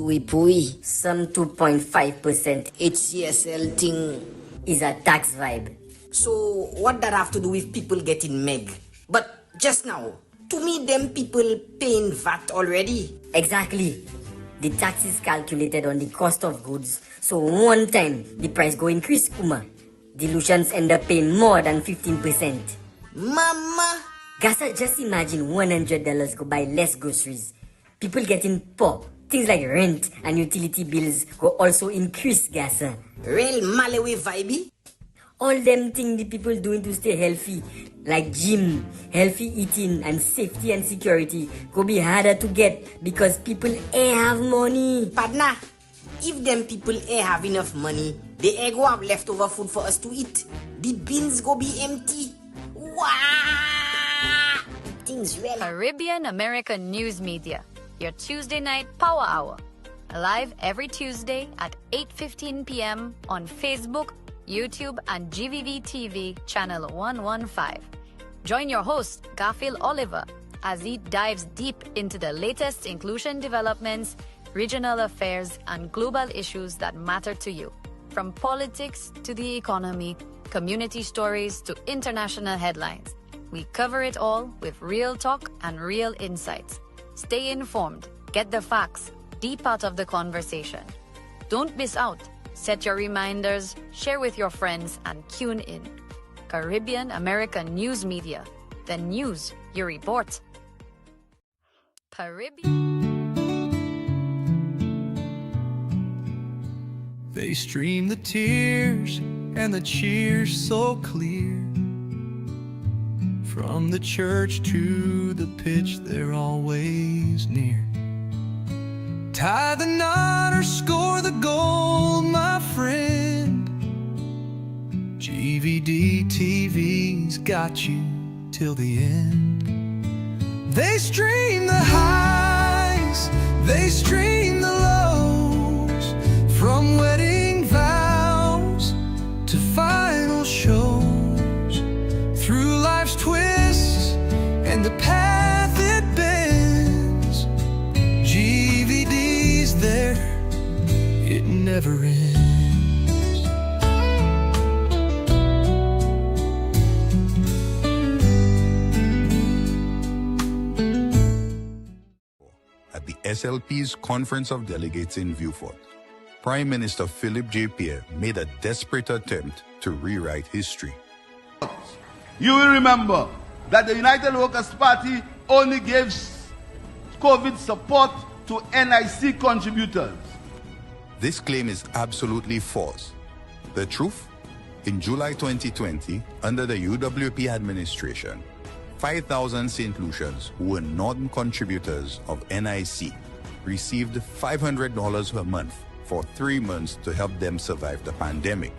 Sui pui. Some 2.5% HCSL thing is a tax vibe. So what that have to do with people getting meg? But just now, to me them people paying VAT already. Exactly. The tax is calculated on the cost of goods. So one time, the price go increase, Kuma. Delusions end up paying more than 15%. Mama! Gasa, just imagine $100 go buy less groceries. People getting poor. Things like rent and utility bills go also increase, Gasa. Real Malawi vibe? All them things the people doing to stay healthy, like gym, healthy eating, and safety and security, go be harder to get because people ain't have money. Partner, if them people ain't have enough money, they ain't go have leftover food for us to eat. The bins go be empty. Wow! Things real. Caribbean American News Media, your Tuesday night power hour. Live every Tuesday at 8:15 p.m. on Facebook, YouTube, and GVV TV channel 115. Join your host, Garfield Olliver, as he dives deep into the latest inclusion developments, regional affairs, and global issues that matter to you. From politics to the economy, community stories to international headlines, we cover it all with real talk and real insights. Stay informed, get the facts, deep out of the conversation. Don't miss out. Set your reminders, share with your friends, and tune in. Caribbean American News Media, the news you report. Caribbean. They stream the tears and the cheers so clear. From the church to the pitch, they're always near. Tie the knot or score the goal, my friend. GVD TV's got you till the end. They stream the highs, they stream the lows, from wedding vows to final shows, through life's twists and the path it bends. GVD's there, it never ends. At the SLP's Conference of Delegates in Vieux-Fort, Prime Minister Philip J. Pierre made a desperate attempt to rewrite history. You will remember that the United Workers' Party only gave COVID support to NIC contributors. This claim is absolutely false. The truth? In July 2020, under the UWP administration, 5,000 St. Lucians who were non-contributors of NIC received $500 per month for 3 months to help them survive the pandemic.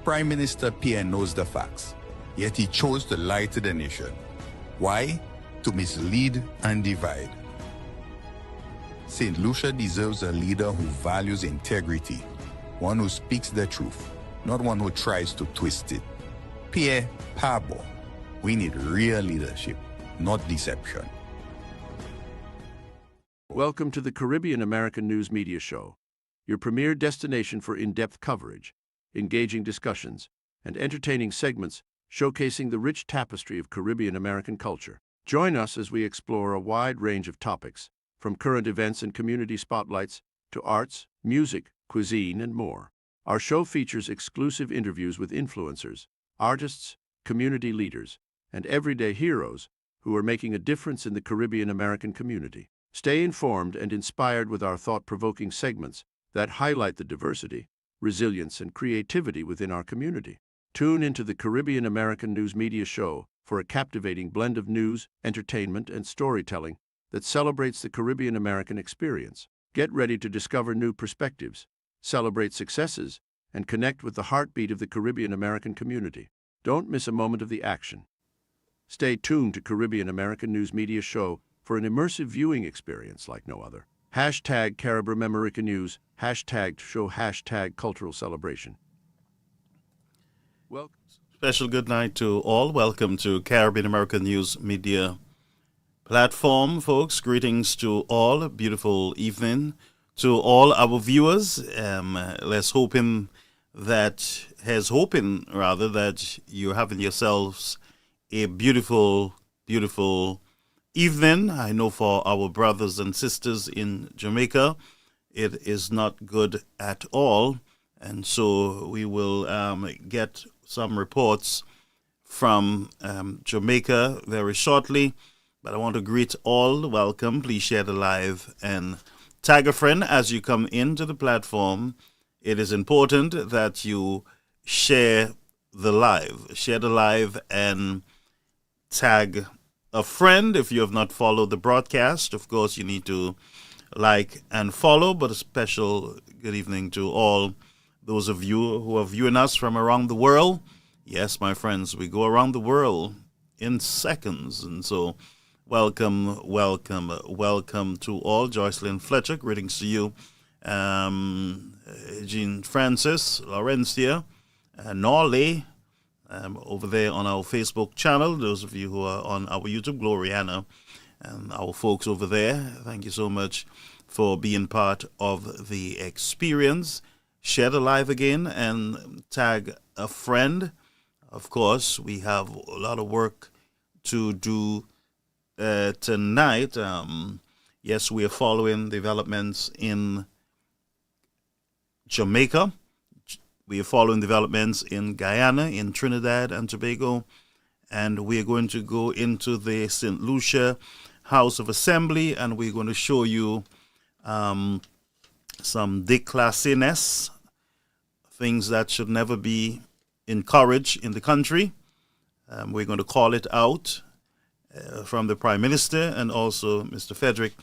Prime Minister Pierre knows the facts, yet he chose to lie to the nation. Why? To mislead and divide. St. Lucia deserves a leader who values integrity, one who speaks the truth, not one who tries to twist it. Pierre, pardon. We need real leadership, not deception. Welcome to the Caribbean American News Media Show, your premier destination for in-depth coverage, engaging discussions, and entertaining segments showcasing the rich tapestry of Caribbean American culture. Join us as we explore a wide range of topics, from current events and community spotlights to arts, music, cuisine, and more. Our show features exclusive interviews with influencers, artists, community leaders, and everyday heroes who are making a difference in the Caribbean American community. Stay informed and inspired with our thought-provoking segments that highlight the diversity, resilience, and creativity within our community. Tune into the Caribbean American News Media Show for a captivating blend of news, entertainment, and storytelling that celebrates the Caribbean American experience. Get ready to discover new perspectives, celebrate successes, and connect with the heartbeat of the Caribbean American community. Don't miss a moment of the action. Stay tuned to Caribbean American News Media Show for an immersive viewing experience like no other. Hashtag Caribbean American News, hashtag show, hashtag cultural celebration. Well, special good night to all. Welcome to Caribbean American News Media platform, folks. Greetings to all. Beautiful evening to all our viewers. Let's hoping that you're having yourselves a beautiful, beautiful evening. I know for our brothers and sisters in Jamaica, it is not good at all. And so we will get some reports from Jamaica very shortly. But I want to greet all. Welcome. Please share the live and tag a friend as you come into the platform. It is important that you share the live. Share the live and tag a friend. If you have not followed the broadcast, of course, you need to like and follow. But a special good evening to all those of you who are viewing us from around the world. Yes, my friends, we go around the world in seconds. And so welcome, welcome, welcome to all. Joycelyn Fletcher, greetings to you. Jean Francis, Laurencia, Norley, over there on our Facebook channel. Those of you who are on our YouTube, Gloriana, and our folks over there, thank you so much for being part of the experience. Share the live again and tag a friend. Of course, we have a lot of work to do tonight. Yes, we are following developments in Jamaica. We are following developments in Guyana, in Trinidad and Tobago. And we are going to go into the St. Lucia House of Assembly, and we're going to show you some declassiness, things that should never be encouraged in the country. We're going to call it out from the Prime Minister and also Mr. Frederick.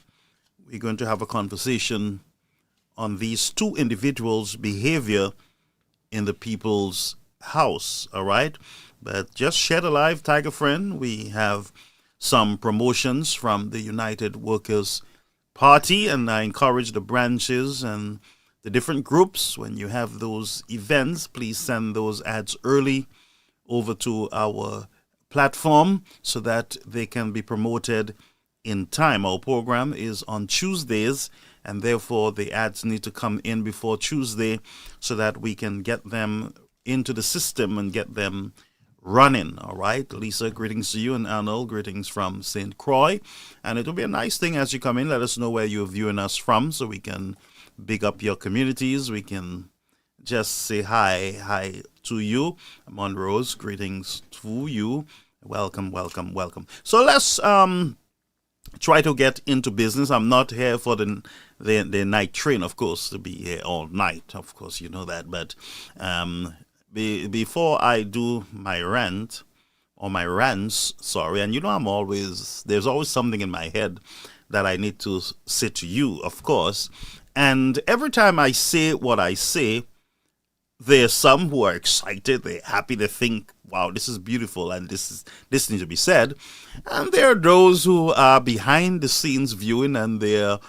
We're going to have a conversation on these two individuals' behavior in the people's house, all right? But just share the live, tag a friend. We have some promotions from the United Workers' Party, and I encourage the branches and the different groups, when you have those events, please send those ads early over to our platform so that they can be promoted in time. Our program is on Tuesdays, and therefore the ads need to come in before Tuesday so that we can get them into the system and get them running. All right, Lisa, greetings to you, and Arnold, greetings from St. Croix. And it'll be a nice thing as you come in. Let us know where you're viewing us from so we can big up your communities. We can just say hi to you. Monrose, greetings to you. Welcome, welcome, welcome. So let's try to get into business. I'm not here for the night train, of course, to be here all night. Of course, you know that. But before I do my rants, sorry, and you know there's always something in my head that I need to say to you, of course. And every time I say what I say, there's some who are excited, they're happy, they think, wow, this is beautiful and this needs to be said. And there are those who are behind the scenes viewing, and they're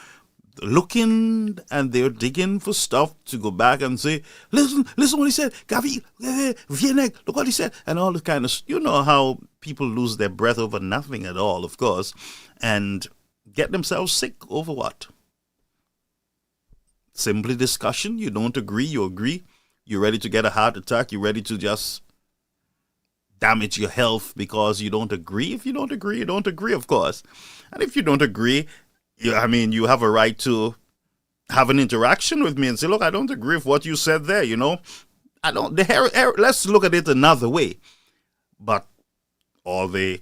looking and they're digging for stuff to go back and say, listen what he said, Gavi, Vienek, look what he said, and all this kind of, you know how people lose their breath over nothing at all, of course, and get themselves sick over what? Simply discussion. You don't agree, you agree. You're ready to get a heart attack. You're ready to just damage your health because you don't agree. If you don't agree, you don't agree, of course. And if you don't agree, you have a right to have an interaction with me and say, look, I don't agree with what you said there, you know. Let's look at it another way. But all the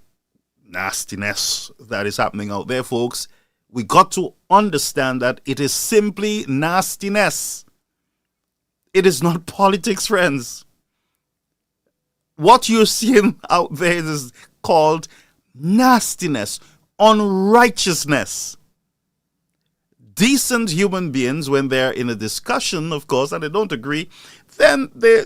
nastiness that is happening out there, folks, we got to understand that it is simply nastiness. It is not politics, friends. What you're seeing out there is called nastiness, unrighteousness. Decent human beings, when they're in a discussion, of course, and they don't agree, then they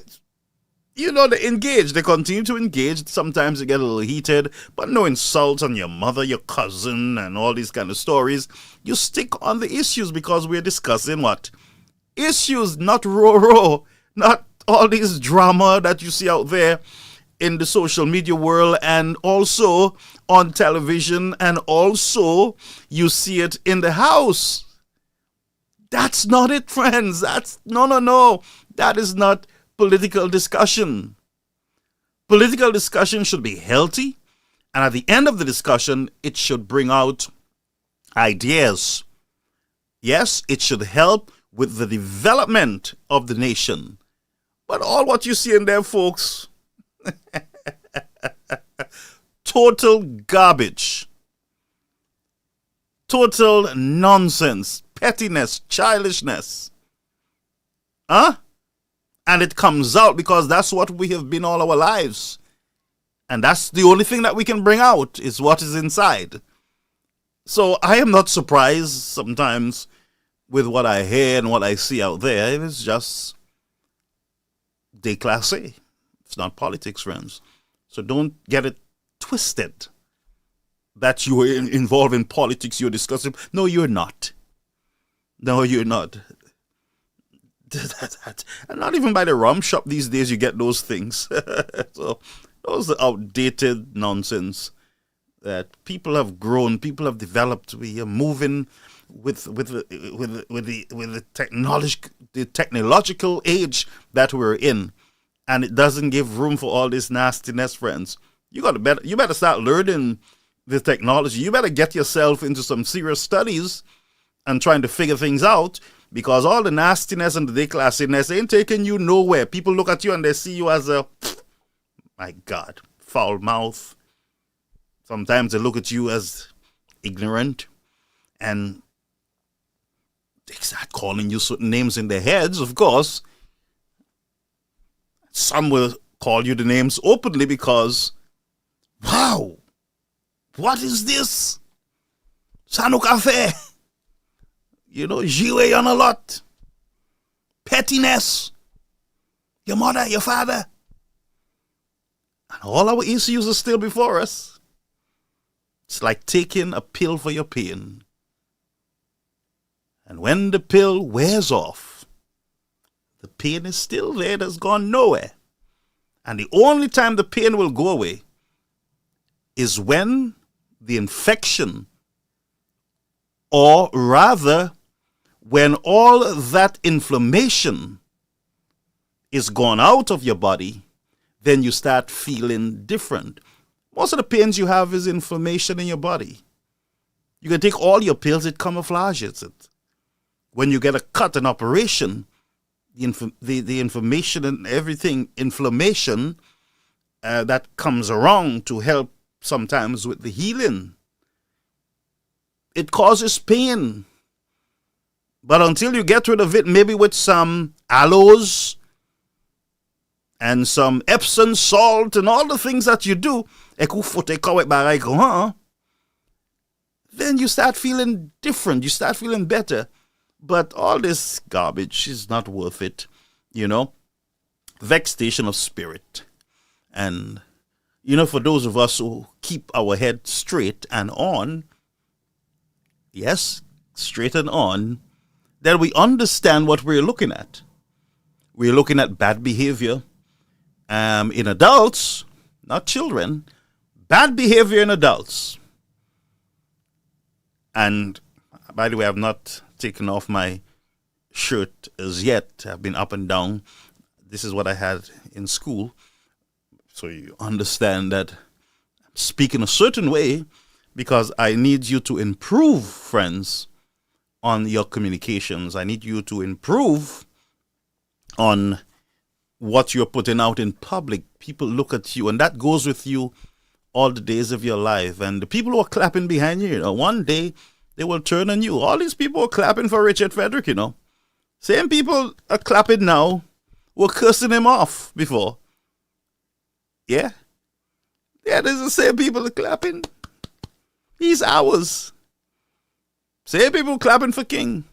engage. They continue to engage. Sometimes they get a little heated, but no insults on your mother, your cousin, and all these kind of stories. You stick on the issues because we're discussing what? Issues, not not all this drama that you see out there. in the social media world and also on television, and also you see it in the house. That's not it, friends. No. That is not political discussion. Political discussion should be healthy, and at the end of the discussion, it should bring out ideas. Yes, it should help with the development of the nation. But all what you see in there, folks, total garbage, total nonsense, pettiness, childishness. And it comes out because that's what we have been all our lives. And that's the only thing that we can bring out is what is inside. So I am not surprised sometimes with what I hear and what I see out there. It is just déclassé. It's not politics, friends. So don't get it twisted that you are involved in politics, you're discussing. No, you're not. No, you're not. And not even by the rum shop these days you get those things. So those are outdated nonsense that people have grown, people have developed. We are moving with the technological age that we're in, and it doesn't give room for all this nastiness, friends. You better start learning the technology. You better get yourself into some serious studies and trying to figure things out, because all the nastiness and the declassiness ain't taking you nowhere. People look at you and they see you as a, my God, foul mouth. Sometimes they look at you as ignorant, and they start calling you certain names in their heads, of course. Some will call you the names openly because, wow, what is this? Sano Cafe. Jiwe on a lot. Pettiness. Your mother, your father. And all our issues are still before us. It's like taking a pill for your pain. And when the pill wears off, the pain is still there. It has gone nowhere. And the only time the pain will go away is when the infection, or rather, when all that inflammation is gone out of your body, then you start feeling different. Most of the pains you have is inflammation in your body. You can take all your pills, it camouflages it. When you get a cut, an operation, the inflammation and everything, inflammation that comes around to help sometimes with the healing, it causes pain. But until you get rid of it, maybe with some aloes and some Epsom salt and all the things that you do, then you start feeling different. You start feeling better. But all this garbage is not worth it, Vexation of spirit. And, for those of us who keep our head straight and on, yes, straight and on, then we understand what we're looking at. We're looking at bad behavior in adults, not children. Bad behavior in adults. And, by the way, I've not taken off my shirt as yet. I've been up and down. This is what I had in school. So you understand that I'm speaking a certain way because I need you to improve, friends, on your communications. I need you to improve on what you're putting out in public. People look at you, and that goes with you all the days of your life. And the people who are clapping behind you, one day they will turn on you. All these people are clapping for Richard Frederick, Same people are clapping now were cursing him off before. Yeah? Yeah, there's the same people that are clapping. He's ours. Same people clapping for King.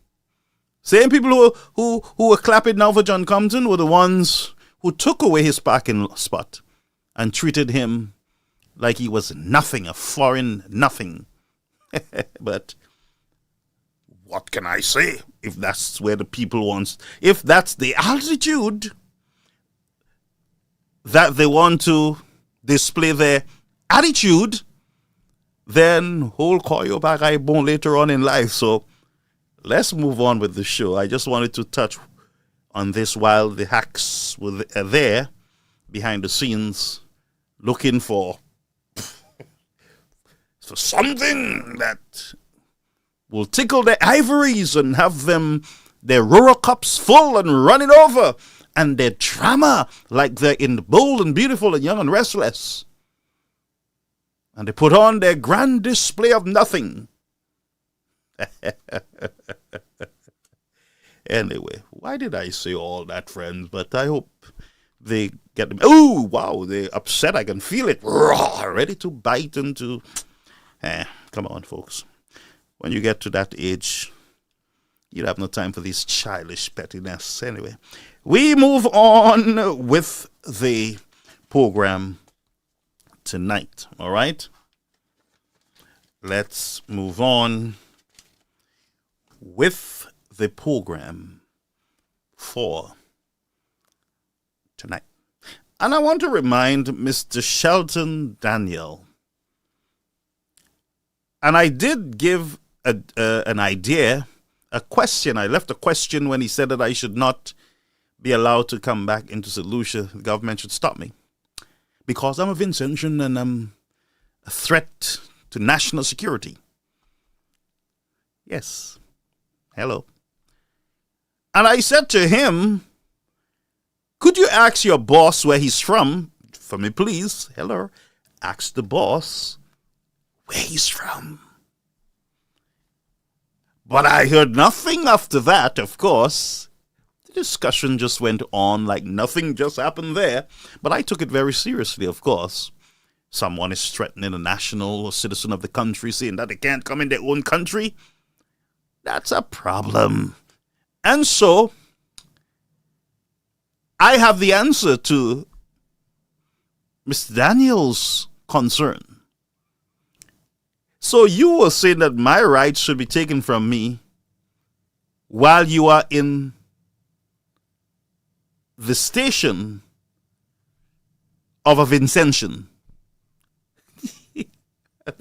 Same people who are clapping now for John Compton were the ones who took away his parking spot and treated him like he was nothing, a foreign nothing. But what can I say if that's where the people want, if that's the altitude that they want to display their attitude, then whole call you back I born later on in life. So let's move on with the show. I just wanted to touch on this while the hacks were there behind the scenes looking for something that will tickle their ivories and have them their roller cups full and running over, and their drama like they're in Bold and Beautiful and Young and Restless. And they put on their grand display of nothing. Anyway, why did I say all that, friends? But I hope they get them. Oh, wow, they're upset. I can feel it. Raw, ready to bite into. Come on, folks. When you get to that age, you have no time for these childish pettiness. Anyway, we move on with the program tonight. All right? Let's move on with the program for tonight. And I want to remind Mr. Shelton Daniel. And I did give an idea, a question. I left a question when he said that I should not be allowed to come back into St. Lucia. The government should stop me. Because I'm a Vincentian and I'm a threat to national security. Yes. Hello. And I said to him, could you ask your boss where he's from? For me, please. Hello. Ask the boss where he's from. But I heard nothing after that, of course. The discussion just went on like nothing just happened there. But I took it very seriously, of course. Someone is threatening a national or citizen of the country, saying that they can't come in their own country. That's a problem. And so, I have the answer to Mr. Daniel's concern. So you were saying that my rights should be taken from me while you are in the station of a Vincentian.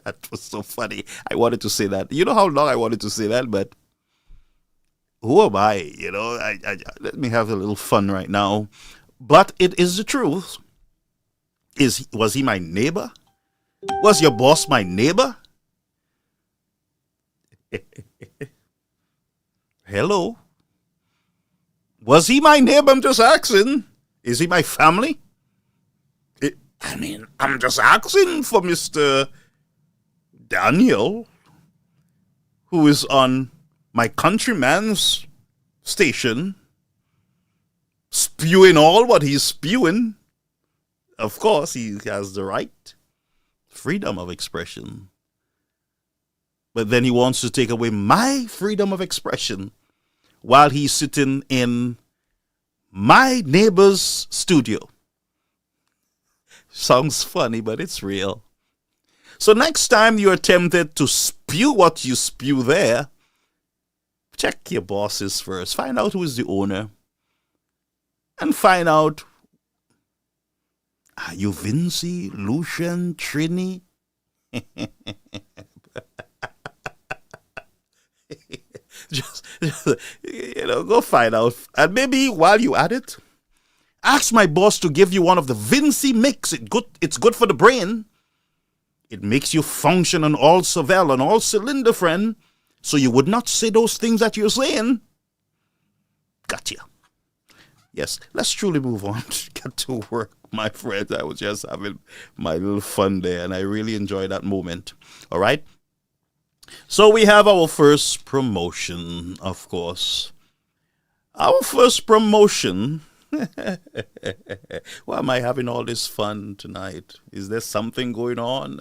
That was so funny. I wanted to say that. You know how long I wanted to say that, but who am I? You know, I let me have a little fun right now. But it is the truth. Was he my neighbor? Was your boss my neighbor? Hello? Was he my neighbor? I'm just asking. Is he my family? I'm just asking for Mr. Daniel, who is on my countryman's station, spewing all what he's spewing. Of course, he has the right, freedom of expression. But then he wants to take away my freedom of expression while he's sitting in my neighbor's studio. Sounds funny, but it's real. So next time you're tempted to spew what you spew there, check your bosses first. Find out who is the owner. And find out, are you Vincy, Lucian, Trini? just, go find out. And maybe while you're at it, ask my boss to give you one of the Vincy mix. It's good for the brain. It makes you function on all Savelle, on all cylinder, friend. So you would not say those things that you're saying. Gotcha. Yes, let's truly move on. Get to work, my friends. I was just having my little fun there, and I really enjoyed that moment. All right? So we have our first promotion, of course. Our first promotion. Why am I having all this fun tonight? Is there something going on?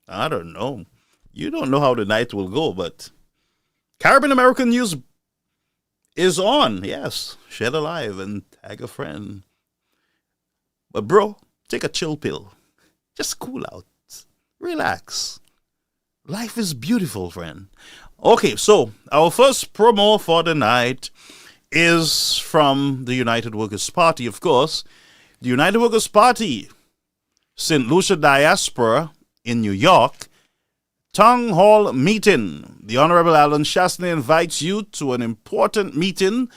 I don't know. You don't know how the night will go, but Caribbean American News is on. Yes, shed a live and tag a friend. But bro, take a chill pill. Just cool out. Relax. Life is beautiful, friend. Okay, so our first promo for the night is from the United Workers' Party, of course. The United Workers' Party St. Lucia Diaspora in New York, Town Hall Meeting. The Honorable Alan Chastney invites you to an important meeting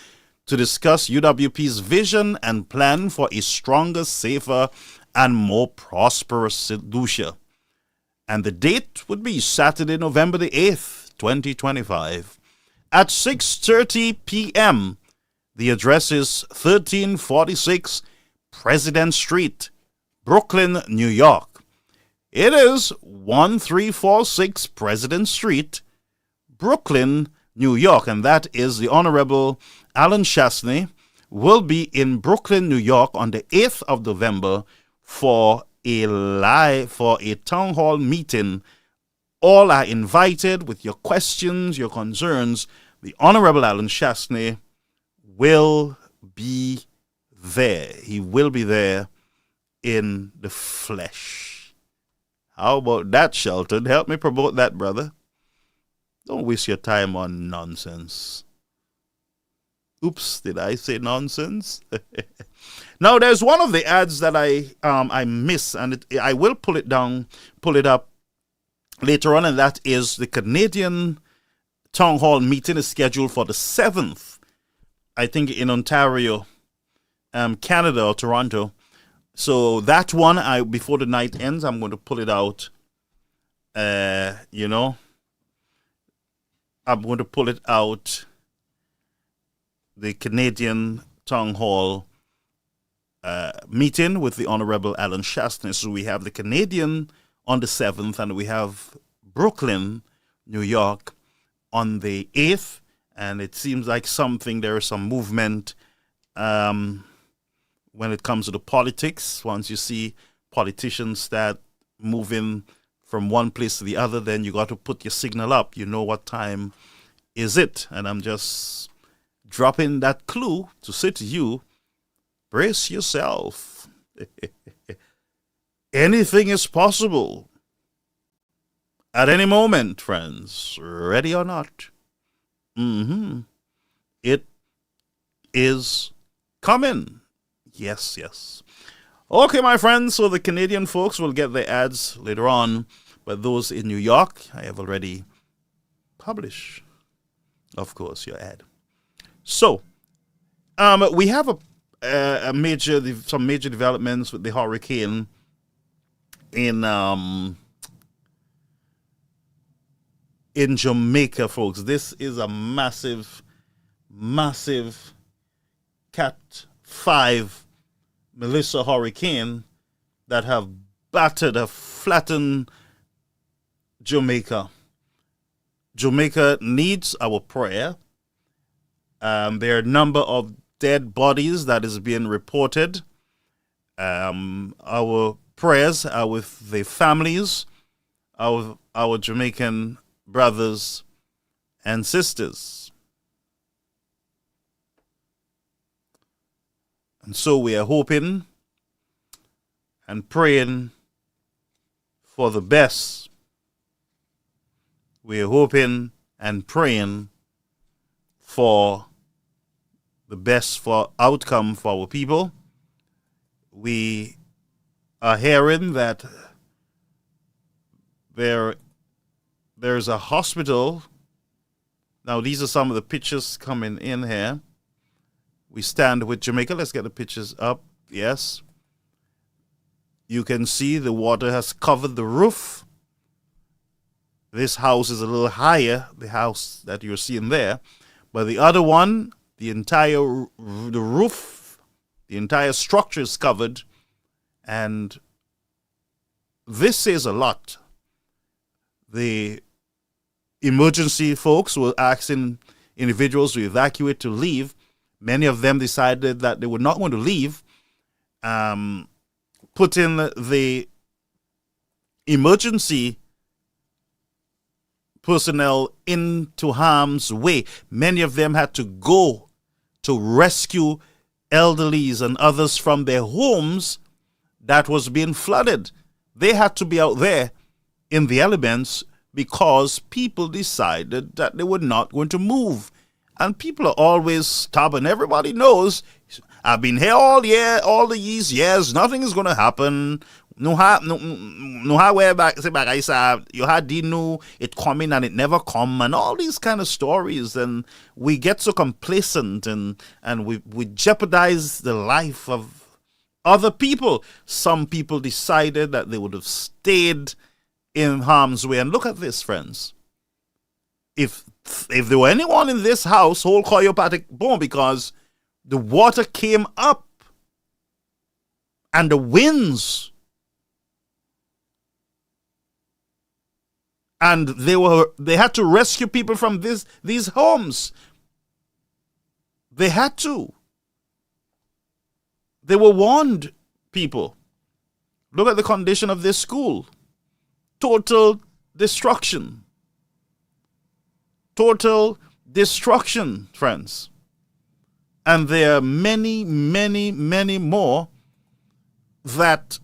to discuss UWP's vision and plan for a stronger, safer, and more prosperous St. Lucia. And the date would be Saturday, November the 8th, 2025, at 6:30 p.m. The address is 1346 President Street, Brooklyn, New York. It is 1346 President Street, Brooklyn, New York, and that is the Honorable Alan Chastney will be in Brooklyn, New York on the 8th of November for a town hall meeting. All are invited with your questions, your concerns. The Honorable Alan Chastney will be there. He will be there in the flesh. How about that, Shelton? Help me promote that, brother. Don't waste your time on nonsense. Oops, did I say nonsense? Now, there's one of the ads that I miss, and I will pull it up later on, and that is the Canadian Town Hall meeting is scheduled for the 7th, I think, in Ontario, Canada, or Toronto. So that one, before the night ends, I'm going to pull it out. I'm going to pull it out. The Canadian Town Hall meeting with the Honorable Alan Chastney. So we have the Canadian on the 7th, and we have Brooklyn, New York on the 8th. And it seems like there is some movement when it comes to the politics. Once you see politicians start moving from one place to the other, then you got to put your signal up. You know what time is it. And I'm just dropping that clue to say to you, brace yourself. Anything is possible at any moment, friends, ready or not. It is coming. Yes. Okay, my friends, so the Canadian folks will get their ads later on, but those in New York, I have already published, of course, your ad. So, we have some major developments with the hurricane in Jamaica, folks. This is a massive Cat 5 Melissa hurricane that have flattened Jamaica. Jamaica needs our prayer. There are a number of dead bodies that is being reported. Our prayers are with the families of our Jamaican brothers and sisters. And so we are hoping and praying for the best. We are hoping and praying for the best for outcome for our people. We are hearing that there's a hospital. Now, these are some of the pictures coming in here. We stand with Jamaica. Let's get the pictures up. Yes. You can see the water has covered the roof. This house is a little higher, the house that you're seeing there. But the other one, the roof, the entire structure is covered. And this says a lot. The emergency folks were asking individuals to evacuate, to leave. Many of them decided that they were not going to leave, putting the emergency personnel into harm's way. Many of them had to go to rescue elderlies and others from their homes that was being flooded. They had to be out there in the elements because people decided that they were not going to move. And people are always stubborn. Everybody knows, I've been here all these years, nothing is going to happen. no way back say back I said you had know it coming and it never come and all these kind of stories, and we get so complacent and we jeopardize the life of other people. Some people decided that they would have stayed in harm's way, and look at this, friends. If there were anyone in this household, Koyopatic boom, because the water came up and the winds, and they had to rescue people from these homes. They had to. They were warned, people. Look at the condition of this school. Total destruction. Total destruction, friends. And there are many, many, many more that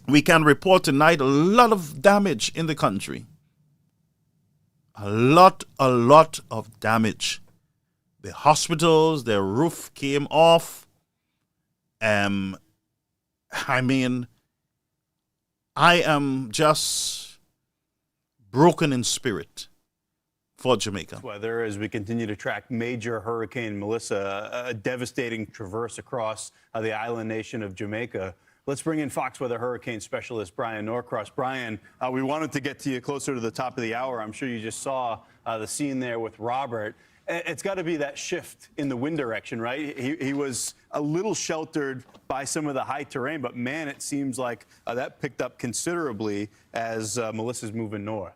we can report tonight. A lot of damage in the country. A lot of damage. The hospitals, their roof came off. I mean, I am just broken in spirit for Jamaica. Weather as we continue to track major Hurricane Melissa, a devastating traverse across the island nation of Jamaica. Let's bring in Fox Weather hurricane specialist Brian Norcross. Brian, we wanted to get to you closer to the top of the hour. I'm sure you just saw the scene there with Robert. It's got to be that shift in the wind direction, right? He was a little sheltered by some of the high terrain, but man, it seems like that picked up considerably as Melissa's moving north.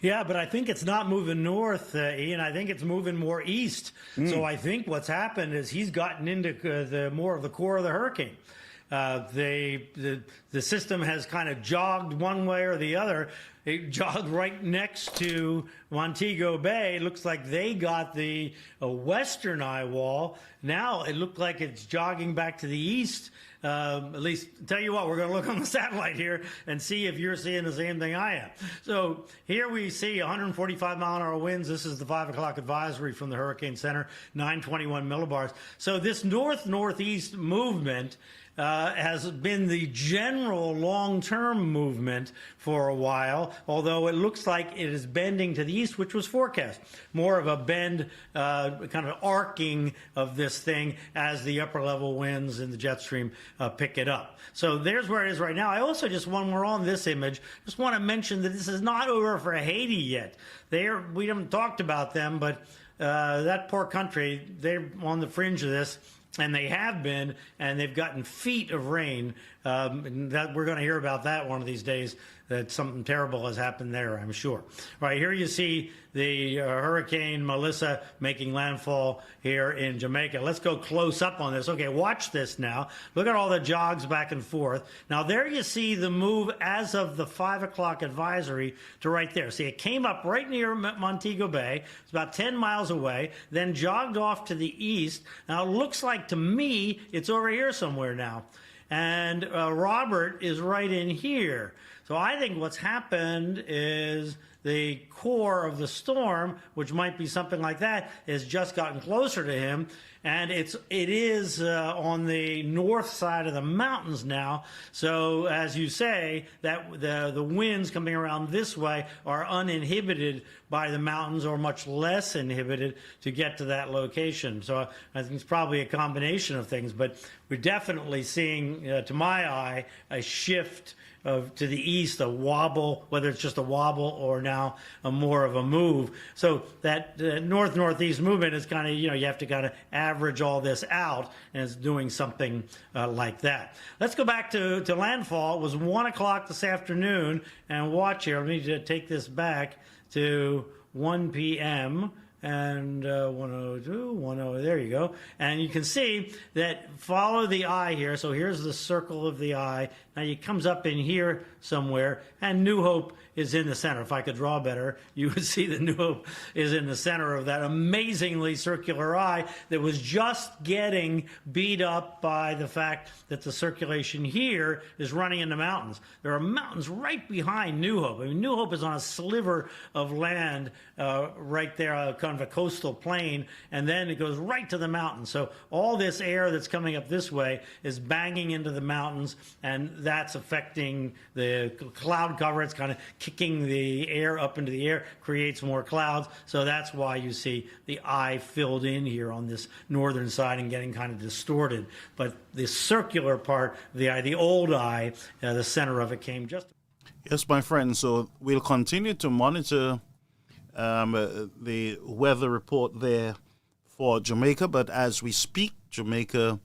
Yeah, but I think it's not moving north, Ian. I think it's moving more east. So I think what's happened is he's gotten into the more of the core of the hurricane. The system has kind of jogged one way or the other. It jogged right next to Montego Bay. It looks like they got the western eye wall. Now it looked like it's jogging back to the east. At least, tell you what, we're going to look on the satellite here and see if you're seeing the same thing I am. So here we see 145 mile an hour winds. This is the 5 o'clock advisory from the Hurricane Center, 921 millibars. So this north-northeast movement has been the general long-term movement for a while, although it looks like it is bending to the east, which was forecast. More of a bend, kind of arcing of this thing as the upper-level winds in the jet stream pick it up. So there's where it is right now. I also just, when we're on this image, just want to mention that this is not over for Haiti yet. We haven't talked about them, but that poor country, they're on the fringe of this. And they have been, and they've gotten feet of rain. And that we're going to hear about that one of these days, that something terrible has happened there, I'm sure. Right, here you see the Hurricane Melissa making landfall here in Jamaica. Let's go close up on this. Okay, watch this now. Look at all the jogs back and forth. Now, there you see the move as of the 5 o'clock advisory to right there. See, it came up right near Montego Bay. It's about 10 miles away, then jogged off to the east. Now, it looks like to me it's over here somewhere now. And Robert is right in here. So I think what's happened is the core of the storm, which might be something like that, has just gotten closer to him. And it is on the north side of the mountains now. So as you say, that the winds coming around this way are uninhibited by the mountains, or much less inhibited to get to that location. So I think it's probably a combination of things, but we're definitely seeing, to my eye, a shift to the east, a wobble, whether it's just a wobble or now a more of a move. So that north-northeast movement is kind of, you have to kind of average all this out, and it's doing something like that. Let's go back to landfall. It was 1 o'clock this afternoon, and watch here. Let me take this back to 1 p.m., and 102, there you go. And you can see that follow the eye here. So here's the circle of the eye. Now it comes up in here somewhere, and New Hope is in the center. If I could draw better, you would see that New Hope is in the center of that amazingly circular eye that was just getting beat up by the fact that the circulation here is running in the mountains. There are mountains right behind New Hope. I mean, New Hope is on a sliver of land right there, kind on the coastal plain, and then it goes right to the mountains. So all this air that's coming up this way is banging into the mountains, and that's affecting the cloud cover. It's kind of kicking the air up into the air, creates more clouds. So that's why you see the eye filled in here on this northern side and getting kind of distorted. But the circular part of the eye, the old eye, the center of it came just. Yes, my friend. So we'll continue to monitor the weather report there for Jamaica. But as we speak, Jamaica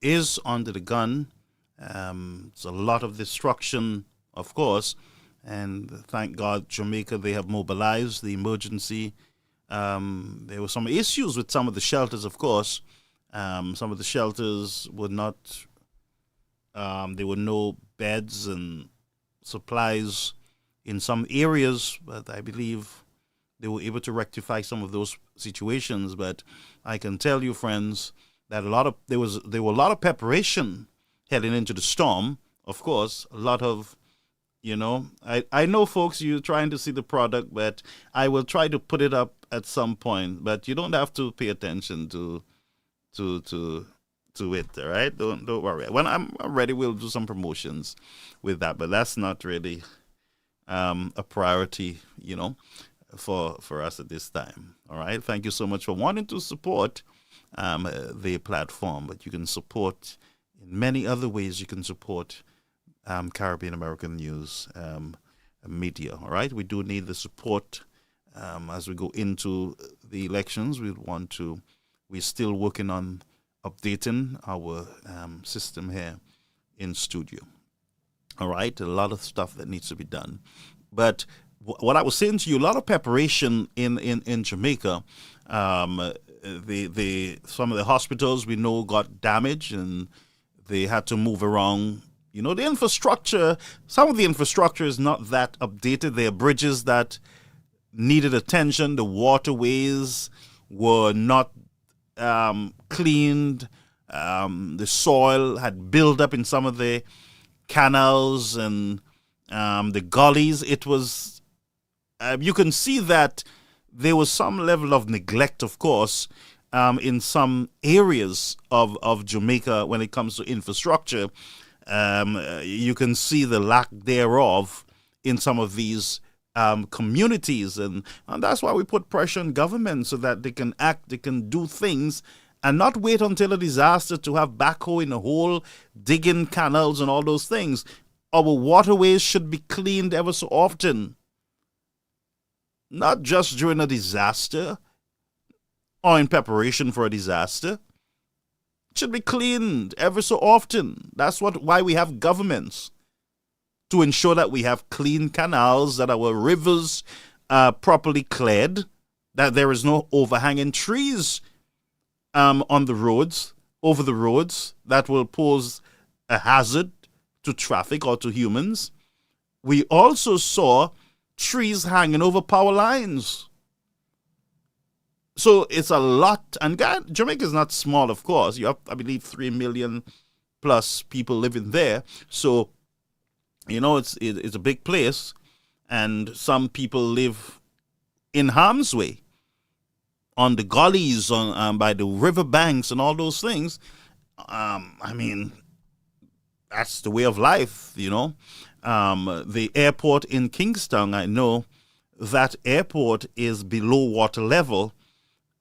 is under the gun. It's a lot of destruction, of course. And thank God, Jamaica, they have mobilized the emergency. There were some issues with some of the shelters, of course. Some of the shelters were not, there were no beds and supplies in some areas, but I believe they were able to rectify some of those situations. But I can tell you, friends, that there were a lot of preparation heading into the storm. Of course, a lot of, I know, folks, you're trying to see the product, but I will try to put it up at some point. But you don't have to pay attention to it, all right? Don't worry. When I'm ready, we'll do some promotions with that, but that's not really a priority, for us at this time. All right. Thank you so much for wanting to support the platform, but you can support in many other ways. You can support Caribbean American News media. All right. We do need the support as we go into the elections. We're still working on updating our system here in studio. All right, a lot of stuff that needs to be done. But what I was saying to you, a lot of preparation in Jamaica. Some of the hospitals we know got damaged and they had to move around. The infrastructure, some of the infrastructure is not that updated. There are bridges that needed attention. The waterways were not cleaned. The soil had built up in some of the canals and the gullies. It was, you can see that there was some level of neglect, of course, in some areas of Jamaica when it comes to infrastructure. You can see the lack thereof in some of these communities, and that's why we put pressure on government so that they can act, they can do things, and not wait until a disaster to have backhoe in a hole, digging canals and all those things. Our waterways should be cleaned ever so often, not just during a disaster or in preparation for a disaster. It should be cleaned ever so often. That's why we have governments, to ensure that we have clean canals, that our rivers are properly cleared, that there is no overhanging trees on the roads, over the roads, that will pose a hazard to traffic or to humans. We also saw trees hanging over power lines. So it's a lot. And Jamaica is not small, of course. You have, I believe, 3 million plus people living there. So it's a big place, and some people live in harm's way on the gullies, by the river banks and all those things. That's the way of life, The airport in Kingston, I know that airport is below water level,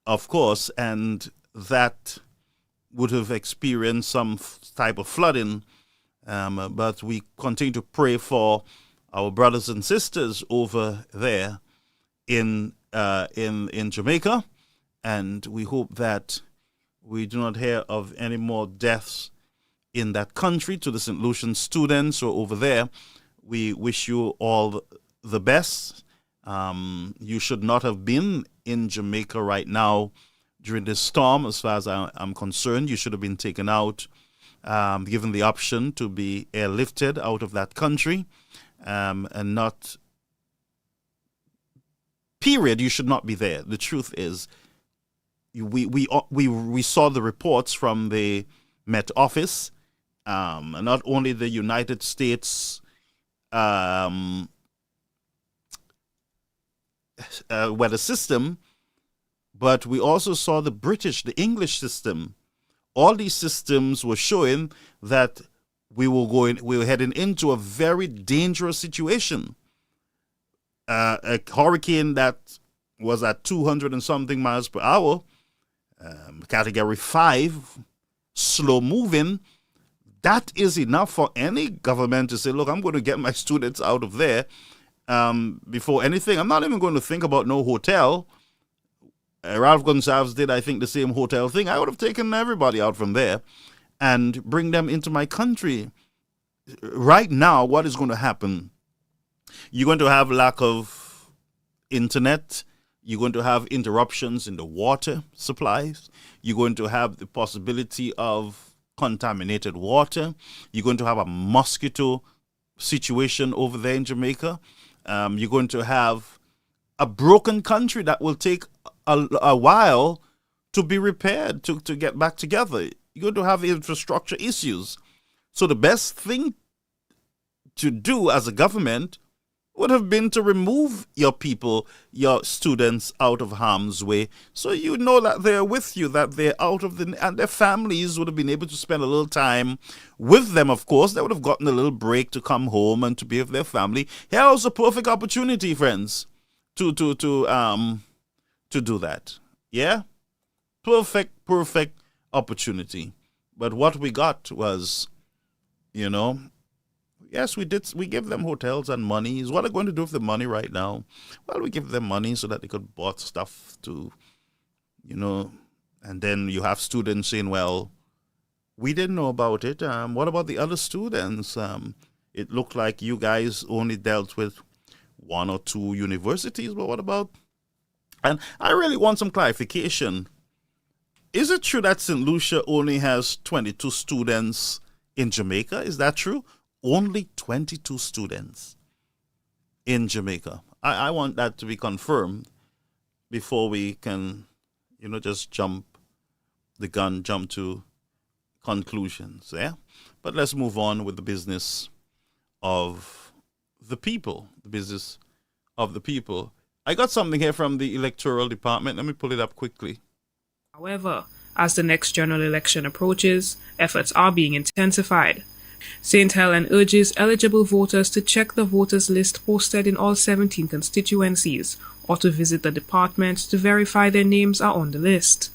of course, and that would have experienced some type of flooding. But we continue to pray for our brothers and sisters over there in Jamaica, and we hope that we do not hear of any more deaths in that country. To the St. Lucian students who are over there, we wish you all the best. You should not have been in Jamaica right now during this storm. As far as I'm concerned, you should have been taken out, given the option to be airlifted out of that country, and not, period, you should not be there. The truth is, we saw the reports from the Met Office, and not only the United States weather system, but we also saw the British, the English system. All these systems were showing that we were heading into a very dangerous situation. A hurricane that was at 200 and something miles per hour, category 5, slow moving. That is enough for any government to say, look, I'm going to get my students out of there before anything. I'm not even going to think about no hotel. Ralph Gonsalves did, I think, the same hotel thing. I would have taken everybody out from there and bring them into my country. Right now, what is going to happen? You're going to have lack of internet. You're going to have interruptions in the water supplies. You're going to have the possibility of contaminated water. You're going to have a mosquito situation over there in Jamaica. You're going to have a broken country that will take a while to be repaired, to get back together. You're going to have infrastructure issues. So the best thing to do as a government would have been to remove your people, your students, out of harm's way, so you know that they're with you, that they're out of and their families would have been able to spend a little time with them. Of course, they would have gotten a little break to come home and to be with their family. Here was a perfect opportunity, friends, to do that. Yeah, perfect opportunity. But what we got was, yes, we give them hotels and monies. What are they going to do with the money right now? Well, we give them money so that they could bought stuff to, and then you have students saying, well, we didn't know about it. What about the other students? It looked like you guys only dealt with 1 or 2 universities, but what about? And I really want some clarification. Is it true that St. Lucia only has 22 students in Jamaica? Is that true? Only 22 students in Jamaica. I want that to be confirmed before we can, just jump to conclusions. Yeah? But let's move on with the business of the people. The business of the people. I got something here from the electoral department. Let me pull it up quickly. However, as the next general election approaches, efforts are being intensified. St. Helen urges eligible voters to check the voters list posted in all 17 constituencies or to visit the department to verify their names are on the list.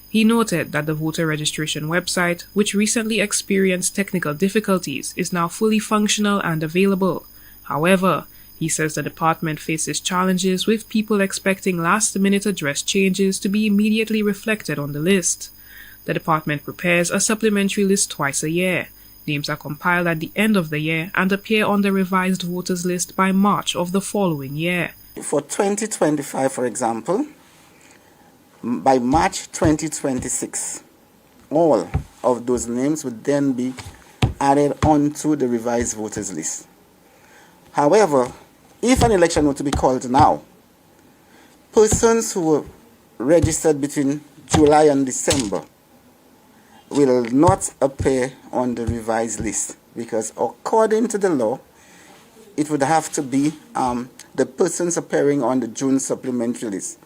He noted that the voter registration website, which recently experienced technical difficulties, is now fully functional and available. However, he says the department faces challenges with people expecting last-minute address changes to be immediately reflected on the list. The department prepares a supplementary list twice a year. Names are compiled at the end of the year and appear on the revised voters list by March of the following year. For 2025, for example, by March 2026, all of those names would then be added onto the revised voters list. However, if an election were to be called now, persons who were registered between July and December will not appear on the revised list because according to the law, it would have to be the persons appearing on the June supplementary list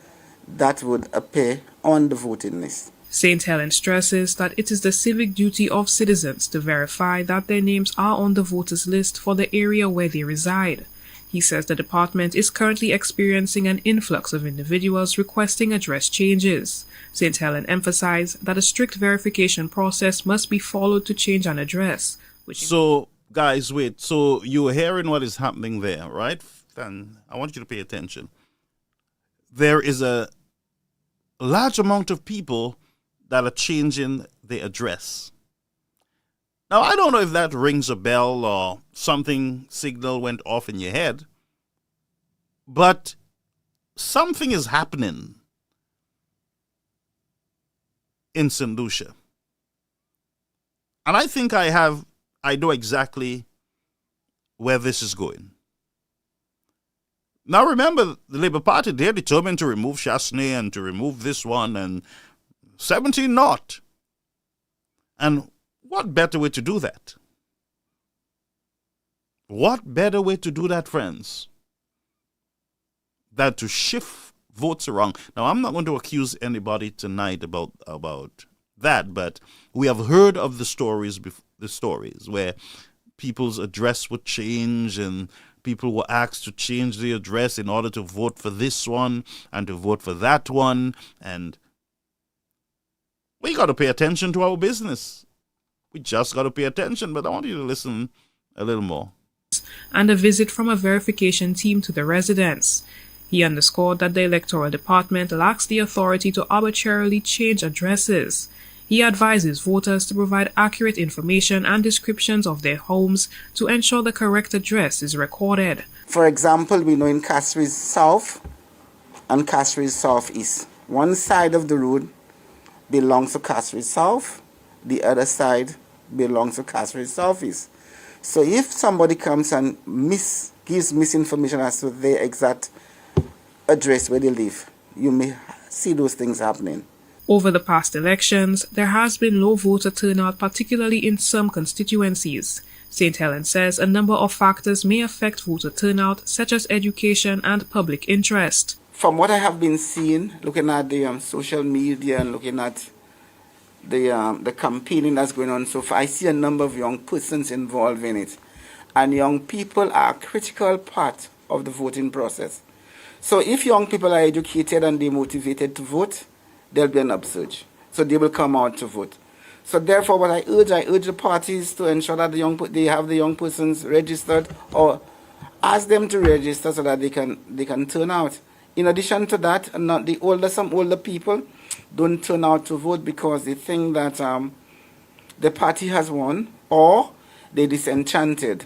that would appear on the voting list. St. Helen stresses that it is the civic duty of citizens to verify that their names are on the voters list for the area where they reside. He says the department is currently experiencing an influx of individuals requesting address changes. St. Helen emphasized that a strict verification process must be followed to change an address. So, guys, wait. So you're hearing what is happening there, right? And I want you to pay attention. There is a large amount of people that are changing their address. Now, I don't know if that rings a bell or something signal went off in your head, but something is happening in St. Lucia. And I think I know exactly where this is going. Now, remember, the Labour Party, they're determined to remove Chasney and to remove this one and 17 not. And what better way to do that? What better way to do that, friends, than to shift votes are wrong. Now, I'm not going to accuse anybody tonight about that, but we have heard of the stories where people's address would change and people were asked to change the address in order to vote for this one and to vote for that one. And we got to pay attention to our business. We just got to pay attention, but I want you to listen a little more. And a visit from a verification team to the residence. He underscored that the Electoral Department lacks the authority to arbitrarily change addresses. He advises voters to provide accurate information and descriptions of their homes to ensure the correct address is recorded. For example, we know in Castries South and Castries Southeast, one side of the road belongs to Castries South, the other side belongs to Castries Southeast. So if somebody comes and gives misinformation as to their exact address where they live, you may see those things happening. Over the past elections, there has been low voter turnout, particularly in some constituencies. St. Helens says a number of factors may affect voter turnout, such as education and public interest. From what I have been seeing, looking at the social media and looking at the campaigning that's going on so far, I see a number of young persons involved in it. And young people are a critical part of the voting process. So if young people are educated and they're motivated to vote, there'll be an upsurge. So they will come out to vote. So therefore, what I urge the parties to ensure that they have the young persons registered, or ask them to register so that they can turn out. In addition to that, some older people don't turn out to vote because they think that the party has won, or they're disenchanted.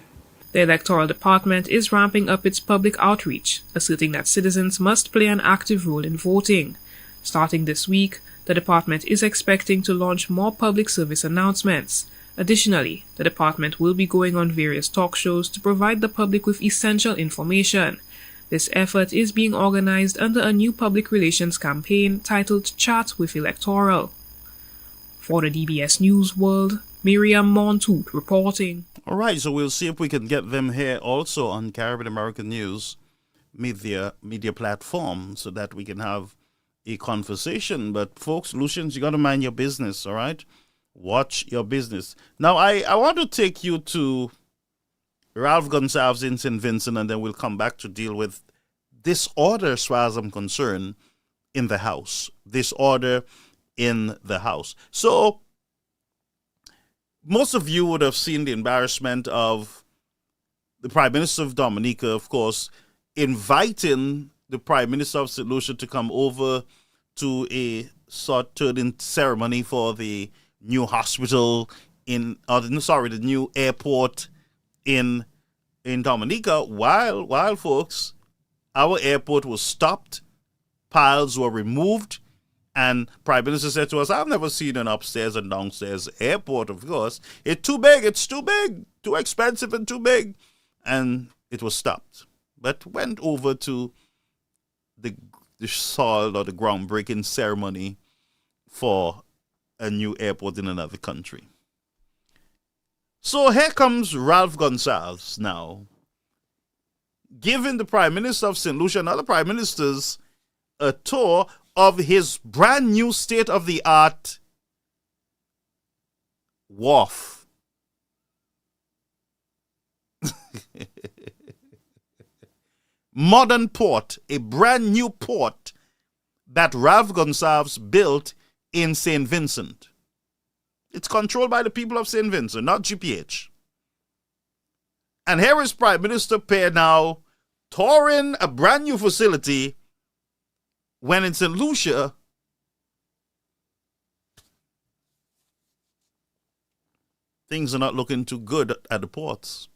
The Electoral Department is ramping up its public outreach, asserting that citizens must play an active role in voting. Starting this week, the department is expecting to launch more public service announcements. Additionally, the department will be going on various talk shows to provide the public with essential information. This effort is being organized under a new public relations campaign titled Chat with Electoral. For the DBS News World, Miriam Montoot reporting. All right, so we'll see if we can get them here also on Caribbean American News media platform so that we can have a conversation. But folks, Lucians, you got to mind your business, all right? Watch your business. Now, I want to take you to Ralph Gonsalves in St. Vincent, and then we'll come back to deal with disorder, as far as I'm concerned, in the House. Disorder in the House. So, most of you would have seen the embarrassment of the Prime Minister of Dominica, of course, inviting the Prime Minister of St. Lucia to come over to a turning ceremony for the new hospital the new airport in Dominica, while folks, our airport was stopped, piles were removed, and Prime Minister said to us, I've never seen an upstairs and downstairs airport, of course. It's too big, too expensive and too big. And it was stopped. But went over to the soil or the groundbreaking ceremony for a new airport in another country. So here comes Ralph Gonsalves now, giving the Prime Minister of St. Lucia and other Prime Ministers a tour of his brand new state-of-the-art wharf. Modern port, a brand new port that Ralph Gonsalves built in St. Vincent. It's controlled by the people of St. Vincent, not GPH. And here is Prime Minister Pear now touring a brand new facility when in St. Lucia, things are not looking too good at the ports.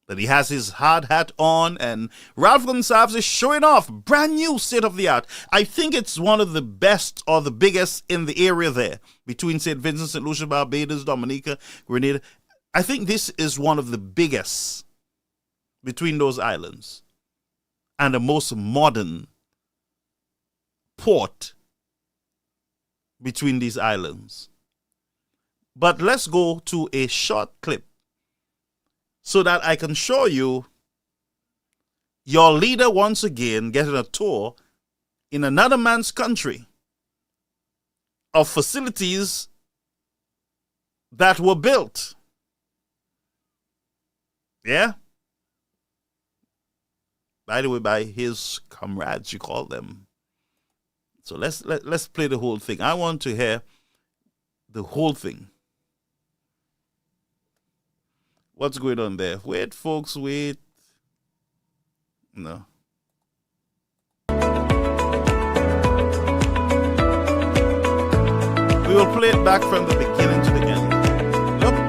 That he has his hard hat on, and Ralph Gonsalves is showing off brand new state-of-the-art. I think it's one of the best or the biggest in the area there, between St. Vincent, St. Lucia, Barbados, Dominica, Grenada. I think this is one of the biggest between those islands and the most modern port between these islands. But let's go to a short clip so that I can show you your leader once again getting a tour in another man's country of facilities that were built. Yeah? By the way, by his comrades, you call them. So let's play the whole thing. I want to hear the whole thing. What's going on there? Wait, folks, wait. No. We will play it back from the beginning to the end. Nope.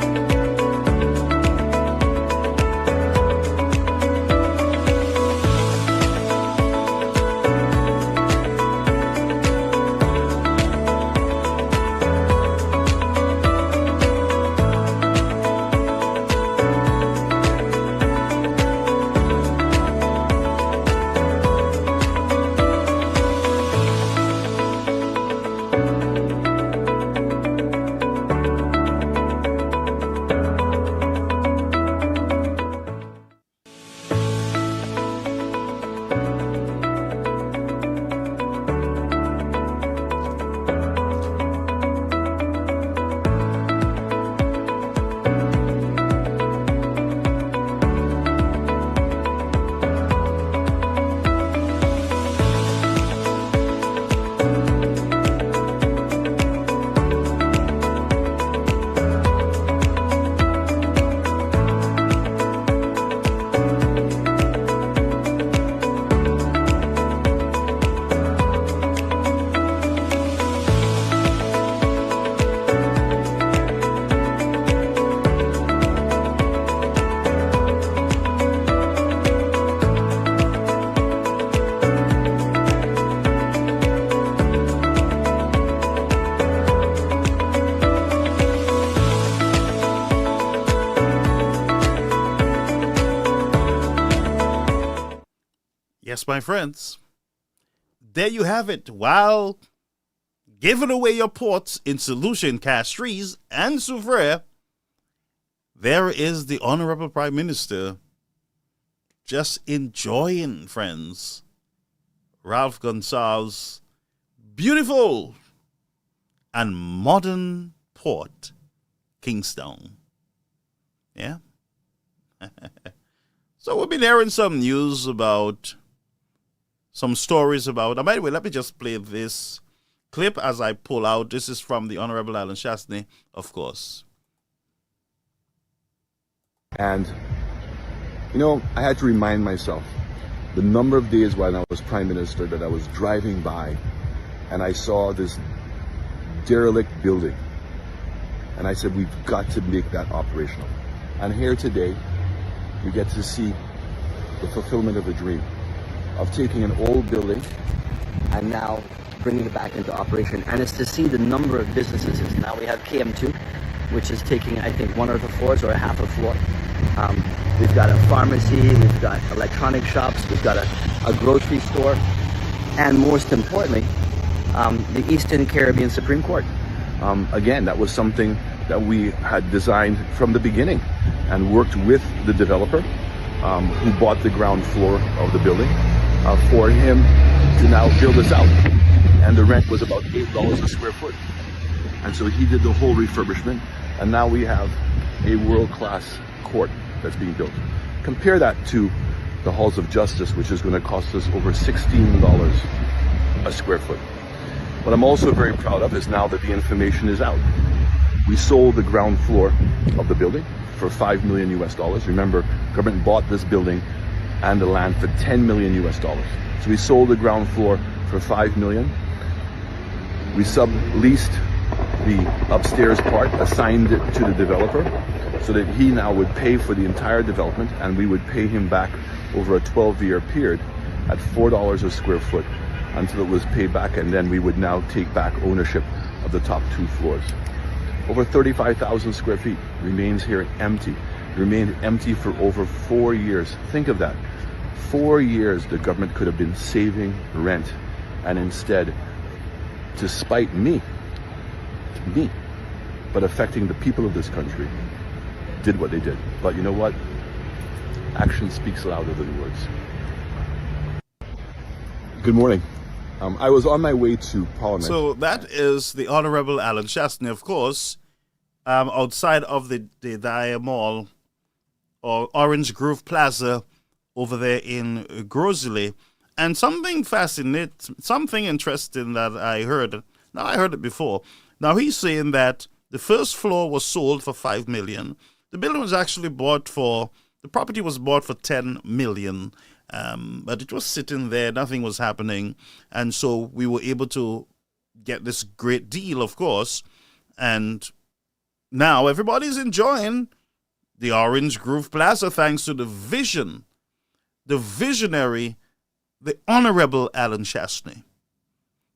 Yes, my friends, there you have it. While giving away your ports in Solution, Castries, and Soufriere, there is the Honorable Prime Minister just enjoying, friends, Ralph Gonsalves' beautiful and modern port, Kingstown. Yeah? So we've been hearing some news about, some stories about, by the way, let me just play this clip as I pull out. This is from the Honorable Alan Chastney, of course. And, you know, I had to remind myself the number of days when I was Prime Minister that I was driving by and I saw this derelict building. And I said, we've got to make that operational. And here today, we get to see the fulfillment of a dream of taking an old building and now bringing it back into operation. And it's to see the number of businesses. Now we have KM2, which is taking, I think, one of the floors or a half a floor. We've got a pharmacy, we've got electronic shops, we've got a grocery store, and most importantly, the Eastern Caribbean Supreme Court. Again, that was something that we had designed from the beginning and worked with the developer who bought the ground floor of the building for him to now build this out. And the rent was about $8 a square foot. And so he did the whole refurbishment, and now we have a world-class court that's being built. Compare that to the Halls of Justice, which is going to cost us over $16 a square foot. What I'm also very proud of is now that the information is out. We sold the ground floor of the building for $5 million US. Remember, government bought this building and the land for $10 million US. So we sold the ground floor for $5 million. We subleased the upstairs part, assigned it to the developer so that he now would pay for the entire development, and we would pay him back over a 12-year period at $4 a square foot until it was paid back, and then we would now take back ownership of the top 2 floors. Over 35,000 square feet remains here empty. Remained empty for over 4 years. Think of that. 4 years the government could have been saving rent, and instead, to spite me, but affecting the people of this country, did what they did. But you know what? Action speaks louder than words. Good morning. I was on my way to Parliament. So that is the Honorable Alan Chastney, of course, outside of the Dia Mall or Orange Grove Plaza over there in Grosley. And something fascinating, something interesting that I heard. Now, I heard it before. Now, he's saying that the first floor was sold for $5 million. The building was actually the property was bought for $10 million. But it was sitting there, nothing was happening. And so we were able to get this great deal, of course. And now everybody's enjoying the Orange Grove Plaza thanks to the vision, the visionary, the Honorable Alan Chastney.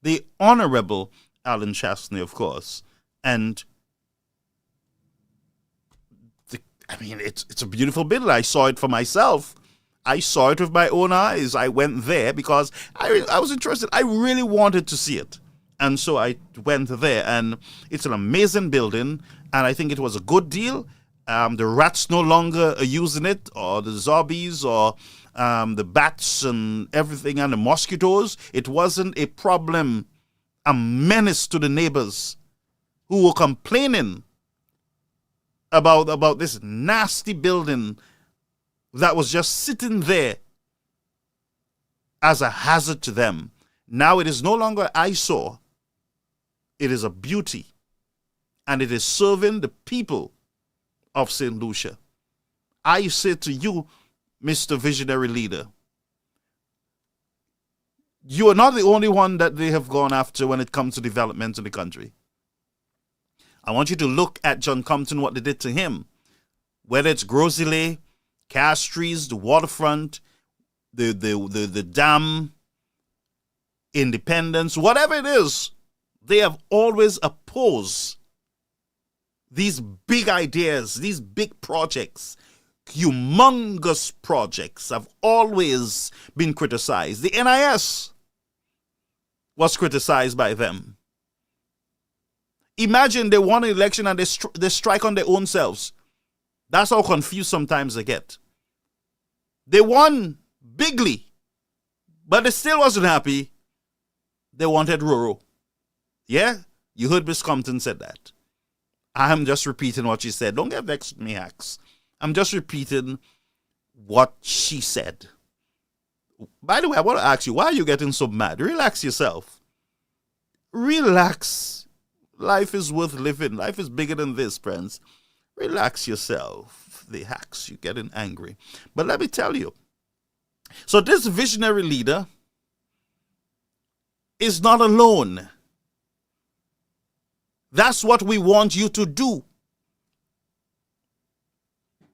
The Honorable Alan Chastney, of course. And it's a beautiful building. I saw it for myself. I saw it with my own eyes. I went there because I was interested. I really wanted to see it. And so I went there, and it's an amazing building, and I think it was a good deal. The rats no longer are using it, or the zombies, or the bats and everything, and the mosquitoes. It wasn't a problem, a menace to the neighbors who were complaining about this nasty building that was just sitting there as a hazard to them. Now it is no longer an eyesore. It is a beauty. And it is serving the people of St. Lucia. I say to you, Mr. Visionary Leader, you are not the only one that they have gone after when it comes to development in the country. I want you to look at John Compton, what they did to him. Whether it's Grosley, Castries, the waterfront, the dam, Independence, whatever it is, they have always opposed these big ideas, these big projects, humongous projects have always been criticized. The NIS was criticized by them. Imagine they won an election and they strike on their own selves. That's how confused sometimes they get. They won bigly, but they still wasn't happy. They wanted rural. Yeah, you heard Miss Compton said that. I am just repeating what she said. Don't get vexed with me, Hacks. I'm just repeating what she said. By the way, I want to ask you, why are you getting so mad? Relax yourself. Relax. Life is worth living. Life is bigger than this, friends. Relax yourself. The Hacks, you're getting angry. But let me tell you. So this visionary leader is not alone. That's what we want you to do.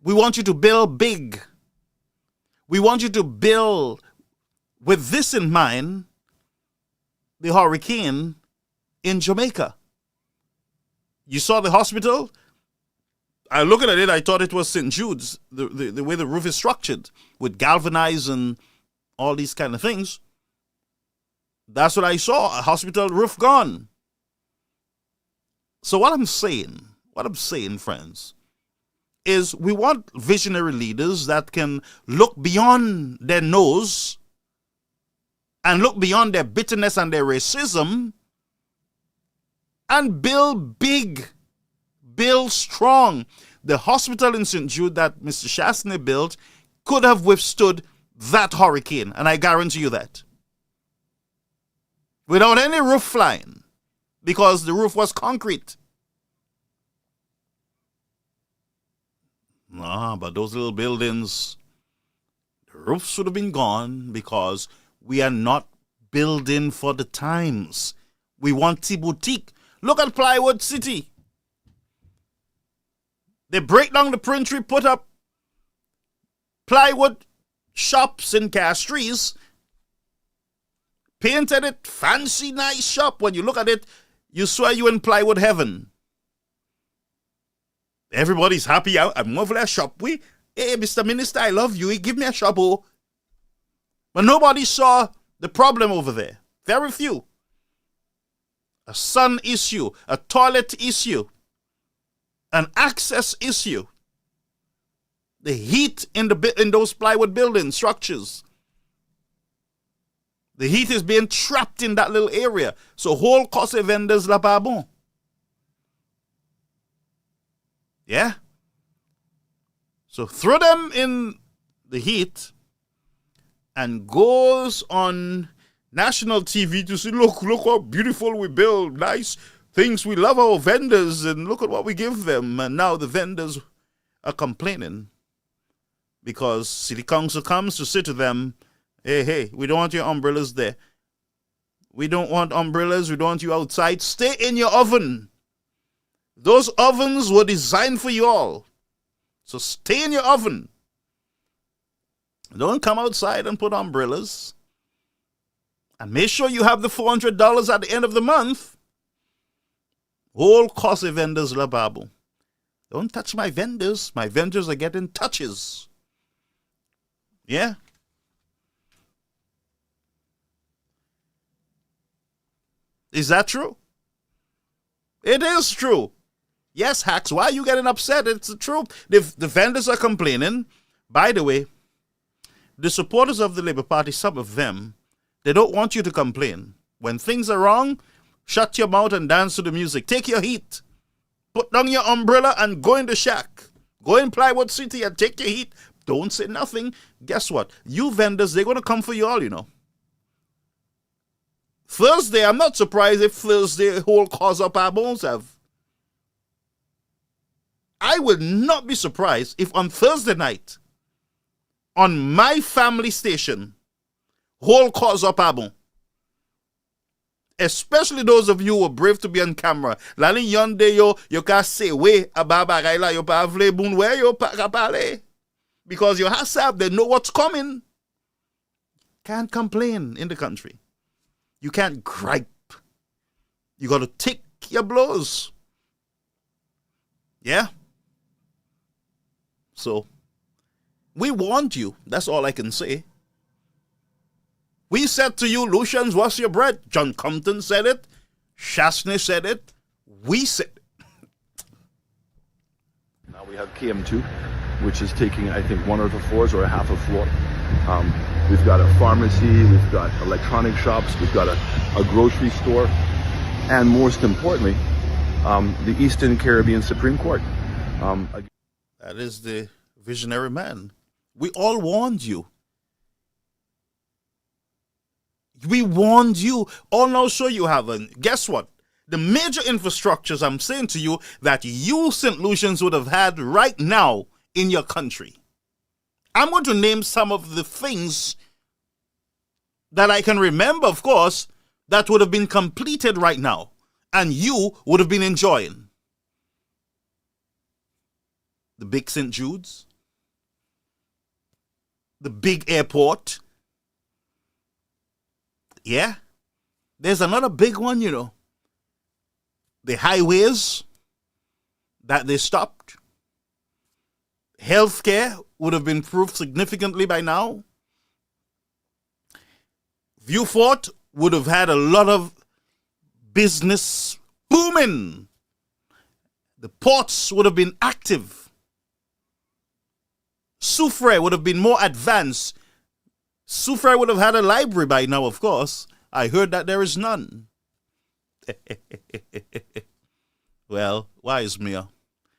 We want you to build big. We want you to build with this in mind, the hurricane in Jamaica. You saw the hospital? I looking at it, I thought it was St. Jude's, the way the roof is structured with galvanized and all these kind of things. That's what I saw, a hospital roof gone. So what I'm saying, friends, is we want visionary leaders that can look beyond their nose and look beyond their bitterness and their racism and build big, build strong. The hospital in St. Jude that Mr. Chastney built could have withstood that hurricane, and I guarantee you that. Without any roof flying, because the roof was concrete. But those little buildings, the roofs should have been gone because we are not building for the times. We want T-Boutique. Look at Plywood City. They break down the printry, put up plywood shops in Castries, painted it, fancy, nice shop. When you look at it, you swear you're in plywood heaven. Everybody's happy out. I'm over there shop. Hey, Mr. Minister, I love you. Give me a shop. Oh. But nobody saw the problem over there. Very few. A sun issue, a toilet issue, an access issue. The heat in those plywood building structures. The heat is being trapped in that little area. So whole cost of vendors la pas bon. Yeah? So throw them in the heat and goes on national TV to say, look how beautiful we build, nice things. We love our vendors and look at what we give them. And now the vendors are complaining because city council comes to say to them, hey, we don't want your umbrellas there. We don't want umbrellas. We don't want you outside. Stay in your oven. Those ovens were designed for you all. So stay in your oven. Don't come outside and put umbrellas. And make sure you have the $400 at the end of the month. Whole cost of vendors la babu. Don't touch my vendors. My vendors are getting touches. Yeah? Is that true? It is true. Yes, Hacks, why are you getting upset? It's the truth. The vendors are complaining. By the way, the supporters of the Labour Party, some of them, they don't want you to complain. When things are wrong, shut your mouth and dance to the music. Take your heat. Put down your umbrella and go in the shack. Go in Plywood City and take your heat. Don't say nothing. Guess what? You vendors, they're going to come for you all, you know. Thursday, I'm not surprised if Thursday whole cause up our bones have. I will not be surprised if on Thursday night, on my family station, whole cause up our bone. Especially those of you who are brave to be on camera. Lani yonde yo can say we ababa gaila yo pa vle bun where yo pa pale. Because your hasab, they know what's coming. Can't complain in the country. You can't gripe. You got to take your blows. Yeah? So, we warned you. That's all I can say. We said to you, Lucians, what's your bread? John Compton said it. Shastney said it. We said it. Now we have KM2, which is taking, I think, one of the floors or a half a floor. We've got a pharmacy, we've got electronic shops, we've got a grocery store, and most importantly, the Eastern Caribbean Supreme Court. That is the visionary man. We all warned you. We warned you. All now sure you haven't. Guess what? The major infrastructures I'm saying to you that you St. Lucians would have had right now in your country. I'm going to name some of the things that I can remember, of course, that would have been completed right now and you would have been enjoying. The big St. Jude's, the big airport. Yeah, there's another big one, you know. The highways that they stopped. Healthcare would have been improved significantly by now. Viewfort would have had a lot of business booming. The ports would have been active. Soufrière would have been more advanced. Soufrière would have had a library by now, of course. I heard that there is none. Well, wise me.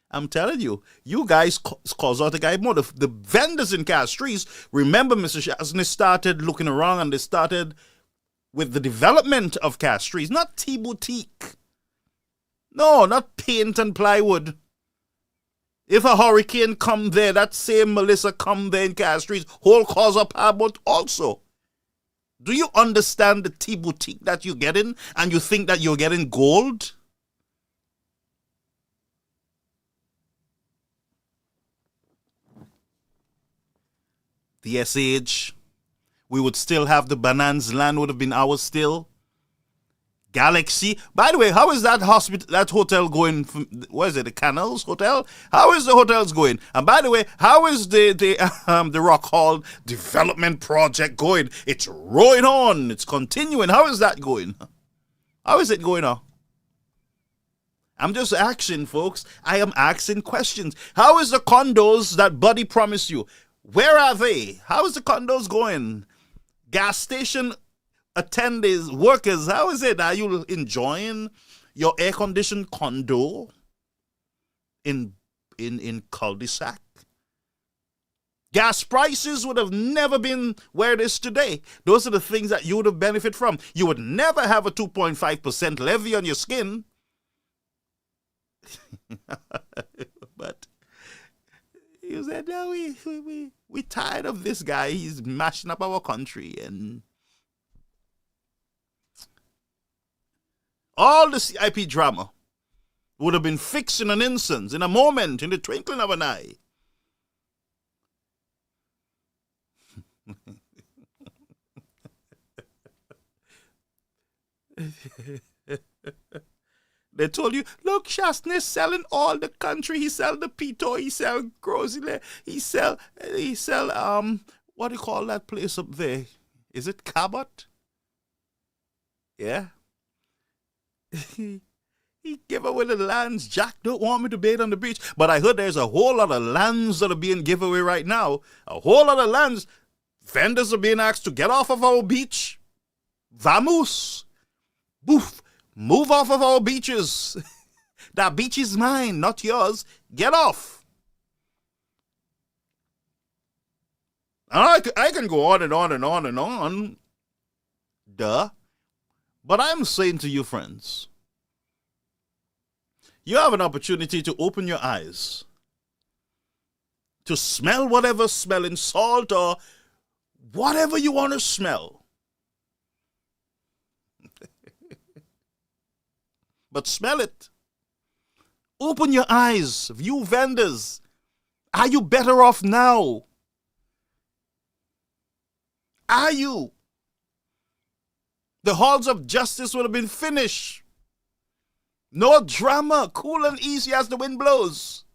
I'm telling you, you guys cause out the guy more. The vendors in Castries, remember Mr. Shasney started looking around and they started with the development of Castries, not tea boutique. No, not paint and plywood. If a hurricane come there, that same Melissa come there in Castries, whole cause up about also. Do you understand the tea boutique that you're getting and you think that you're getting gold? The SH, we would still have the Banans land would have been ours still. Galaxy. By the way, how is that hotel going? Where is it? The Canals Hotel? How is the hotels going? And by the way, how is the Rock Hall development project going? It's rolling on. It's continuing. How is that going? How is it going on? I'm just asking, folks. I am asking questions. How is the condos that Buddy promised you? Where are they? How is the condos going? Gas station attendees, workers, how is it? Are you enjoying your air-conditioned condo in cul-de-sac? Gas prices would have never been where it is today. Those are the things that you would have benefited from. You would never have a 2.5% levy on your skin. But you said, no, we tired of this guy. He's mashing up our country. And all the CIP drama would have been fixed in an instant, in a moment, in the twinkling of an eye. They told you, look, Shastner's selling all the country. He sell the Pito, he sell Grosile, he sell, what do you call that place up there? Is it Cabot? Yeah. He give away the lands. Jack don't want me to bathe on the beach. But I heard there's a whole lot of lands that are being given away right now. A whole lot of lands. Vendors are being asked to get off of our beach. Vamos. Boof. Move off of our beaches. That beach is mine, not yours. Get off. I can go on and on and on and on. Duh. But I'm saying to you, friends, you have an opportunity to open your eyes, to smell whatever smelling salt or whatever you want to smell. But smell it. Open your eyes, view vendors. Are you better off now? Are you? The halls of justice would have been finished. No drama, cool and easy as the wind blows.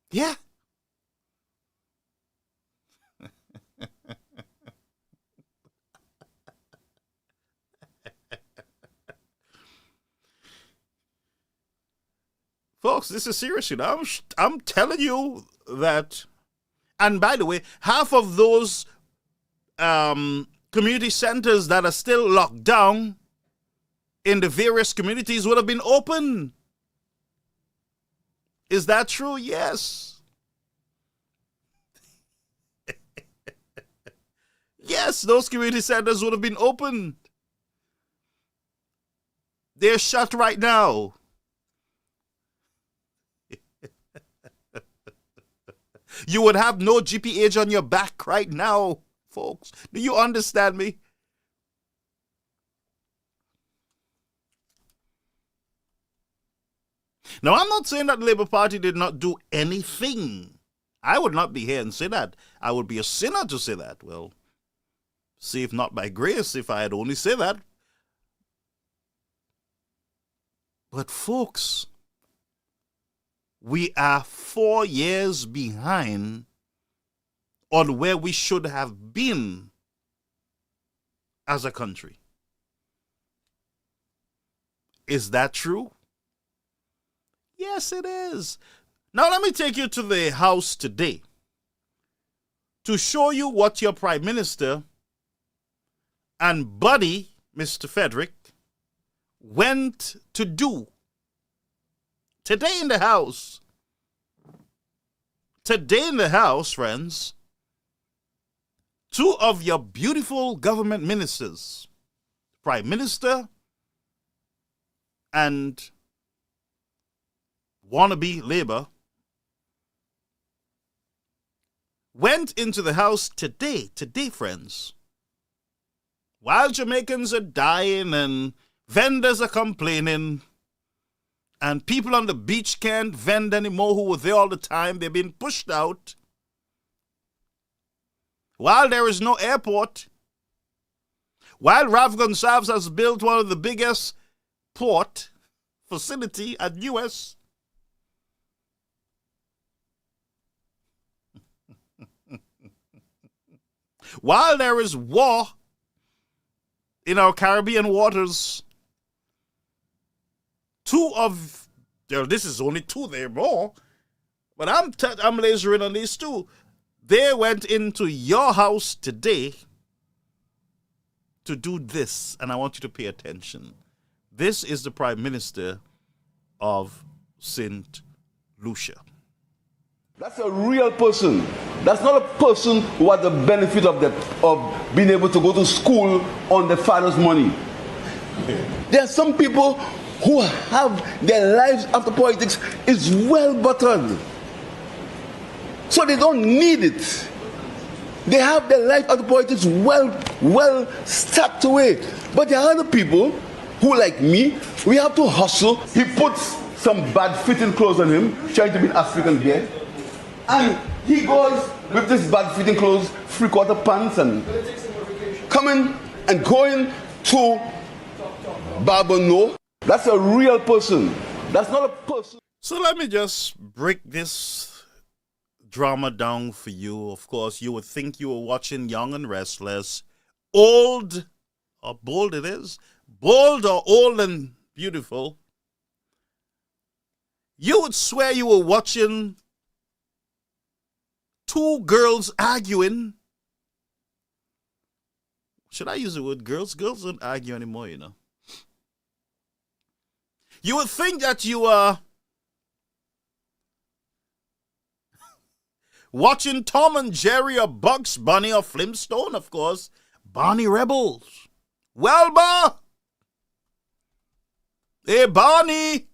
Yeah. Folks, this is serious. You know, I'm telling you that. And by the way, half of those community centers that are still locked down in the various communities would have been open. Is that true? Yes. Yes, those community centers would have been opened. They're shut right now. You would have no GPH on your back right now, folks. Do you understand me? Now, I'm not saying that the Labour Party did not do anything. I would not be here and say that. I would be a sinner to say that. Well, saved not by grace if I had only said that. But folks, we are 4 years behind on where we should have been as a country. Is that true? Yes, it is. Now let me take you to the House today to show you what your Prime Minister and buddy, Mr. Frederick, went to do today in the House. Today in the House, friends, two of your beautiful government ministers, Prime Minister and wannabe Labour, went into the House today, friends, while Jamaicans are dying and vendors are complaining and people on the beach can't vend anymore who were there all the time. They're being pushed out. While there is no airport, while Rav Gonsalves has built one of the biggest port facility at US, while there is war in our Caribbean waters, this is only two, there are more, but I'm lasering on these two. They went into your house today to do this, and I want you to pay attention. This is the Prime Minister of St. Lucia. That's a real person. That's not a person who had the benefit of being able to go to school on the father's money. There are some people who have their lives after politics is well buttered. So they don't need it. They have their life after politics well stacked away. But there are other people who, like me, we have to hustle. He puts some bad fitting clothes on him, trying to be an African guy. And he goes with this bad fitting clothes, 3/4 pants, and coming and going to Barbano. That's a real person. That's not a person. So let me just break this drama down for you. Of course, you would think you were watching Young and Restless. Old or bold it is. Bold or old and beautiful. You would swear you were watching two girls arguing. Should I use the word girls? Girls don't argue anymore, you know. You would think that you are watching Tom and Jerry or Bugs Bunny or Flintstone, of course. Barney Rebels. Welba! Hey, Barney!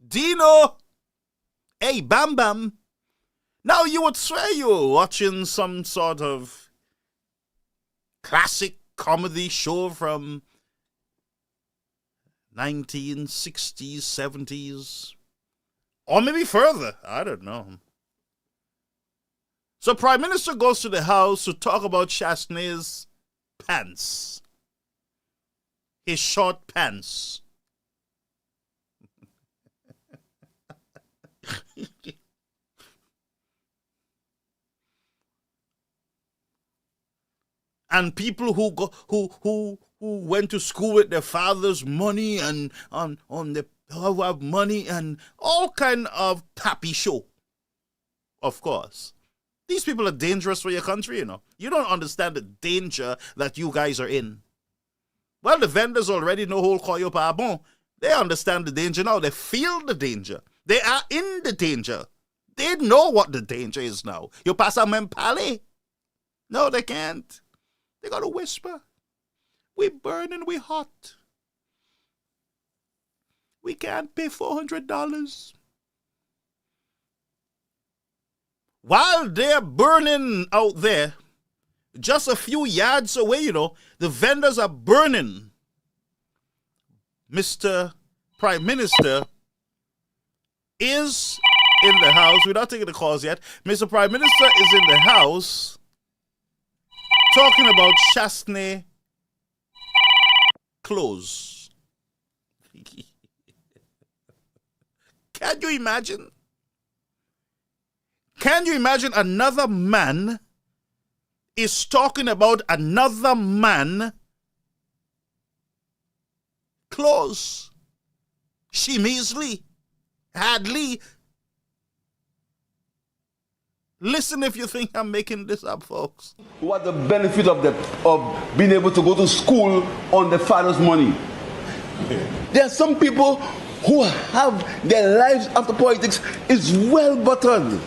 Dino! Hey, Bam Bam! Now you would swear you were watching some sort of classic comedy show from 1960s, 70s, or maybe further. I don't know. So Prime Minister goes to the house to talk about Chasney's pants. His short pants. And people who went to school with their father's money and who have money and all kind of pappy show. Of course. These people are dangerous for your country, you know. You don't understand the danger that you guys are in. Well, the vendors already know whole Koyo Pabon. They understand the danger now. They feel the danger. They are in the danger. They know what the danger is now. You pass a mempale? No, they can't. They got to whisper. We burning, we hot. We can't pay $400. While they're burning out there, just a few yards away, you know, the vendors are burning. Mr. Prime Minister is in the house. We're not taking the calls yet. Mr. Prime Minister is in the house talking about Chasney clothes. Can you imagine? Can you imagine another man is talking about another man clothes? She measly, hardly. Listen if you think I'm making this up, folks. Who had the benefit of being able to go to school on the father's money. There are some people who have their lives after politics is well buttered.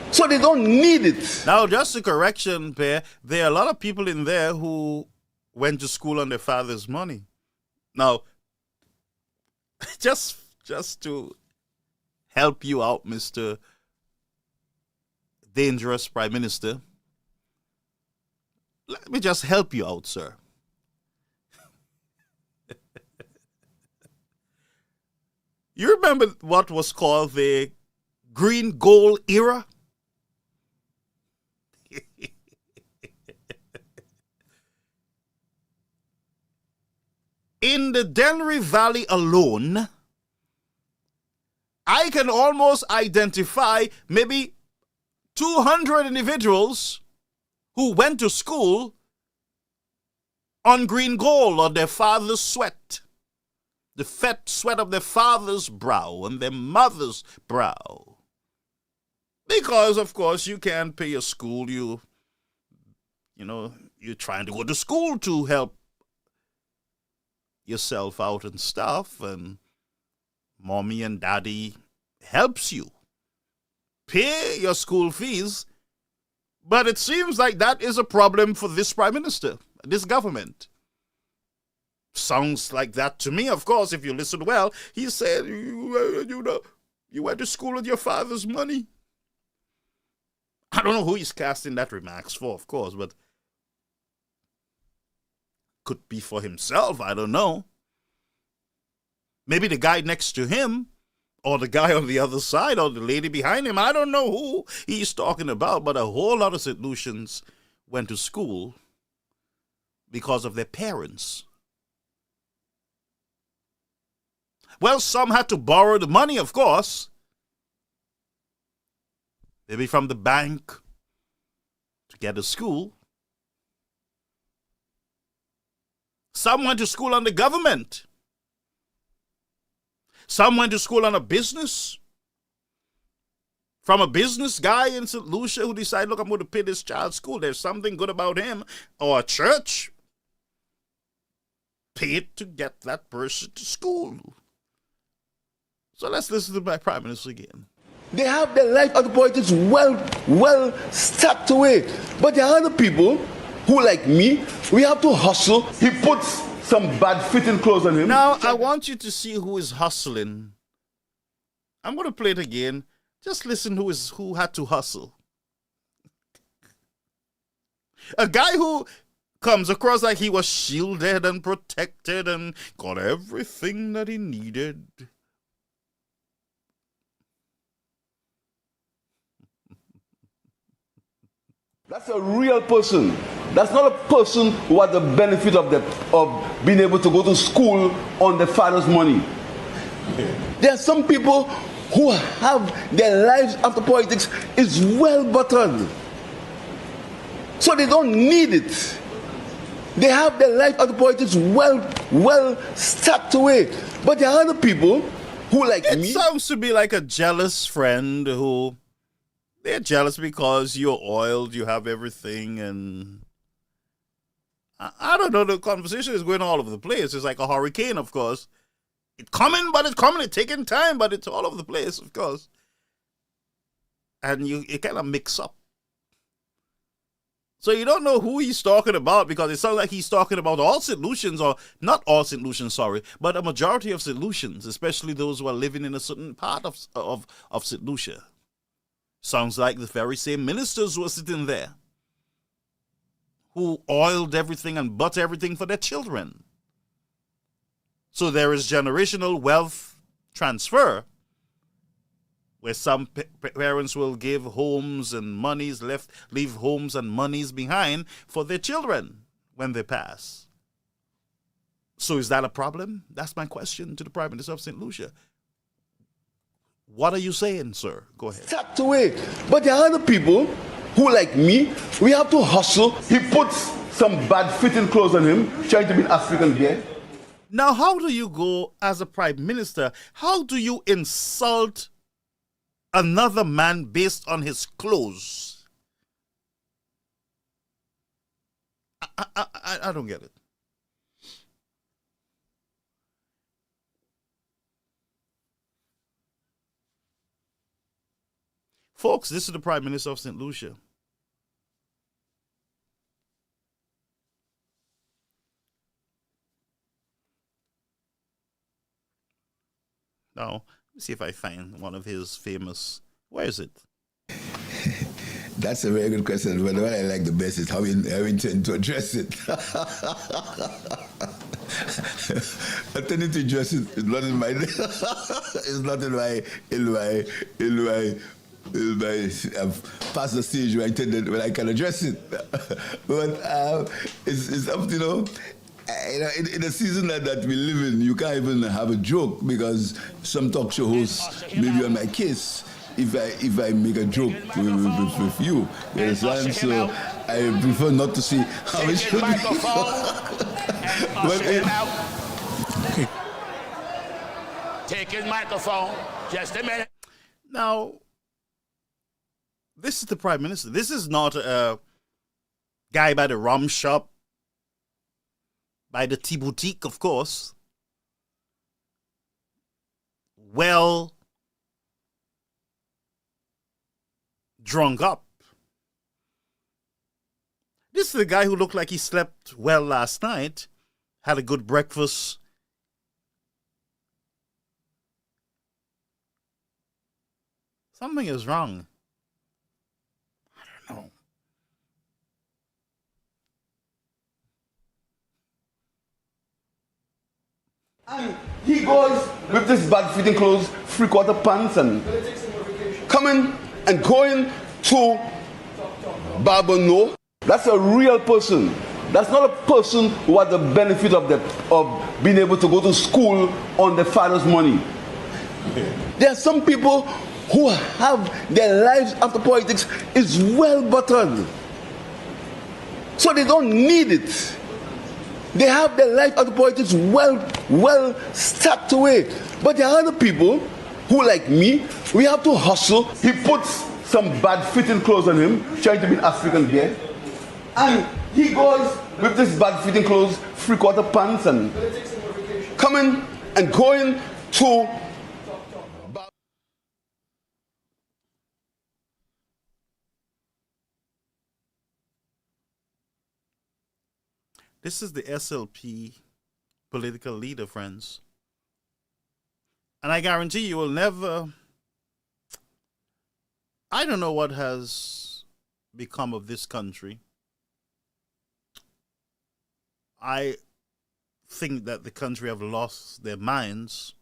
So they don't need it. Now, just a correction, Per. There are a lot of people in there who went to school on their father's money. Now, just to help you out, Mr. Dangerous Prime Minister, let me just help you out, sir. You remember what was called the green gold era? In the Dennery Valley alone, I can almost identify maybe 200 individuals who went to school on green gold or their father's sweat. The fat sweat of their father's brow and their mother's brow. Because, of course, you can't pay your school. You you're trying to go to school to help yourself out and stuff, and mommy and daddy helps you pay your school fees. But it seems like that is a problem for this prime minister, this government. Sounds like that to me. Of course, if you listen well, he said, you went to school with your father's money. I don't know who he's casting that remarks for, of course, but could be for himself. I don't know. Maybe the guy next to him, or the guy on the other side, or the lady behind him. I don't know who he's talking about, but a whole lot of St. Lucians went to school because of their parents. Well, some had to borrow the money, of course. Maybe from the bank to get to school. Some went to school on the government. Some went to school on a business. From a business guy in St. Lucia who decided, look, I'm going to pay this child's school. There's something good about him. Or a church paid to get that person to school. So let's listen to my prime minister again. They have their life out of politics well stacked away. But there are other people who, like me, we have to hustle. He puts some bad fitting clothes on him. Now, I want you to see who is hustling. I'm going to play it again. Just listen who had to hustle. A guy who comes across like he was shielded and protected and got everything that he needed. That's a real person. That's not a person who had the benefit of being able to go to school on the father's money. There are some people who have their lives after politics is well buttered. So they don't need it. They have their life after politics well stacked away. But there are other people who, like me. It sounds to be like a jealous friend who they're jealous because you're oiled, you have everything, and I don't know, the conversation is going all over the place. It's like a hurricane, of course. It's coming, it's taking time, but it's all over the place, of course. And it kind of mix up. So you don't know who he's talking about because it sounds like he's talking about all St. Lucians, or not all St. Lucians, sorry, but a majority of St. Lucians, especially those who are living in a certain part of St. Lucia. Sounds like the very same ministers who are sitting there, who oiled everything and bought everything for their children. So there is generational wealth transfer, where some parents will give homes and monies, leave homes and monies behind for their children when they pass. So is that a problem? That's my question to the Prime Minister of St. Lucia. What are you saying, sir? Go ahead. Tucked away. But there are other people who, like me, we have to hustle. He puts some bad fitting clothes on him, trying to be an African guy. Now, how do you go as a prime minister? How do you insult another man based on his clothes? I don't get it. Folks, this is the Prime Minister of St. Lucia. Now, let me see if I find one of his famous... Where is it? That's a very good question, but what I like the best is how we intend to address it. Attending to address it is not in my... it's not in my past the stage where I intended when I can address it. But it's up to, in a season that we live in, you can't even have a joke because some talk show hosts may be on my case if I make a joke with you. You understand? So I prefer not to see how it should be. Okay. Take his microphone. Just a minute. Now, this is the Prime Minister. This is not Guy by the rum shop, by the tea boutique, of course. Well, drunk up. This is the guy who looked like he slept well last night, had a good breakfast. Something is wrong. I don't know. And he goes with this bad fitting clothes, 3/4 pants, and coming and going to Barbano. That's a real person. That's not a person who had the benefit of being able to go to school on the father's money. There are some people who have their lives after politics is well buttered. So they don't need it. They have their life after politics well stacked away. But there are other people who, like me, we have to hustle. He puts some bad fitting clothes on him, trying to be an African guy. And he goes with this bad fitting clothes, 3/4 pants, and coming and going to This is the SLP political leader, friends. And I guarantee you will never... I don't know what has become of this country. I think that the country have lost their minds.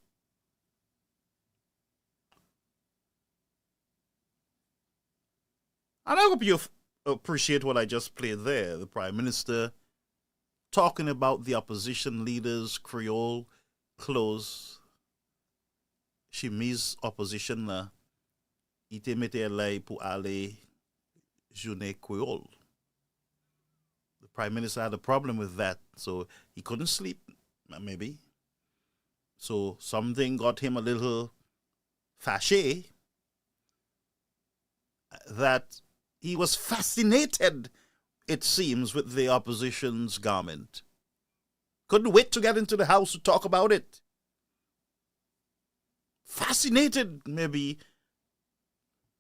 And I hope you appreciate what I just played there. The Prime Minister talking about the opposition leaders, Creole clothes. She mise opposition la. Ite mette lay pour aller journée Creole. The Prime Minister had a problem with that, so he couldn't sleep, maybe. So something got him a little fâché that he was fascinated, it seems, with the opposition's garment. Couldn't wait to get into the house to talk about it. Fascinated, maybe.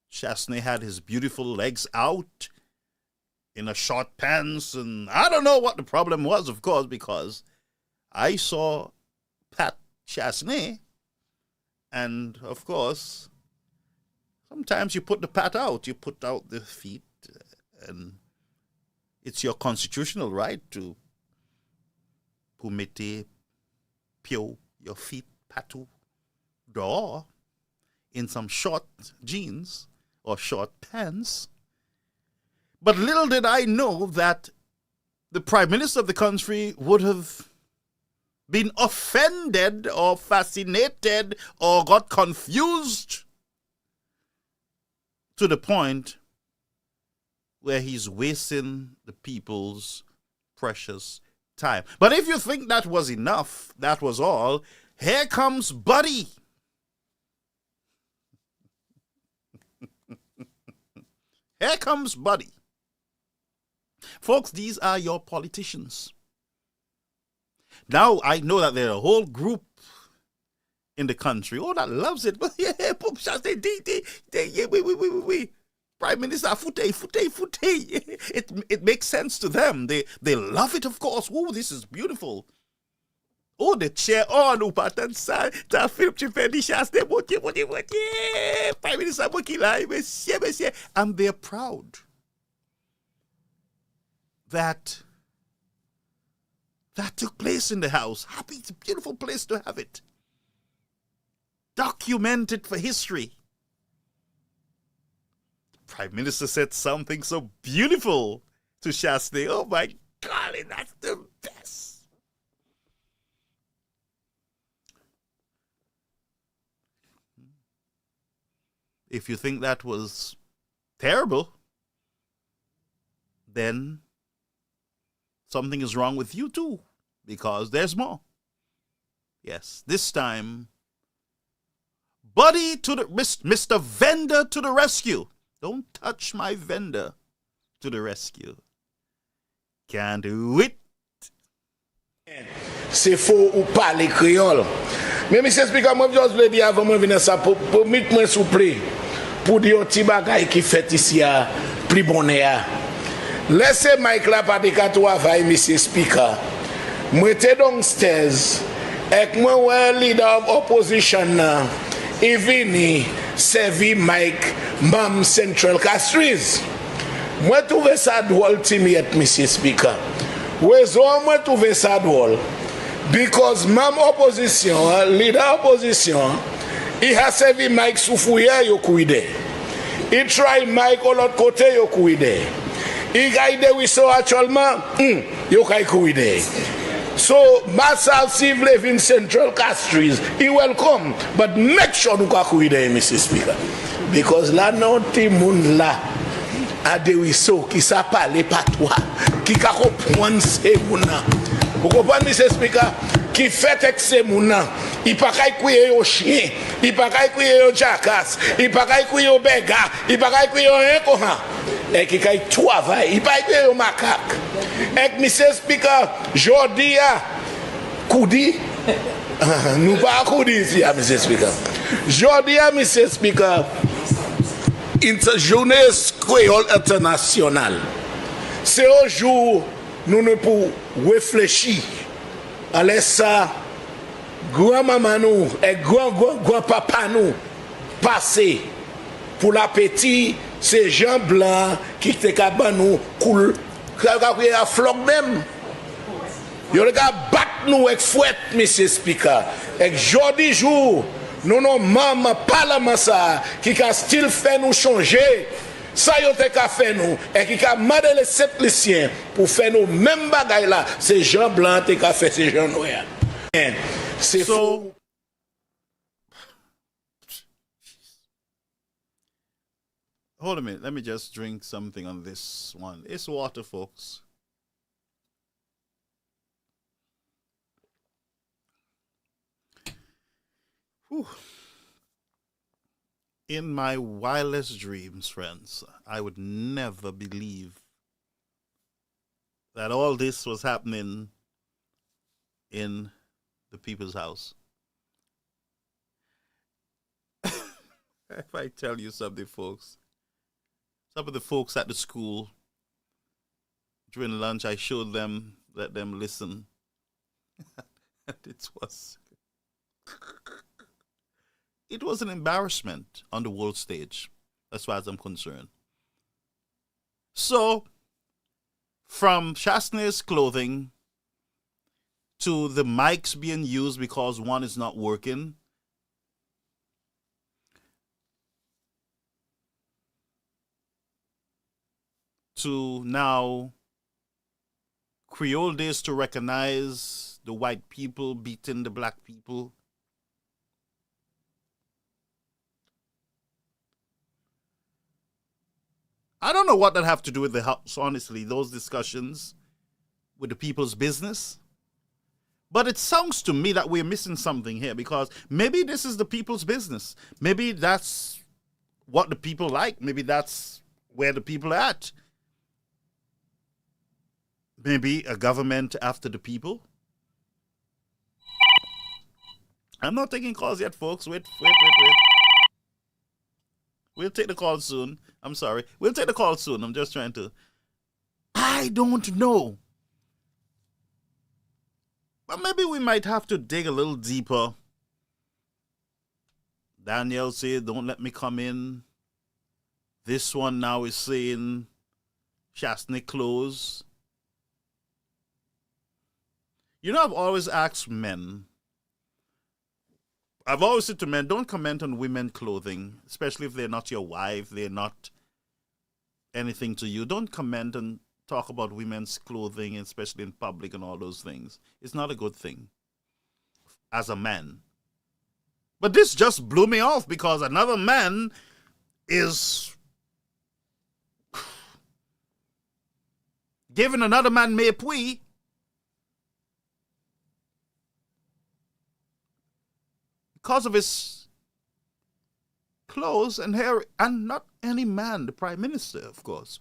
Chasney had his beautiful legs out in a short pants, and I don't know what the problem was, of course, because I saw Pat Chasney, and of course, sometimes you put the pat out, you put out the feet, and it's your constitutional right to permette pio your feet patu door in some short jeans or short pants. But little did I know that the Prime Minister of the country would have been offended or fascinated or got confused to the point where he's wasting the people's precious time. But if you think that was enough, that was all, here comes Buddy. Here comes Buddy. Folks, these are your politicians. Now, I know that there are a whole group in the country, that loves it. But yeah, Prime Minister, fute. It makes sense to them. They love it, of course. Oh, this is beautiful. Oh, the chair on upatan sa Philip Chifendi Shaste yeah, Prime Minister Monsieur. And they're proud that took place in the house. Happy, it's a beautiful place to have it. Documented for history. The Prime Minister said something so beautiful to Shaste. Oh my God, that's the best. If you think that was terrible, then something is wrong with you too, because there's more. Yes, this time, Buddy to the Mr. Vendor to the rescue. Don't touch my vendor to the rescue. Can't do it. C'est faux ou parler créole. Mais monsieur Speaker, moi je voulais dire avant moi venir ça pour mettre moi souple pour dire petit bagay qui fait ici à plus bonheur. Laissez Mike là pas de travail monsieur Speaker. Moi j'étais downstairs avec moi ouais leader of opposition il vini servi Mike Mam Central Castries. Moi trouvé ça drôle timide monsieur Speaker. Raison moi trouvé ça drôle. Because Mam opposition, leader opposition, he has servi Mike Soufouya yo kuide. He try Mike au l'autre côté yo kuide. He guide we so actuellement, yo kai kuide. So massive living Central Castries, he welcome, but make sure you ka kuide, Mr. Speaker. Because la non ti moun la a de we so qui sa parle patois, qui ka comprendre c'est mouna. Vous comprenez, Mr. Speaker? Qui fait avec ces mounans, il pas qu'à couiller au chien, il pas qu'à couiller au jackass, il pas qu'à couiller au béga, il pas qu'à couiller au incohant. Et qui qu'à travailler, il pas couiller au macaque. Et Mr. Speaker, jodi a koudi, nous pas koudi ici, Mr. Speaker. Jodi a, Mr. Speaker, journée créole internationale. C'est un jour nous ne pouvons réfléchir à ça grand-maman nous et grand-papa nous passer pour l'appétit ces gens blancs qui te caban nous cool à floc même ils regardent battre nous avec fouette monsieur Speaker et jodi jour nous non maman parlement ça qui a style fait nous changer. Ça yo te ka fait nous et qui a mandé les sept lycéens pour faire nous même bagaille là ces gens blancs te ka fait ces gens noirs. C'est faux. Hold a minute, let me just drink something on this one. It's water, folks. Whew. In my wildest dreams, friends, I would never believe that all this was happening in the people's house. If I tell you something, folks, some of the folks at the school, during lunch, I showed them, let them listen. It was an embarrassment on the world stage, as far as I'm concerned. So, from Chasney's clothing to the mics being used because one is not working, to now Creole Days to recognize the white people beating the black people. I don't know what that have to do with the house, honestly, those discussions with the people's business. But it sounds to me that we're missing something here because maybe this is the people's business. Maybe that's what the people like. Maybe that's where the people are at. Maybe a government after the people. I'm not taking calls yet, folks. Wait. We'll take the call soon. I'm sorry. We'll take the call soon. I'm just trying to... I don't know. But maybe we might have to dig a little deeper. Danielle said, don't let me come in. This one now is saying, Chastney clothes. You know, I've always asked men, I've always said to men, don't comment on women's clothing, especially if they're not your wife, they're not anything to you. Don't comment and talk about women's clothing, especially in public and all those things. It's not a good thing as a man. But this just blew me off because another man is giving another man mépris because of his clothes and hair, and not any man, the prime minister, of course.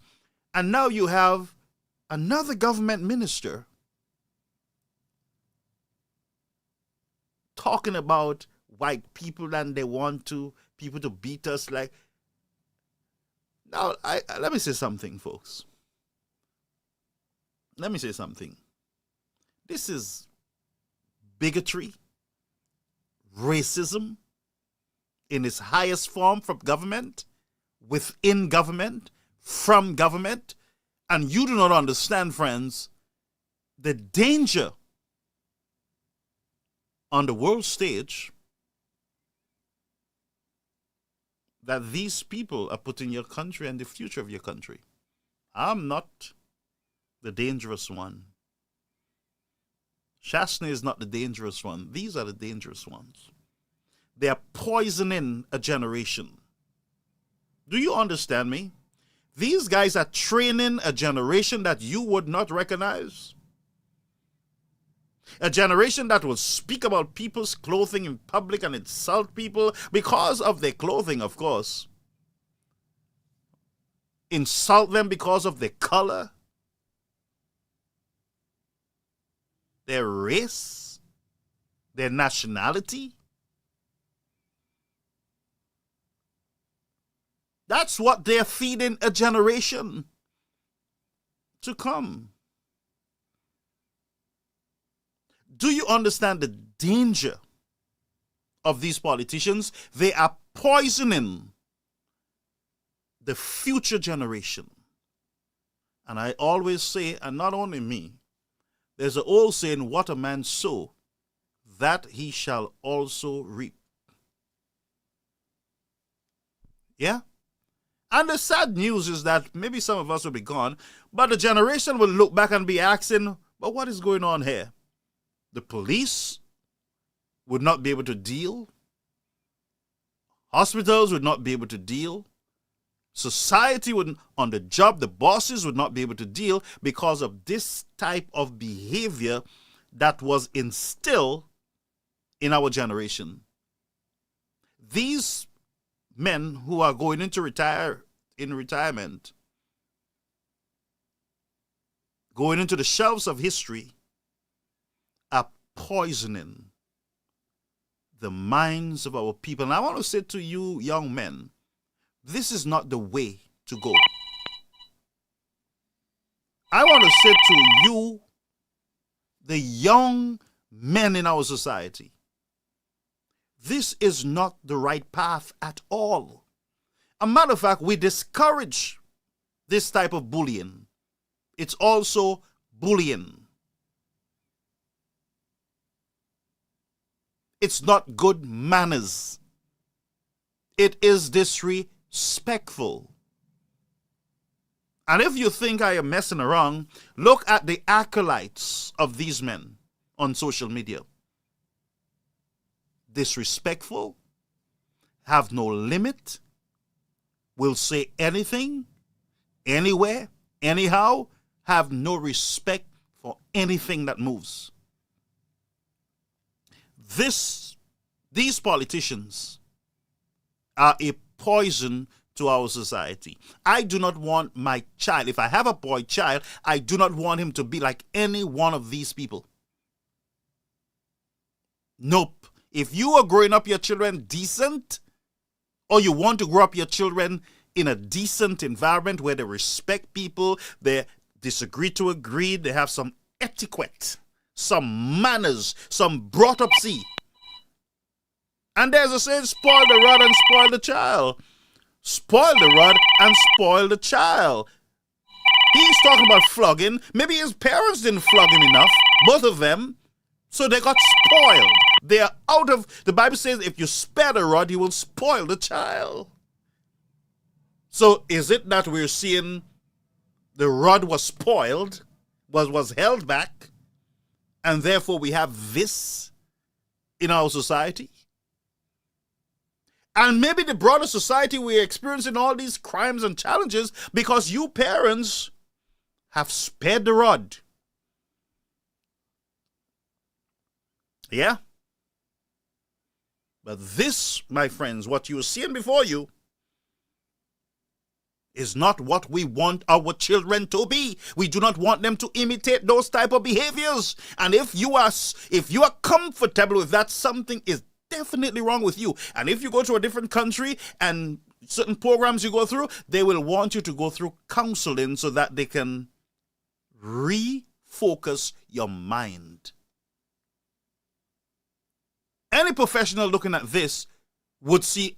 And now you have another government minister talking about white people and they want people to beat us like. Now, let me say something, folks. Let me say something. This is bigotry, racism in its highest form from government, within government, from government, and you do not understand, friends, the danger on the world stage that these people are putting your country and the future of your country. I'm not the dangerous one. Shastny is not the dangerous one. These are the dangerous ones. They are poisoning a generation. Do you understand me? These guys are training a generation that you would not recognize. A generation that will speak about people's clothing in public and insult people because of their clothing, of course. Insult them because of their color, their race, their nationality. That's what they're feeding a generation to come. Do you understand the danger of these politicians? They are poisoning the future generation. And I always say, and not only me, there's an old saying, what a man sow, that he shall also reap. Yeah? And the sad news is that maybe some of us will be gone, but the generation will look back and be asking, but what is going on here? The police would not be able to deal. Hospitals would not be able to deal. Society would, on the job, the bosses would not be able to deal because of this type of behavior that was instilled in our generation. These men who are going into retirement, going into the shelves of history, are poisoning the minds of our people. And I want to say to you, young men, this is not the way to go. I want to say to you, the young men in our society, this is not the right path at all. A matter of fact, we discourage this type of bullying. It's also bullying. It's not good manners. It is disrespectful. And if you think I am messing around, look at the acolytes of these men on social media. Disrespectful, have no limit, will say anything, anywhere, anyhow, have no respect for anything that moves. These politicians are a poison to our society. I do not want my child, if I have a boy child, I do not want him to be like any one of these people. Nope. If you are growing up your children decent, or you want to grow up your children in a decent environment where they respect people, they disagree to agree, they have some etiquette, some manners, some brought-up-see. And there's a saying, spoil the rod and spoil the child. Spoil the rod and spoil the child. He's talking about flogging. Maybe his parents didn't flog him enough, both of them, so they got spoiled. They are out of, the Bible says, if you spare the rod, you will spoil the child. So is it that we're seeing the rod was spoiled, was held back, and therefore we have this in our society? And maybe the broader society, we're experiencing all these crimes and challenges because you parents have spared the rod. Yeah? But this, my friends, what you're seeing before you is not what we want our children to be. We do not want them to imitate those type of behaviors. And if you are comfortable with that, something is definitely wrong with you. And if you go to a different country and certain programs you go through, they will want you to go through counseling so that they can refocus your mind. Any professional looking at this would see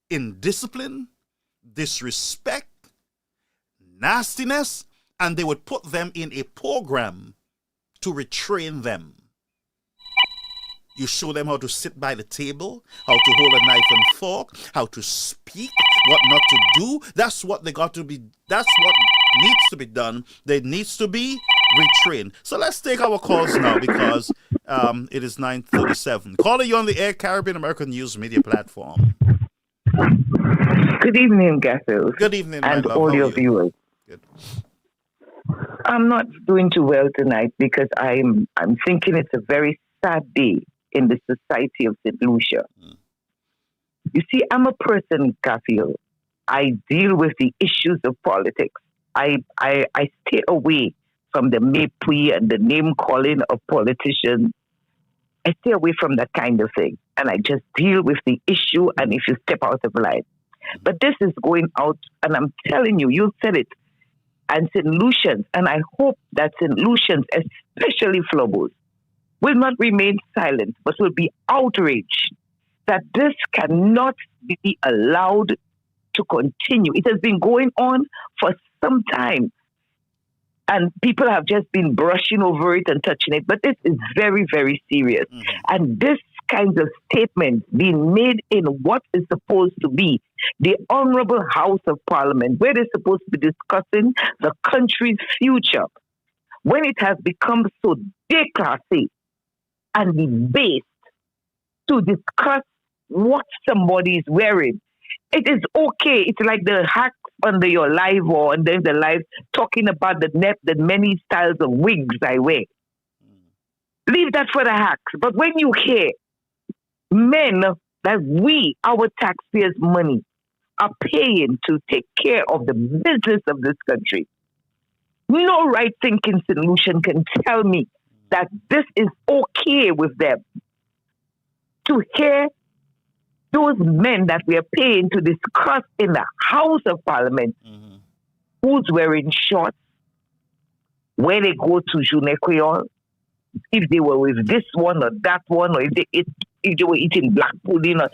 indiscipline, disrespect, nastiness, and they would put them in a program to retrain them. You show them how to sit by the table, how to hold a knife and fork, how to speak, what not to do. That's what they got to be. That's what needs to be done. They needs to be retrained. So let's take our calls now because it is 9:37. Calling you on the Air Caribbean American News Media Platform. Good evening, Garfield. Good evening, my and love. all How are your you? viewers. Good. I'm not doing too well tonight because I'm thinking it's a very sad day in the society of St. Lucia. You see, I'm a person, Garfield. I deal with the issues of politics. I stay away from the mépris and the name calling of politicians. I stay away from that kind of thing. And I just deal with the issue and if you step out of line. But this is going out, and I'm telling you, you said it, and St. Lucians, and I hope that St. Lucians, especially Flobos, will not remain silent, but will be outraged that this cannot be allowed to continue. It has been going on for some time, and people have just been brushing over it and touching it, but this is very, very serious. And this kind of statement being made in what is supposed to be the Honorable House of Parliament, where they're supposed to be discussing the country's future, when it has become so déclassé and debased to discuss what somebody is wearing. It is okay. It's like the hacks under your live or under the live talking about the many styles of wigs I wear. Leave that for the hacks. But when you hear men that we, our taxpayers' money, are paying to take care of the business of this country, no right-thinking solution can tell me that this is okay with them. To hear those men that we are paying to discuss in the House of Parliament who's wearing shorts, where they go to Journée Creole, if they were with this one or that one, or if they were eating black pudding, or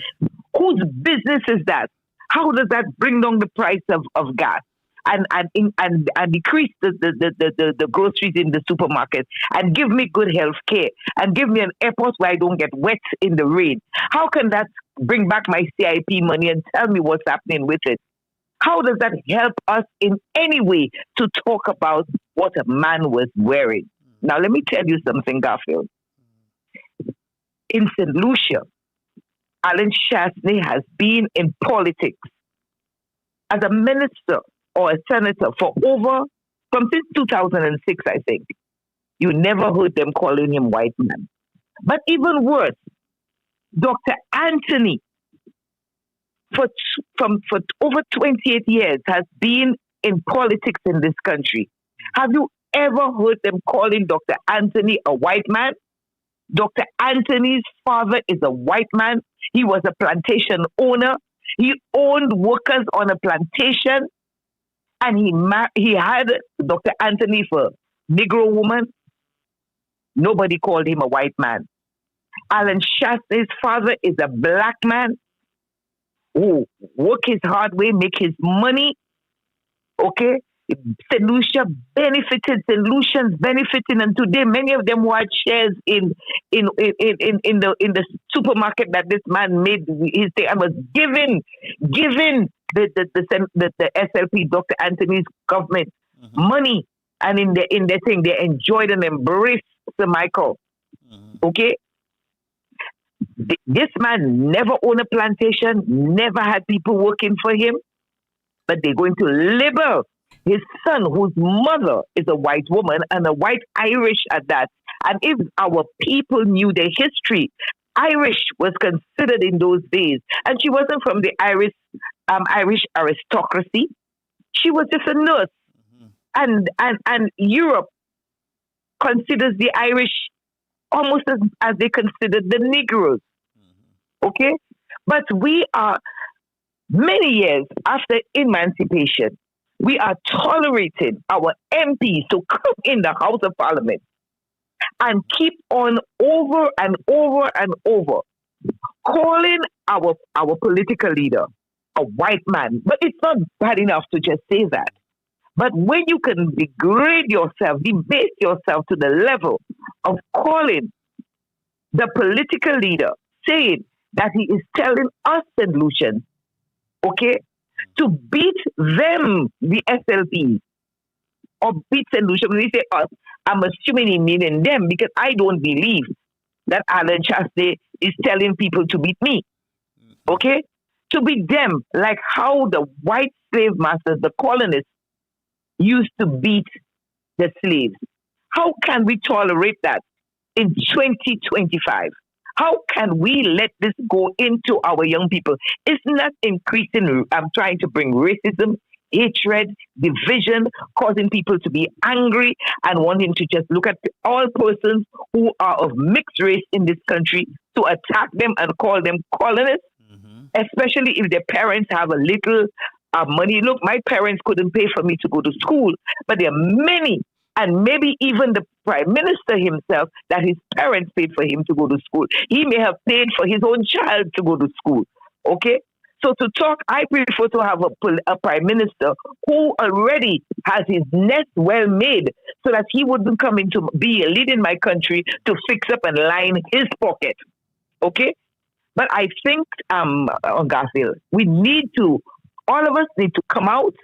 whose business is that? How does that bring down the price of gas and decrease the groceries in the supermarket and give me good health care and give me an airport where I don't get wet in the rain? How can that bring back my CIP money and tell me what's happening with it? How does that help us in any way to talk about what a man was wearing? Now, let me tell you something, Garfield. In St. Lucia, Alan Chasney has been in politics as a minister or a senator from since 2006, I think. You never heard them calling him white man. But even worse, Dr. Anthony, for over 28 years, has been in politics in this country. Have you ever heard them calling Dr. Anthony a white man? Dr. Anthony's father is a white man. He was a plantation owner. He owned workers on a plantation. And he had Dr. Anthony for Negro woman. Nobody called him a white man. Alan Chasney's father is a black man who work his hard way, make his money. Okay? St. Lucia benefited, St. Lucians benefiting, and today many of them who had shares in the supermarket that this man made his thing and was given the SLP, Dr. Anthony's government, money, and in their thing they enjoyed and embraced Sir Michael. Okay? This man never owned a plantation, never had people working for him, but they're going to label his son, whose mother is a white woman and a white Irish at that. And if our people knew their history, Irish was considered in those days. And she wasn't from the Irish aristocracy. She was just a nurse. And Europe considers the Irish almost as they considered the Negroes. Okay? But we are many years after emancipation, we are tolerating our MPs to come in the House of Parliament and keep on over and over and over calling our political leader a white man. But it's not bad enough to just say that. But when you can degrade yourself, debase yourself to the level of calling the political leader, saying that he is telling us St. Lucian, okay, to beat them, the SLP, or beat St. Lucian. When we say us, I'm assuming he meaning them, because I don't believe that Alan Chaste is telling people to beat me, okay? To beat them, like how the white slave masters, the colonists, used to beat the slaves. How can we tolerate that in 2025? How can we let this go into our young people? Isn't that increasing? I'm trying to bring racism, hatred, division, causing people to be angry and wanting to just look at all persons who are of mixed race in this country to attack them and call them colonists, especially if their parents have a little money. Look, my parents couldn't pay for me to go to school, but there are many, and maybe even the Prime Minister himself, that his parents paid for him to go to school. He may have paid for his own child to go to school. Okay? So to talk, I prefer to have a Prime Minister who already has his nest well made, so that he wouldn't come into be leading my country to fix up and line his pocket. Okay? But I think, Garfield, all of us need to come out.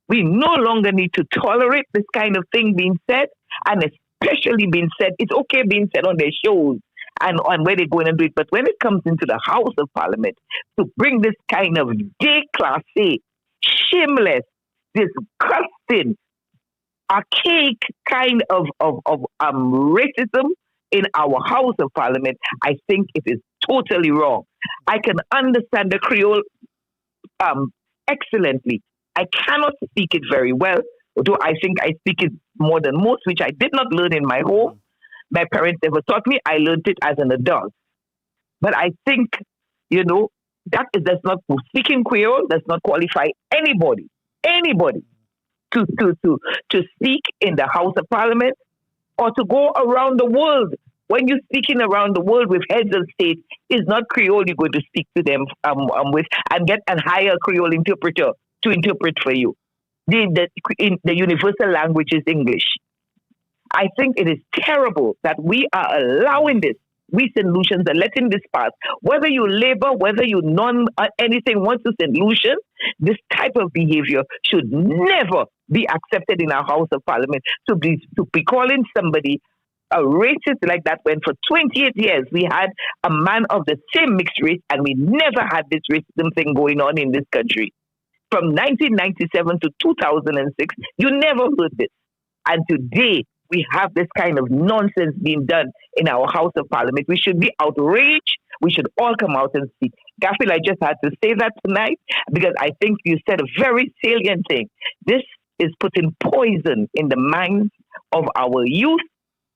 We no longer need to tolerate this kind of thing being said, and especially being said, it's okay being said on their shows and on where they go in and do it. But when it comes into the House of Parliament, to bring this kind of déclassé, shameless, disgusting, archaic kind of racism in our House of Parliament, I think it is totally wrong. I can understand the Creole excellently. I cannot speak it very well, although I think I speak it more than most, which I did not learn in my home. My parents never taught me. I learned it as an adult. But I think, does not, speaking Creole does not qualify anybody to speak in the House of Parliament or to go around the world. When you're speaking around the world with heads of state, it's not Creole you're going to speak to them with and get and hire a Creole interpreter to interpret for you. The universal language is English. I think it is terrible that we are allowing this. We St. Lucians are letting this pass. Whether you labor, whether you anything, once a St. Lucian, this type of behavior should never be accepted in our House of Parliament. To be calling somebody a racist like that, when for 28 years we had a man of the same mixed race and we never had this racism thing going on in this country. From 1997 to 2006, you never heard this. And today, we have this kind of nonsense being done in our House of Parliament. We should be outraged. We should all come out and speak. Garfield, I just had to say that tonight because I think you said a very salient thing. This is putting poison in the minds of our youth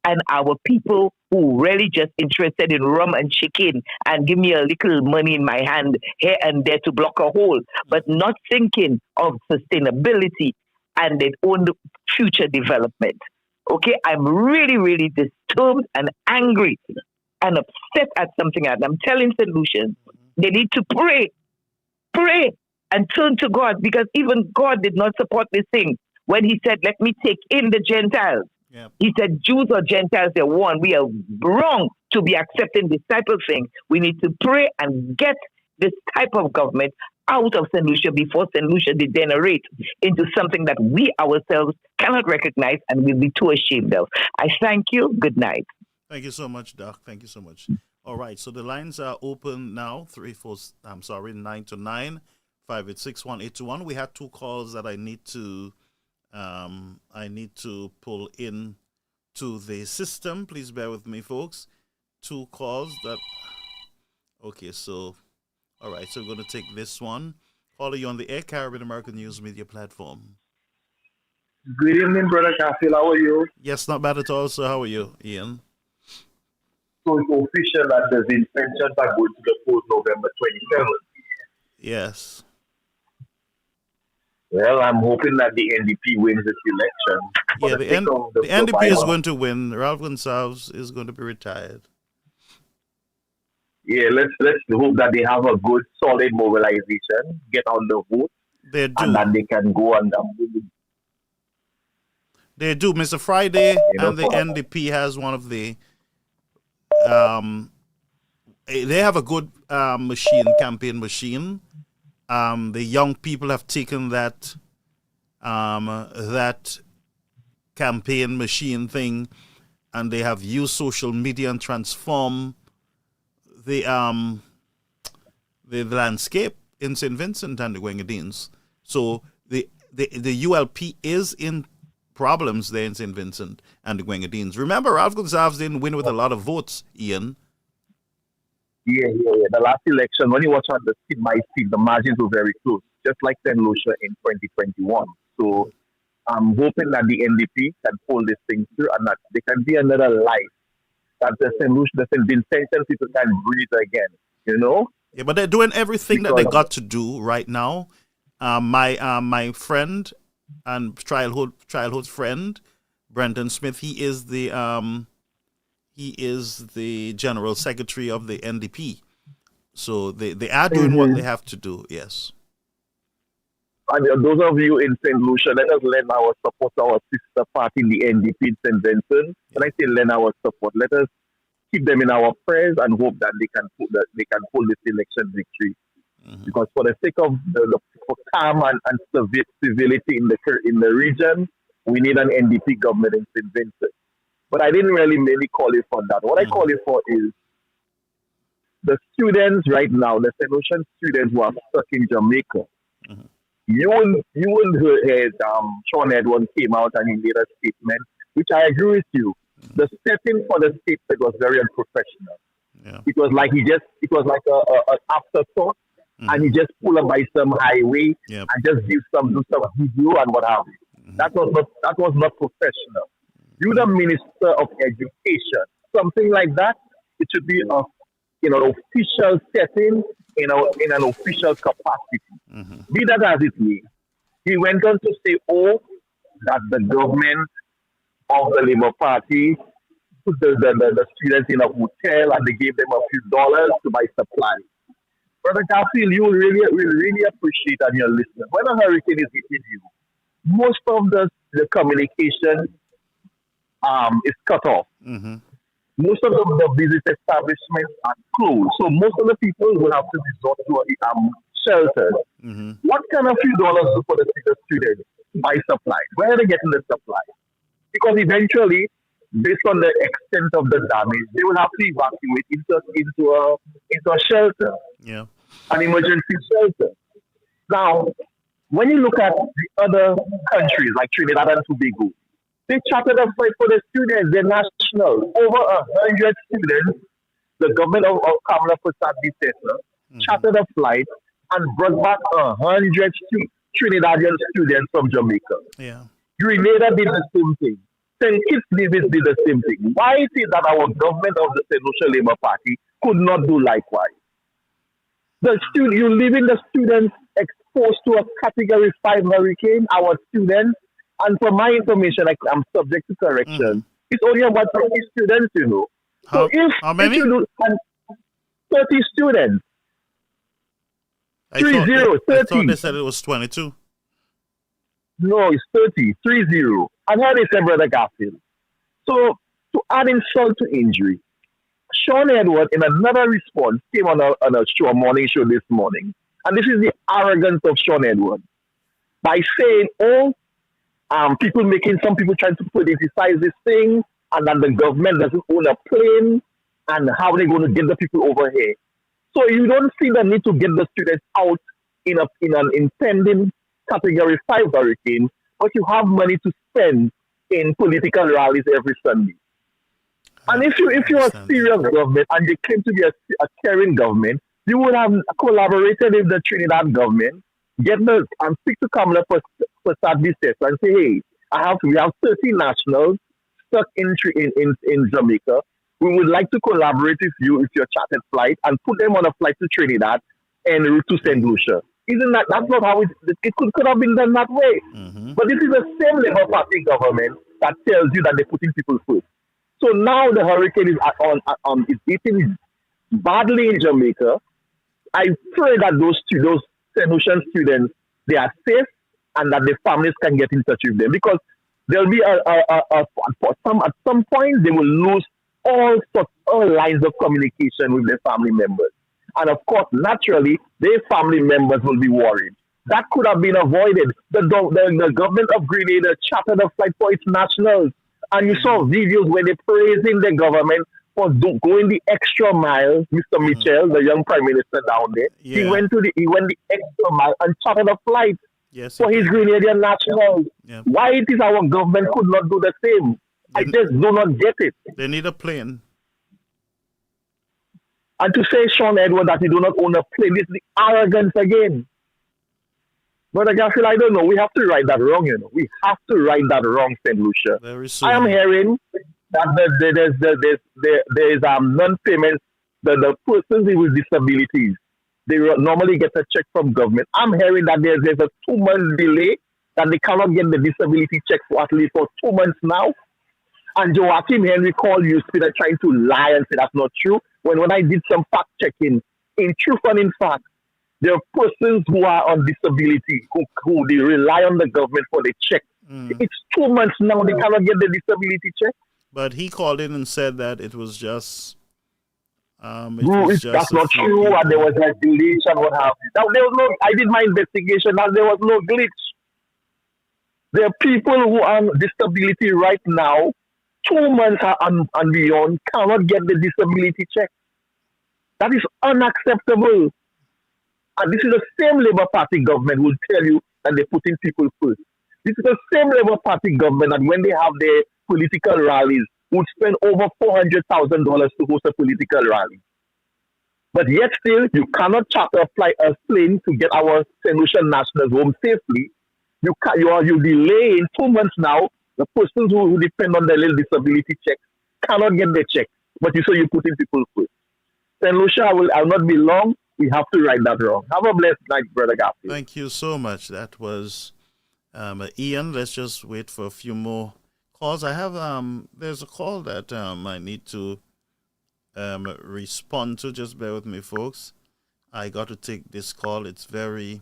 and our people who really just interested in rum and chicken and give me a little money in my hand here and there to block a hole, but not thinking of sustainability and their own future development. Okay, I'm really, really disturbed and angry and upset at something. And I'm telling St. Lucian, they need to pray and turn to God, because even God did not support this thing when he said, let me take in the Gentiles. Yep. He said, Jews or Gentiles, they're one. We are wrong to be accepting this type of thing. We need to pray and get this type of government out of St. Lucia before St. Lucia degenerates into something that we ourselves cannot recognize and will be too ashamed of. I thank you. Good night. Thank you so much, Doc. Thank you so much. All right, so the lines are open now. 929 586 1821. We had two calls that I need to pull in to the system. Please bear with me, folks. Two calls that. Okay, so all right, so we're going to take this one. Follow you on the Air Caribbean American News Media platform. Good evening, Brother Garfield. How are you? Yes, not bad at all, sir. How are you, Ian? So it's official that the intentions are going to the polls November 27th. Yes. Well, I'm hoping that the NDP wins this election. Yeah, the NDP is going to win. Ralph Gonsalves is going to be retired. Yeah, let's hope that they have a good, solid mobilization, get on the vote, They do. and that they can go on. They do. Mr. Friday and the for- NDP has one of the they have a good campaign machine. The young people have taken that that campaign machine thing, and they have used social media and transform the landscape in St. Vincent and the Grenadines. So the ULP is in problems there in St. Vincent and the Grenadines. Remember, Ralph Gonsalves didn't win with a lot of votes, Ian. Yeah. The last election, when you watch out the seat by seat, the margins were very close, just like St. Lucia in 2021. So I'm hoping that the NDP can pull this thing through and that there can be another life, that the St. Lucia, the St. Vincentian people can breathe again, you know? Yeah, but they're doing everything that they got to do right now. My friend and childhood friend, Brendan Smith, he is the general secretary of the NDP. So they are doing what they have to do, yes. And those of you in St. Lucia, let us lend our support to our sister party in the NDP in St. Vincent. When I say lend our support, let us keep them in our prayers and hope that they can pull this election victory. Mm-hmm. Because for the sake of for calm and civility in the region, we need an NDP government in St. Vincent. But I didn't really mainly call it for that. What I call it for is the students right now, the St. Lucian students who are stuck in Jamaica. Mm-hmm. You wouldn't heard Sean Edwards came out and he made a statement, which I agree with you. Mm-hmm. The setting for the statement was very unprofessional. Yeah. It was like an afterthought, mm-hmm. and he just pulled up by some highway and just do some video and what have you. Mm-hmm. That was not professional. You're the Minister of Education. Something like that, it should be an official setting in an official capacity. Mm-hmm. Be that as it may, he went on to say, that the government of the Labour Party put the students in a hotel and they gave them a few dollars to buy supplies. Brother Garfield, you will really appreciate and your listeners. When a hurricane is hitting you, most of the communication is cut off. Mm-hmm. Most of the business establishments are closed. So most of the people will have to resort to shelters. Mm-hmm. What kind of few dollars for the students to buy supplies? Where are they getting the supplies? Because eventually, based on the extent of the damage, they will have to evacuate into a shelter. Yeah. An emergency shelter. Now, when you look at the other countries like Trinidad and Tobago, they chartered a flight for the students. They're national. Over 100 students, the government of Kamala Prasad chartered a flight and brought back 100 Trinidadian students from Jamaica. Yeah. Grenada did the same thing. St. Kitts Davis did the same thing. Why is it that our government of the St. Lucia Labour Party could not do likewise? You leaving the students exposed to a Category 5 hurricane, our students, and for my information, I'm subject to correction. It's only about 30 students, you know. How many? If you do 30 students. 30. I thought they said it was 22. No, it's 30. And how they said, Brother Garfield. So, to add insult to injury, Sean Edwards, in another response, came on a morning show this morning. And this is the arrogance of Sean Edwards. By saying, some people trying to politicize this thing, and that the government doesn't own a plane, and how are they going to get the people over here? So you don't see the need to get the students out in an impending Category 5 hurricane, but you have money to spend in political rallies every Sunday. And if you're a serious government and you claim to be a caring government, you would have collaborated with the Trinidad government and speak to Kamala for Sadistes and say, hey, we have 30 nationals stuck in Jamaica. We would like to collaborate with you if you're chartered flight and put them on a flight to Trinidad en route to St. Lucia. That's not how it could have been done that way. But this is the same Labour Party government that tells you that they're putting people first. So now the hurricane is hitting badly in Jamaica. I pray that those St. Lucian students, they are safe and that their families can get in touch with them, because there'll be at some point they will lose all lines of communication with their family members. And of course, naturally, their family members will be worried. That could have been avoided. The government of Grenada chartered a flight for its nationals. And you saw videos where they're praising the government for going the extra mile. Mr. Mitchell, the young prime minister down there, he went the extra mile and chartered a flight for his Grenadian nationals. Why it is our government could not do the same? I just do not get it. They need a plane. And to say, Sean Edward, that he do not own a plane, is the arrogance again. But Garfield, I don't know. We have to right that wrong, you know. We have to right that wrong, St. Lucia. Very soon. I am hearing that there is non-payment. The persons with disabilities, they normally get a check from government. I'm hearing that there's a 2-month delay, that they cannot get the disability check for at least for 2 months now. And Joachim Henry called Newspeeder trying to lie and say that's not true. When I did some fact checking, in truth and in fact, there are persons who are on disability who they rely on the government for the check. It's 2 months now, they cannot get the disability check. But he called in and said that it was just. That's not true, and there was a glitch and what happened. Now, I did my investigation and there was no glitch. There are people who are on disability right now, 2 months and beyond, cannot get the disability check. That is unacceptable. And this is the same Labour Party government who will tell you that they're putting people first. This is the same Labour Party government that when they have their political rallies, would spend over $400,000 to host a political rally. But yet still, you cannot charter a plane to get our St. Lucian nationals home safely. You delay in 2 months now. The persons who depend on their little disability check cannot get their check. But you're putting people first. St. Lucia, I will not be long. We have to right that wrong. Have a blessed night, Brother Garfield. Thank you so much. That was Ian. Let's just wait for a few more calls. I have there's a call that I need to respond to. Just bear with me, folks. I got to take this call. It's very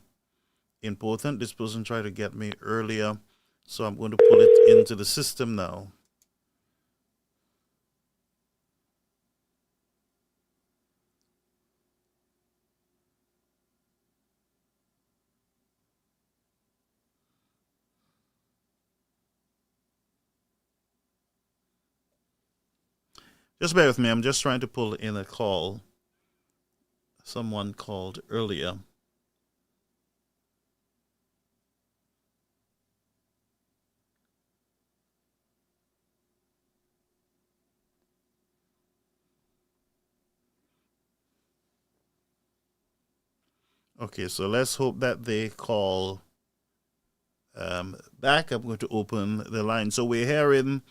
important. This person tried to get me earlier, so I'm going to pull it into the system now. Just bear with me. I'm just trying to pull in a call. Someone called earlier. Okay, so let's hope that they call back. I'm going to open the line. So we're hearing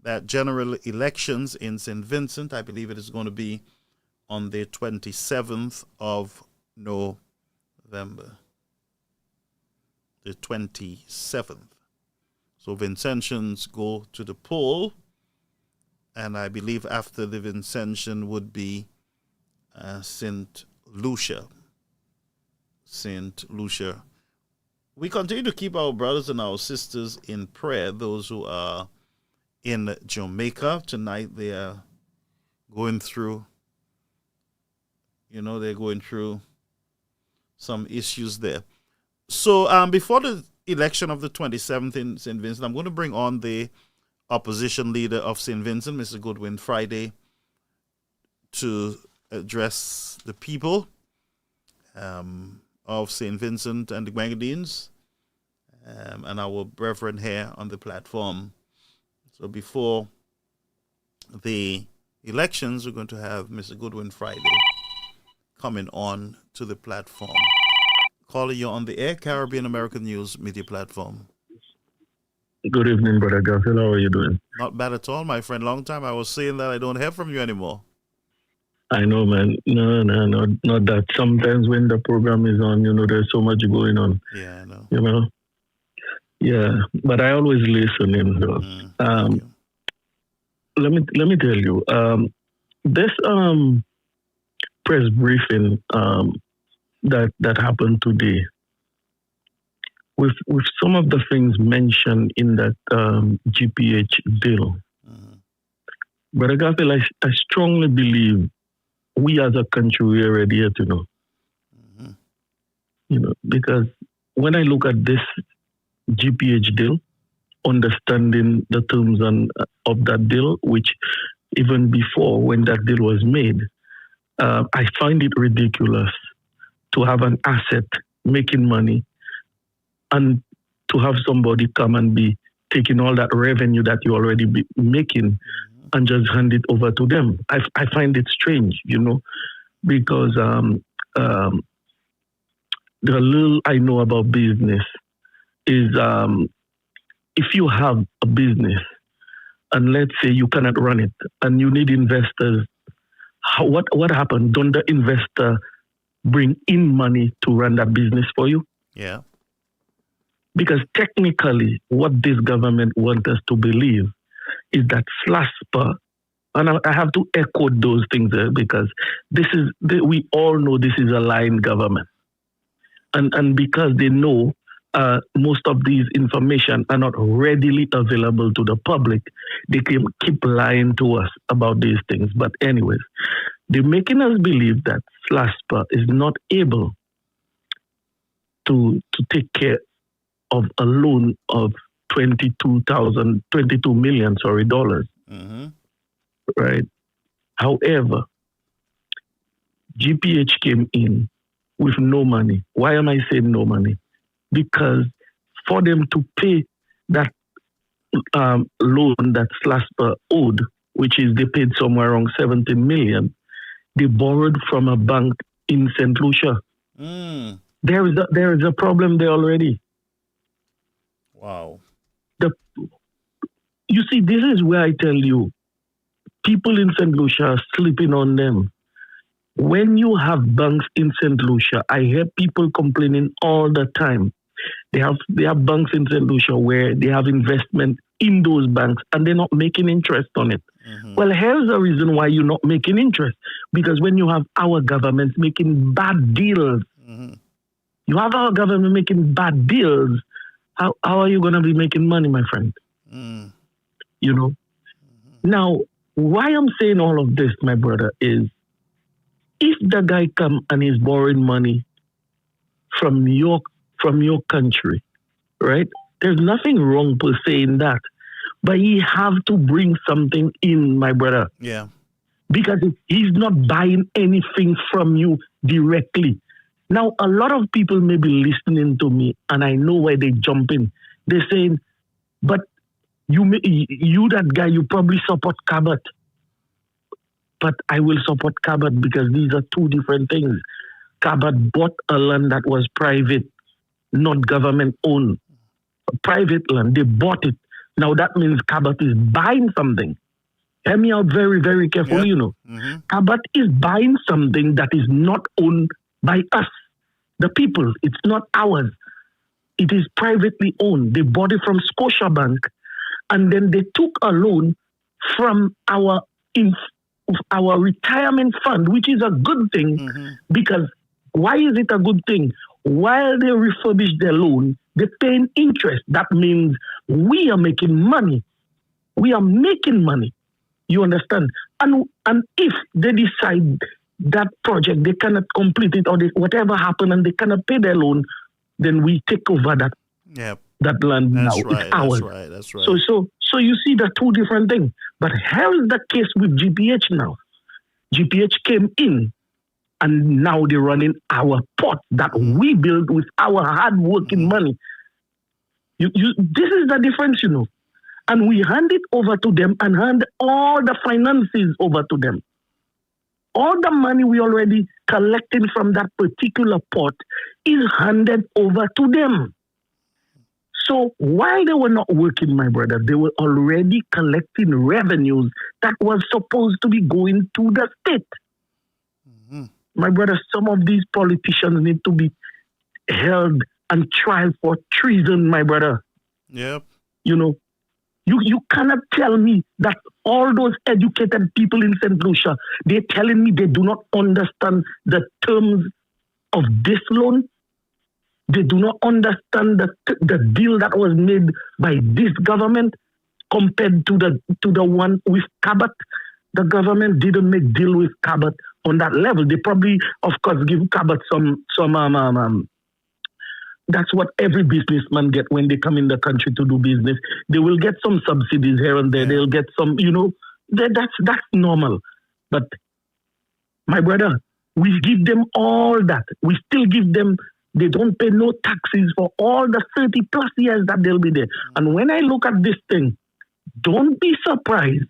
that general elections in St. Vincent, I believe it is going to be on the 27th of November. The 27th. So Vincentians go to the poll, and I believe after the Vincentian would be St. Lucia. St. Lucia. We continue to keep our brothers and our sisters in prayer, those who are in Jamaica. Tonight they are going through, they're going through some issues there. So before the election of the 27th in St. Vincent, I'm going to bring on the opposition leader of St. Vincent, Mr. Goodwin Friday, to address the people of St. Vincent and the Grenadines and our brethren here on the platform. So before the elections, we're going to have Mr. Goodwin Friday coming on to the platform. Caller, you're on the air, Caribbean American News Media Platform. Good evening, Brother Garfield. How are you doing? Not bad at all, my friend. Long time I was saying that I don't hear from you anymore. I know, man. No, not that. Sometimes when the program is on, there's so much going on. Yeah, I know. Yeah, but I always listen in, though. Let me tell you, this press briefing that happened today, with some of the things mentioned in that GPH deal, Brother Garfield, I strongly believe we as a country, we are ready to know. Because when I look at this GPH deal, understanding the terms of that deal, which even before when that deal was made, I find it ridiculous to have an asset making money and to have somebody come and be taking all that revenue that you already be making and just hand it over to them. I find it strange, because the little I know about business is if you have a business and let's say you cannot run it and you need investors, what happened? Don't the investor bring in money to run that business for you? Yeah. Because technically, what this government wants us to believe is that SLASPA, and I have to echo those things there because we all know this is a lying government. And because they know most of these information are not readily available to the public, they can keep lying to us about these things. But anyways, they're making us believe that SLASPA is not able to take care of a loan of $22 million dollars. Right? However, GPH came in with no money. Why am I saying no money? Because for them to pay that loan that SLASPA owed, which is they paid somewhere around $17 million, they borrowed from a bank in St. Lucia. There is a problem there already. Wow. You see, this is where I tell you, people in St. Lucia are sleeping on them. When you have banks in St. Lucia, I hear people complaining all the time. They have banks in St. Lucia where they have investment in those banks and they're not making interest on it. Well, here's the reason why you're not making interest. Because when you have our government making bad deals, you have our government making bad deals, how are you going to be making money, my friend? Now, why I'm saying all of this, my brother, is if the guy come and is borrowing money from your country, right? There's nothing wrong per se in that. But he have to bring something in, my brother. Yeah. Because he's not buying anything from you directly. Now, a lot of people may be listening to me, and I know why they jump in. They're saying, but you that guy, you probably support Cabot. But I will support Cabot because these are two different things. Cabot bought a land that was private, not government owned. A private land, they bought it. Now that means Cabot is buying something. Hear me out very, very carefully, Cabot is buying something that is not owned by us, the people. It's not ours. It is privately owned. They bought it from Scotiabank, and then they took a loan from our retirement fund, which is a good thing, because why is it a good thing? While they refurbish their loan, they're paying interest. That means we are making money. We are making money. You understand? And if they decide that project, they cannot complete it, or whatever happened, and they cannot pay their loan, then we take over that land now. It's ours. That's right. So you see the two different things. But here is the case with GPH now. GPH came in, and now they're running our pot that we built with our hard-working money. This is the difference, And we hand it over to them and hand all the finances over to them. all the money we already collecting from that particular pot is handed over to them. So while they were not working, my brother, they were already collecting revenues that was supposed to be going to the state. My brother, some of these politicians need to be held and tried for treason, my brother. Yep. You know, you cannot tell me that all those educated people in St. Lucia, they're telling me they do not understand the terms of this loan. They do not understand the deal that was made by this government compared to the one with Cabot. The government didn't make deal with Cabot on that level. They probably, of course, give Cabot some that's what every businessman get when they come in the country to do business. They will get some subsidies here and there. They'll get some, that's normal. But my brother, we give them all that. We still give them, they don't pay no taxes for all the 30 plus years that they'll be there. And when I look at this thing, don't be surprised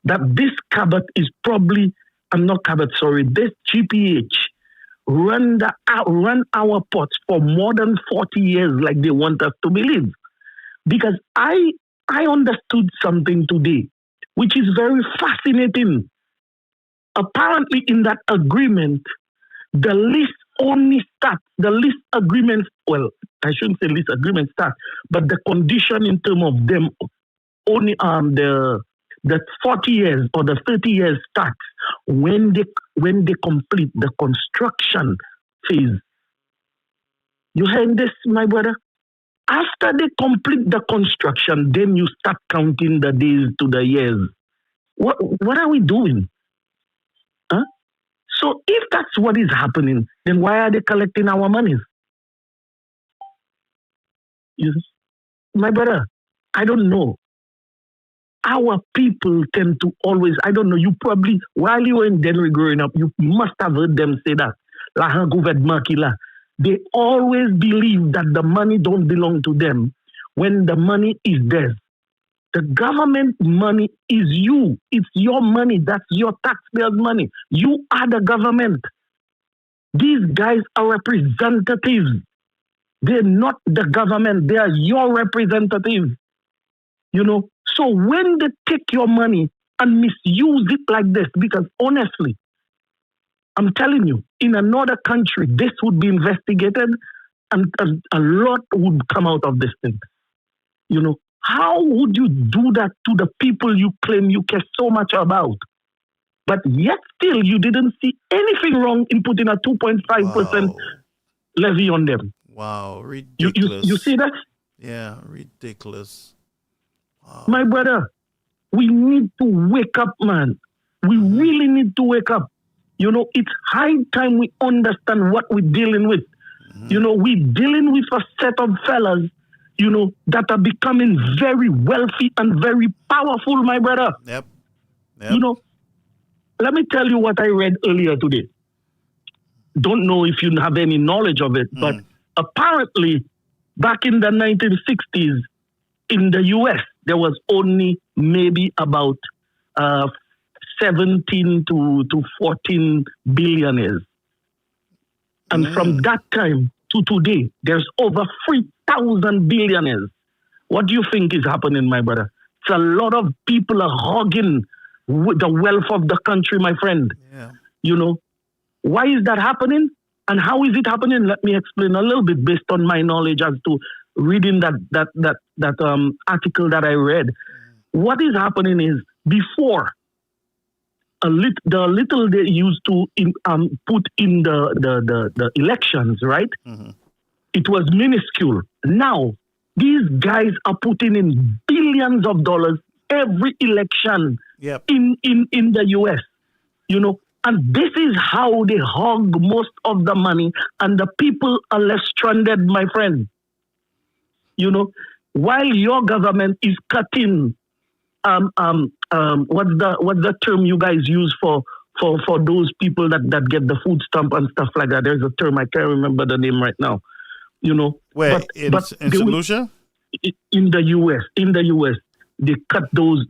that this Cabot is probably, this GPH run our pots for more than 40 years like they want us to believe. Because I understood something today, which is very fascinating. Apparently in that agreement, the lease only starts, I shouldn't say lease agreement starts, but the condition in terms of them only the 40 years or the 30 years starts when they complete the construction phase. You heard this, my brother? After they complete the construction, then you start counting the days to the years. What are we doing? Huh? So if that's what is happening, then why are they collecting our monies? My brother, I don't know. Our people tend to always, I don't know, you probably, while you were in Denver growing up, you must have heard them say that. They always believe that the money don't belong to them when the money is theirs. The government money is you. It's your money. That's your taxpayers' money. You are the government. These guys are representatives. They're not the government. They are your representatives. So when they take your money and misuse it like this, because honestly, I'm telling you, in another country, this would be investigated and a lot would come out of this thing. How would you do that to the people you claim you care so much about? But yet still, you didn't see anything wrong in putting a 2.5% levy on them. Wow, ridiculous. You see that? Yeah, ridiculous. Wow. My brother, we need to wake up, man. We really need to wake up. It's high time we understand what we're dealing with. We're dealing with a set of fellas, that are becoming very wealthy and very powerful, my brother. Yep. Let me tell you what I read earlier today. Don't know if you have any knowledge of it, but apparently back in the 1960s in the US, there was only maybe about 17 to 14 billionaires. And from that time to today, there's over 3,000 billionaires. What do you think is happening, my brother? It's a lot of people are hogging the wealth of the country, my friend. Yeah. Why is that happening? And how is it happening? Let me explain a little bit based on my knowledge as to reading that article that I read. What is happening is before the little they used to put in the elections, right? It was minuscule. Now these guys are putting in billions of dollars every election in the US. And this is how they hog most of the money, and the people are left stranded, my friend. While your government is cutting, what's the term you guys use for those people that get the food stamp and stuff like that? There's a term, I can't remember the name right now. Where in St. Lucia? In the US, they cut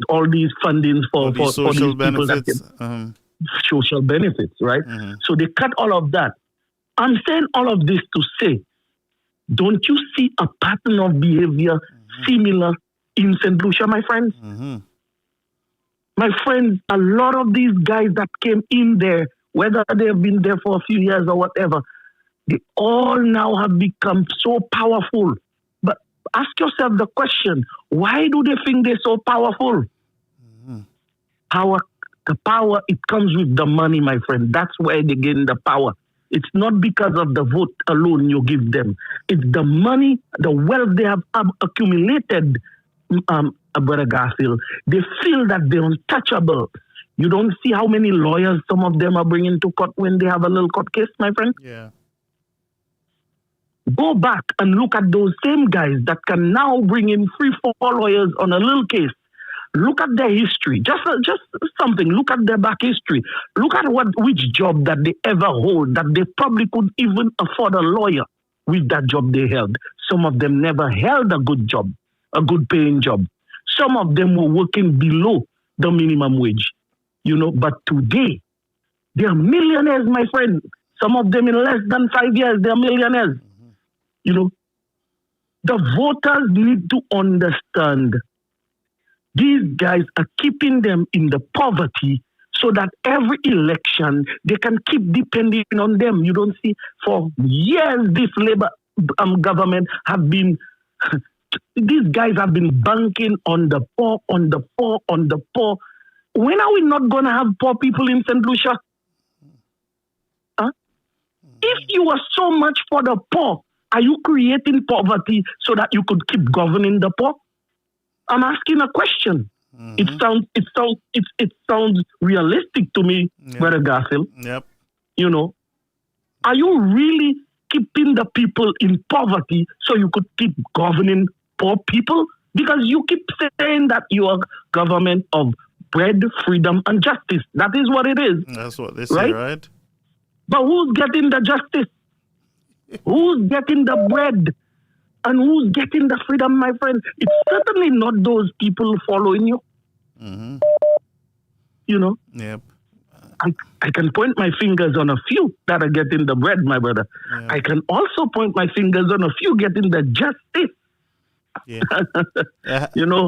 all these fundings for social these benefits. People social benefits, right? So they cut all of that. I'm saying all of this to say, don't you see a pattern of behavior similar in St. Lucia, my friends? My friends, a lot of these guys that came in there, whether they've been there for a few years or whatever, they all now have become so powerful. But ask yourself the question, why do they think they're so powerful? The power, it comes with the money, my friend. That's where they gain the power. It's not because of the vote alone you give them. It's the money, the wealth they have accumulated, Brother Garfield. They feel that they're untouchable. You don't see how many lawyers some of them are bringing to court when they have a little court case, my friend? Yeah. Go back and look at those same guys that can now bring in 3-4 lawyers on a little case. Look at their history. Just something. Look at their back history. Look at which job that they ever hold, that they probably could even afford a lawyer with that job they held. Some of them never held a good job, a good paying job. Some of them were working below the minimum wage, but today they are millionaires, my friend. Some of them in less than 5 years, they are millionaires. The voters need to understand these guys are keeping them in the poverty so that every election they can keep depending on them. You don't see, for years this Labour government have been, these guys have been banking on the poor, on the poor, on the poor. When are we not going to have poor people in St. Lucia? If you are so much for the poor, are you creating poverty so that you could keep governing the poor? I'm asking a question. It sounds realistic to me, Brother Garfield. Yep. Are you really keeping the people in poverty so you could keep governing poor people? Because you keep saying that you are government of bread, freedom, and justice. That is what it is. That's what they say, right? But who's getting the justice? Who's getting the bread? And who's getting the freedom, my friend? It's certainly not those people following you. Yep. I can point my fingers on a few that are getting the bread, my brother. Yeah. I can also point my fingers on a few getting the justice. Yeah.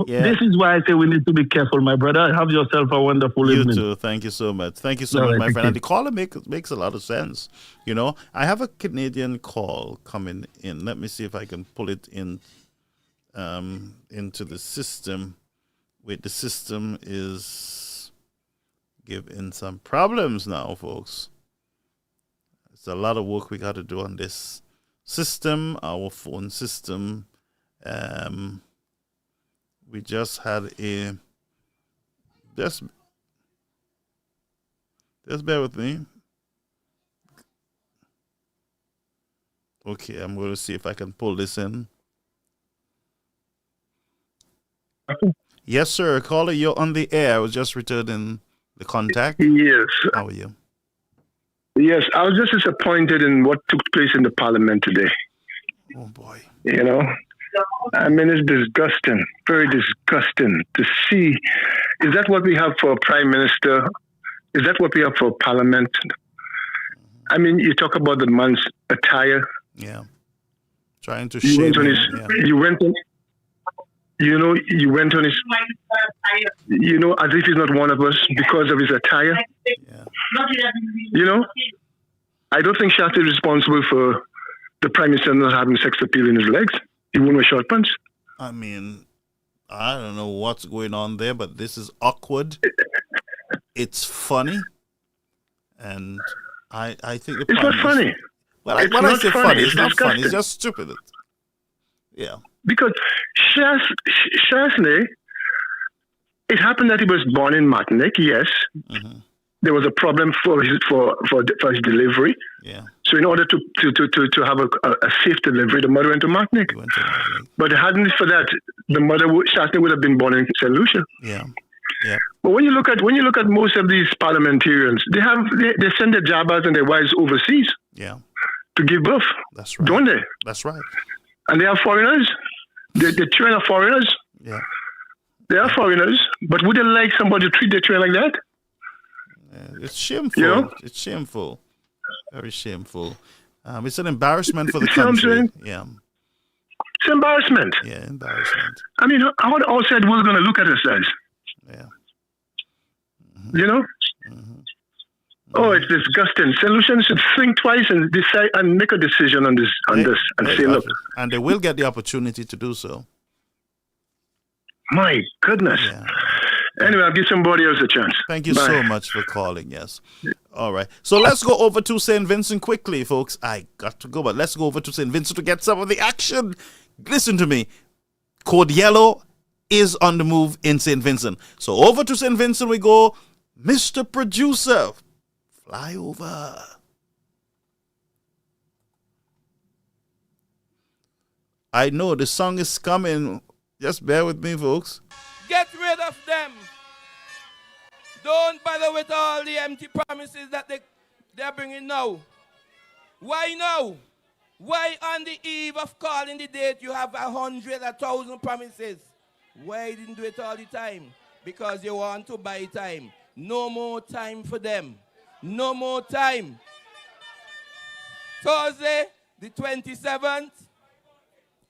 This is why I say we need to be careful, my brother. Have yourself a wonderful evening. You too. Thank you so much. Thank you so much, my friend. And the caller makes a lot of sense. I have a Canadian call coming in. Let me see if I can pull it in into the system. Wait, the system is giving some problems now, folks. It's a lot of work we got to do on this system, our phone system. We just had just bear with me. Okay, I'm going to see if I can pull this in. Yes, sir. Caller, you're on the air. I was just returning the contact. Yes. How are you? Yes, I was just disappointed in what took place in the parliament today. Oh, boy. I mean, it's disgusting, very disgusting to see. Is that what we have for a prime minister? Is that what we have for a parliament? I mean, you talk about the man's attire. Yeah. Trying to You shame went on him. his, you went on, you went on his, as if he's not one of us because of his attire. I don't think Shasta is responsible for the prime minister not having sex appeal in his legs. He won't wear short pants. I mean, I don't know what's going on there, but this is awkward. It's funny. And I think the It's not funny. Well, It's when I not say funny, funny, it's it's not funny. It's disgusting. just stupid. Yeah. Because Chasney, it happened that he was born in Martinique, yes. There was a problem for his delivery. Yeah. So in order to have a safe delivery, the mother went to Martinique. But hadn't it for that, the mother Chasney would have been born in St. Lucia. Yeah. Yeah. But when you look at most of these parliamentarians, they send their jabbas and their wives overseas. Yeah. To give birth. That's right. Don't they? That's right. And they are foreigners. They train are foreigners. Yeah. They are foreigners. But would they like somebody to treat their children like that? It's shameful. You know? It's shameful. Very shameful. It's an embarrassment for the You see what I'm country. saying? Yeah. It's embarrassment. Yeah, embarrassment. I mean, how the outside world going to look at us as? Yeah. You know? Oh, it's disgusting. Solutions should think twice and decide and make a decision on this and say, look. And they will get the opportunity to do so. My goodness. Anyway, I'll give somebody else a chance. Thank you Bye. so much for calling, yes. All right. So let's go over to St. Vincent quickly, folks. I got to go, but let's go over to St. Vincent to get some of the action. Listen to me. Code Yellow is on the move in St. Vincent. So over to St. Vincent we go. Mr. Producer, fly over. I know the song is coming. Just bear with me, folks. Get rid of them. Don't bother with all the empty promises that they're bringing now. Why now? Why on the eve of calling the date you have 100, 1,000 promises? Why you didn't do it all the time? Because you want to buy time. No more time for them. No more time. Thursday, the 27th,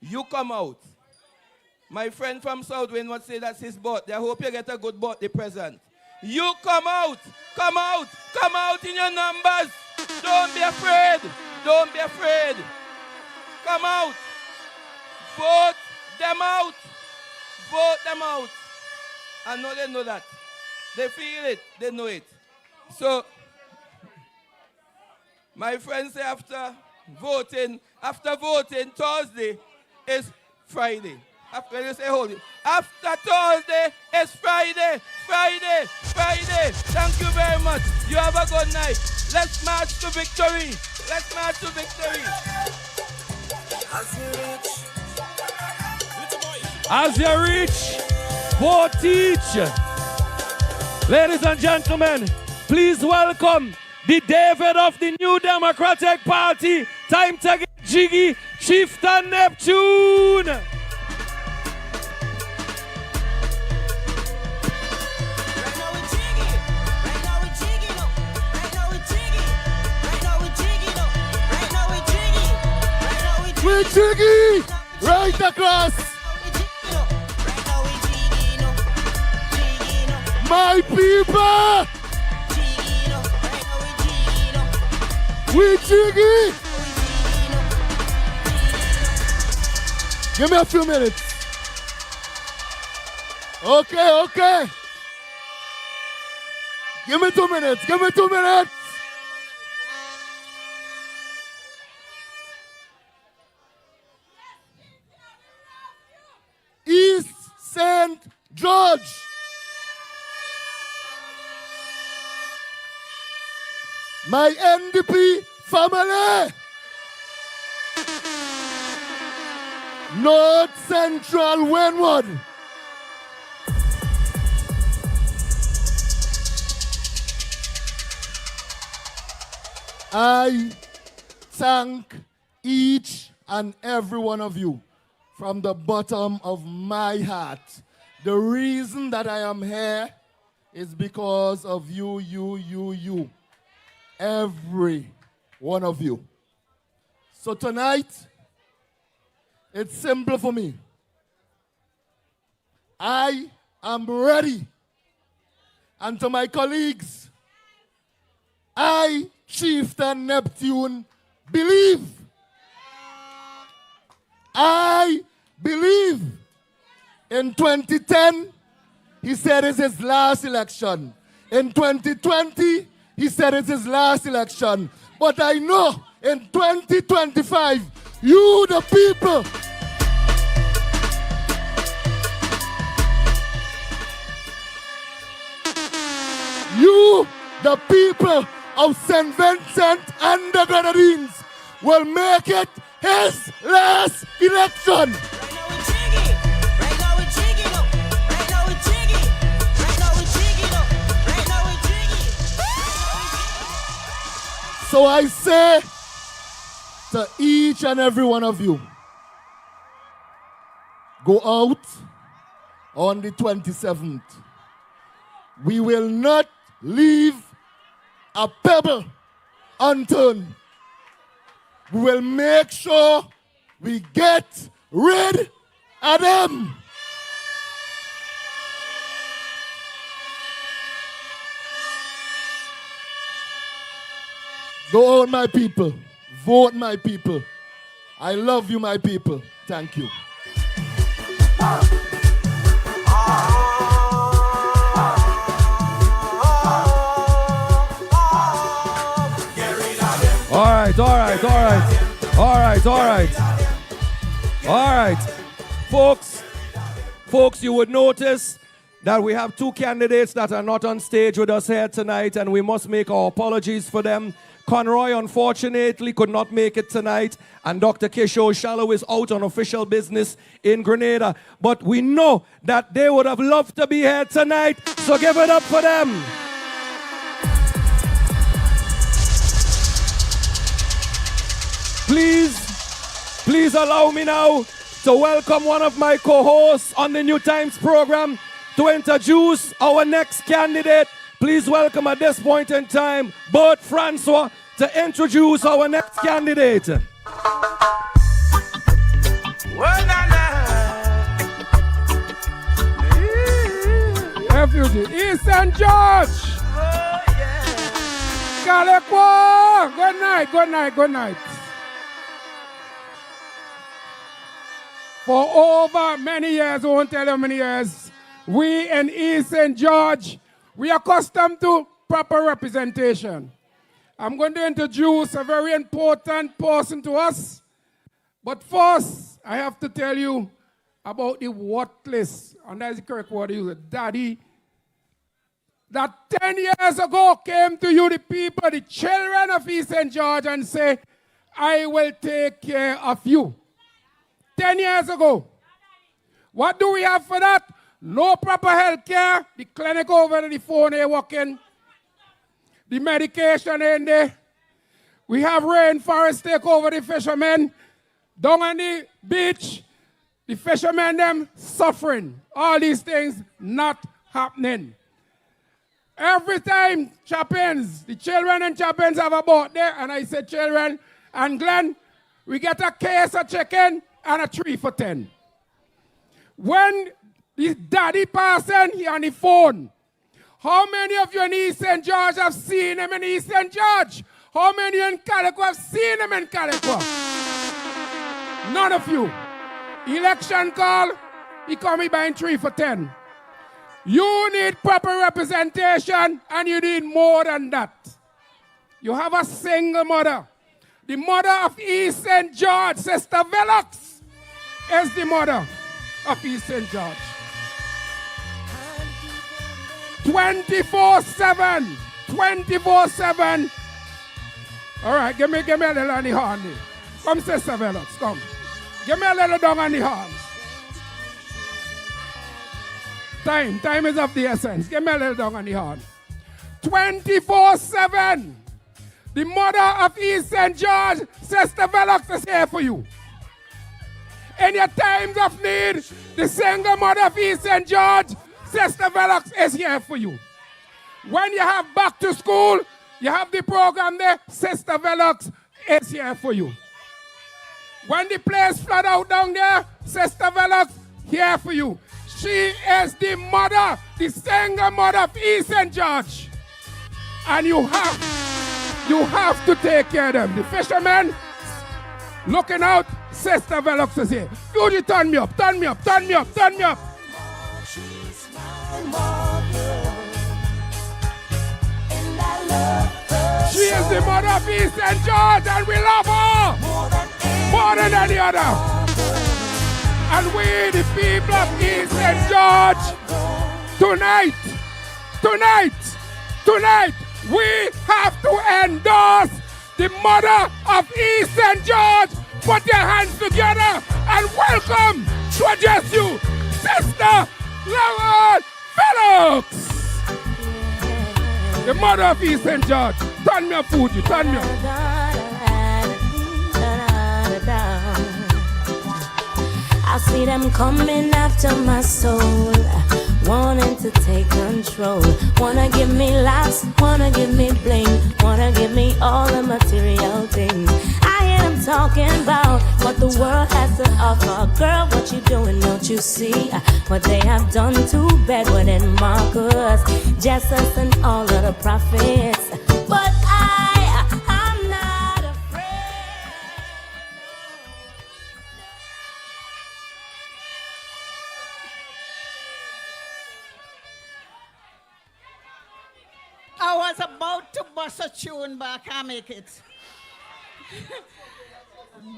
you come out. My friend from Southwind would say that's his birthday. I hope you get a good birthday present. You come out. Come out. Come out in your numbers. Don't be afraid. Don't be afraid. Come out. Vote them out. Vote them out. I know they know that. They feel it. They know it. So, my friends say after voting, Thursday is Friday. After you say hold it. After Thursday is Friday. Friday. Friday. Thank you very much. You have a good night. Let's march to victory. Let's march to victory. As you reach, vote each. Ladies and gentlemen, please welcome the David of the New Democratic Party. Time to get jiggy, Chieftain Neptune. We jiggy right across. My people. We jiggy. Give me a few minutes. Okay. Give me 2 minutes. Give me 2 minutes. East St. George. My NDP family. North Central Wynwood. I thank each and every one of you from the bottom of my heart. The reason that I am here is because of you. Every one of you. So tonight, it's simple for me. I am ready. And to my colleagues, I, Chieftain Neptune, believe. I believe. In 2010, he said it's his last election. In 2020, he said it's his last election. But I know in 2025, you, the people, you, the people of St. Vincent and the Grenadines, will make it his last election. So I say to each and every one of you, go out on the 27th. We will not leave a pebble unturned. We will make sure we get rid of them. Go out, my people. Vote, my people. I love you, my people. Thank you. All right. Folks, you would notice that we have two candidates that are not on stage with us here tonight, and we must make our apologies for them. Conroy, unfortunately, could not make it tonight, and Dr. Kishore Shallow is out on official business in Grenada. But we know that they would have loved to be here tonight, so give it up for them. Please allow me now to welcome one of my co-hosts on the New Times program to introduce our next candidate. Please welcome at this point in time, Bert Francois, to introduce our next candidate. Refugee, East St. George. Calico. Good night. For over many years, I won't tell you how many years, we in East St. George, we are accustomed to proper representation. I'm going to introduce a very important person to us. But first, I have to tell you about the worthless, and that's the correct word to use, daddy, that 10 years ago came to you, the people, the children of East St. George, and say, I will take care of you. 10 years ago. What do we have for that? No proper health care. The clinic over the phone ain't working. The medication ain't there. We have rainforest take over the fishermen. Down on the beach, the fishermen them suffering. All these things not happening. Every time Chapins, the children and Chapins have a boat there, and I said children, and Glenn, we get a case of chicken and a 3 for 10. When his daddy passing, he on the phone. How many of you in East St. George have seen him in East St. George? How many in Calico have seen him in Calico? None of you. Election call, he come me buying 3 for 10. You need proper representation, and you need more than that. You have a single mother. The mother of East St. George, Sister Velox, is the mother of East St. George. 24/7. 24/7. All right, give me a little on the horn. Come, Sister Velox, come. Give me a little down on the horn. Time is of the essence. Give me a little down on the horn. 24/7. The mother of East St. George, Sister Velox, is here for you. In your times of need, the single mother of East St. George, Sister Velox, is here for you. When you have back to school, you have the program there, Sister Velox is here for you. When the place flood out down there, Sister Velox, here for you. She is the mother, the single mother of East St. George. And you have to take care of them. The fishermen, looking out, Sister Velox is here. You turn me up. She is the mother of East St. George, and we love her more than any other. And we, the people of East St. George, tonight, we have to endorse the mother of East St. George. Put your hands together and welcome to address you, Sister Velox, the mother of East St. George. Turn me up, food, you turn me up. I see them coming after my soul, wanting to take control. Wanna give me laughs, wanna give me bling, world has to offer. Girl, what you doing? Don't you see what they have done to Bedouin and Marcus, Jesus, and all of the prophets? But I'm not afraid. I was about to bust a tune, but I can't make it.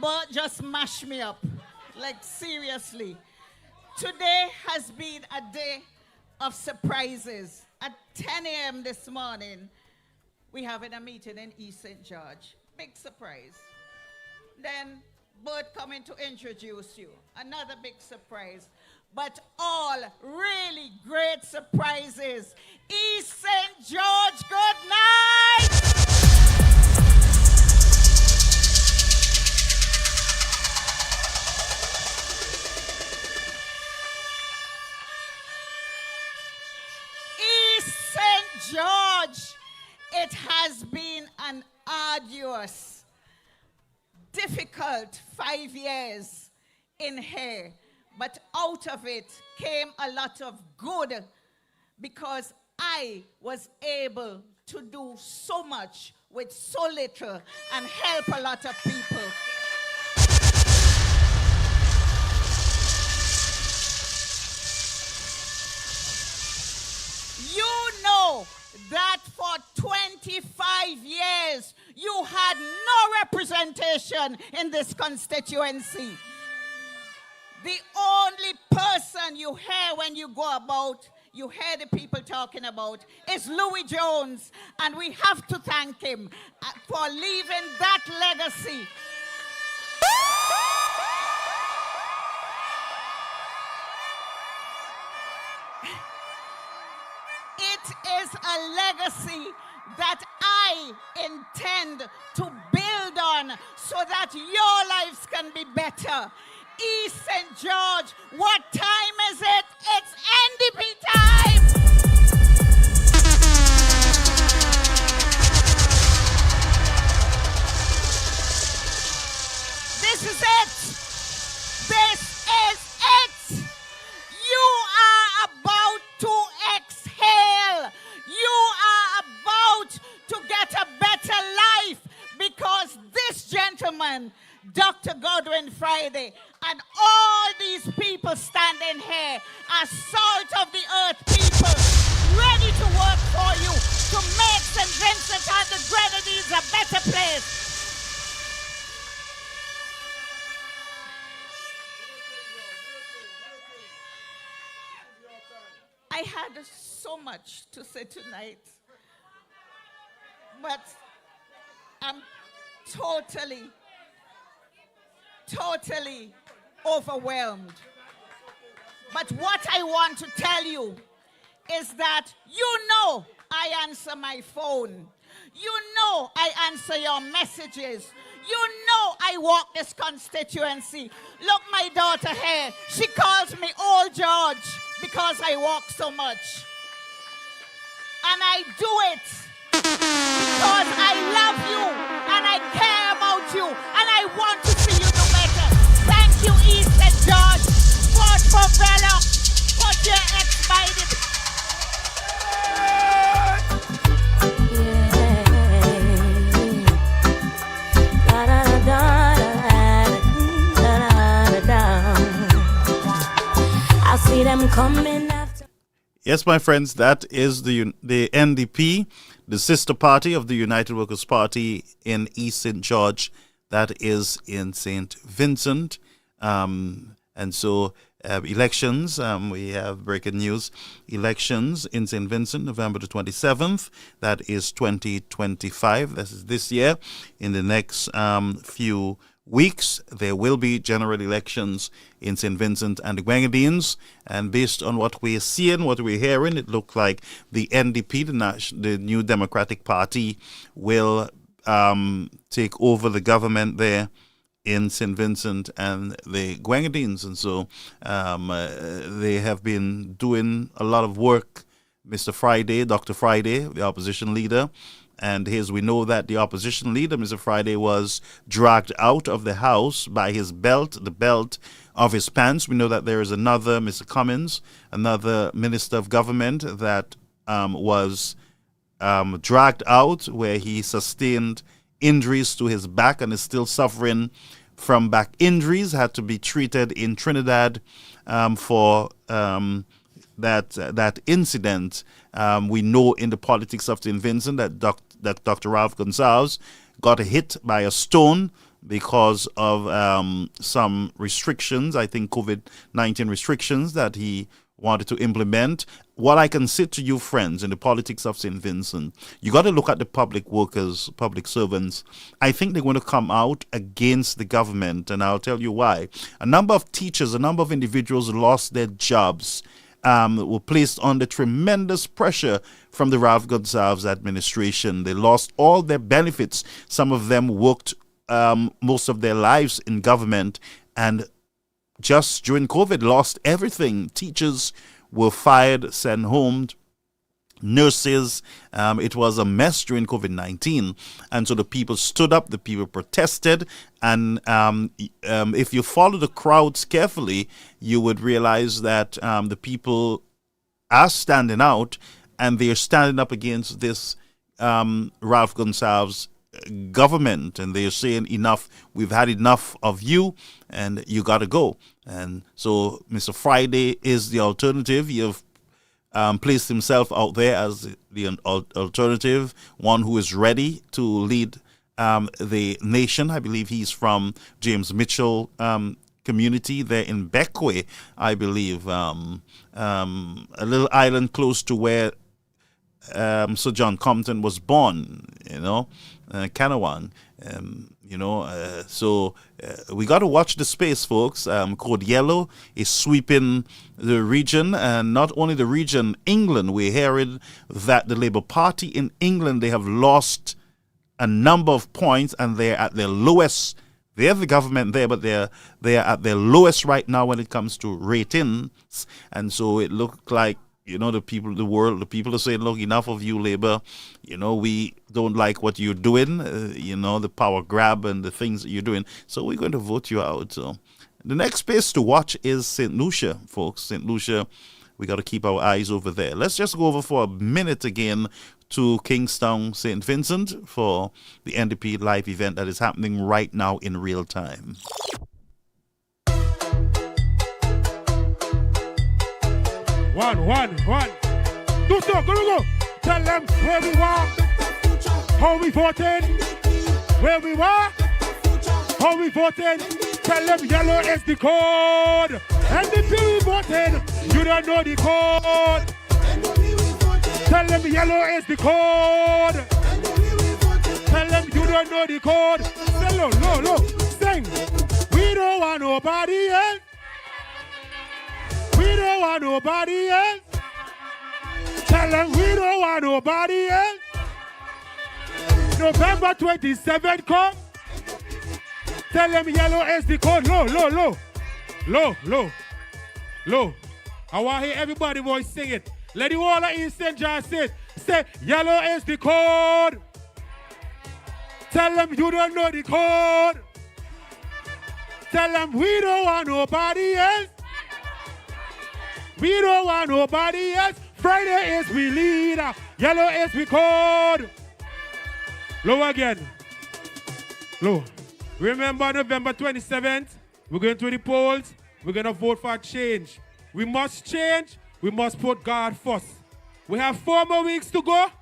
But just mash me up. Like, seriously. Today has been a day of surprises. At 10 a.m. this morning, we having a meeting in East St. George. Big surprise. Then Bert coming to introduce you. Another big surprise. But all really great surprises. East St. George, good night! East St. George, it has been an arduous, difficult 5 years in here. But out of it came a lot of good because I was able to do so much with so little and help a lot of people. You know that for 25 years you had no representation in this constituency. The only person you hear when you go about, you hear the people talking about, is Louis Jones. And we have to thank him for leaving that legacy. It is a legacy that I intend to build on so that your lives can be better. East St. George, what time is it? It's NDP time! This is it! This is it! You are about to exhale! You are about to get a better life because this gentleman, Dr. Godwin Friday, and all these people standing here are salt of the earth people, ready to work for you, to make St. Vincent and the Grenadines a better place. I had so much to say tonight, but I'm totally overwhelmed. But what I want to tell you is that you know I answer my phone. You know I answer your messages. You know I walk this constituency. Look, my daughter here, she calls me Old George because I walk so much. And I do it because I love you and I care about you and I want to see you do better. Thank you, East St. George. Vote for Bella. Put your ex by the... I see them coming after. Yes, my friends, that is the NDP, the sister party of the United Workers' Party in East St. George. That is in St. Vincent. And so elections, we have breaking news. Elections in St. Vincent, November the 27th. That is 2025. This is this year. In the next few weeks, there will be general elections in St. Vincent and the Grenadines. And based on what we're seeing, what we're hearing, it looks like the NDP, the New Democratic Party, will take over the government there in St. Vincent and the Grenadines. And so they have been doing a lot of work. Mr. Friday, Dr. Friday, the opposition leader, And we know that the opposition leader, Mr. Friday, was dragged out of the House by his belt, the belt of his pants. We know that there is another, Mr. Cummins, another minister of government that was dragged out where he sustained injuries to his back and is still suffering from back injuries, had to be treated in Trinidad for that incident. We know in the politics of St. Vincent that Dr. Ralph Gonsalves got hit by a stone because of some restrictions, I think COVID-19 restrictions that he wanted to implement. What I can say to you, friends, in the politics of St. Vincent, you got to look at the public workers, public servants. I think they're going to come out against the government, and I'll tell you why. A number of teachers, a number of individuals lost their jobs, were placed under tremendous pressure from the Ralph Gonsalves administration. They lost all their benefits. Some of them worked most of their lives in government, and just during COVID lost everything. Teachers were fired, sent home. Nurses, it was a mess during COVID-19, and so the people stood up, the people protested, and if you follow the crowds carefully, you would realize that the people are standing out, and they're standing up against this Ralph Gonsalves government, and they're saying, enough, we've had enough of you, and you got to go. And so Mr. Friday is the alternative. You've placed himself out there as the alternative, one who is ready to lead the nation. I believe he's from James Mitchell community there in Beckway, I believe, a little island close to where Sir John Compton was born, Kanawang. So we got to watch the space, folks. Code Yellow is sweeping the region, and not only the region, England. We're hearing that the Labour Party in England, they have lost a number of points, and they're at their lowest. They have the government there, but they're at their lowest right now when it comes to ratings. And so it looked like, the people are saying, look, enough of you, Labour. We don't like what you're doing, the power grab and the things that you're doing. So we're going to vote you out. So the next place to watch is St. Lucia, folks. St. Lucia, we got to keep our eyes over there. Let's just go over for a minute again to Kingstown, St. Vincent for the NDP live event that is happening right now in real time. One. Do so, go. Tell them where we were, how we voted, where we were, how we voted. Tell them yellow is the code. And the bill we voted, you don't know the code. Tell them yellow is the code. Tell them you don't know the code. Say low, sing. We don't want nobody else. We don't want nobody else. Tell them we don't want nobody else. November 27th come. Tell them yellow is the code. Low. I want to hear everybody voice sing it. Let the whole of Eastern John say it. Say yellow is the code. Tell them you don't know the code. Tell them we don't want nobody else. We don't want nobody else. Friday is we leader. Yellow is we code. Low again. Low. Remember November 27th? We're going to the polls. We're going to vote for change. We must change. We must put God first. We have 4 more weeks to go.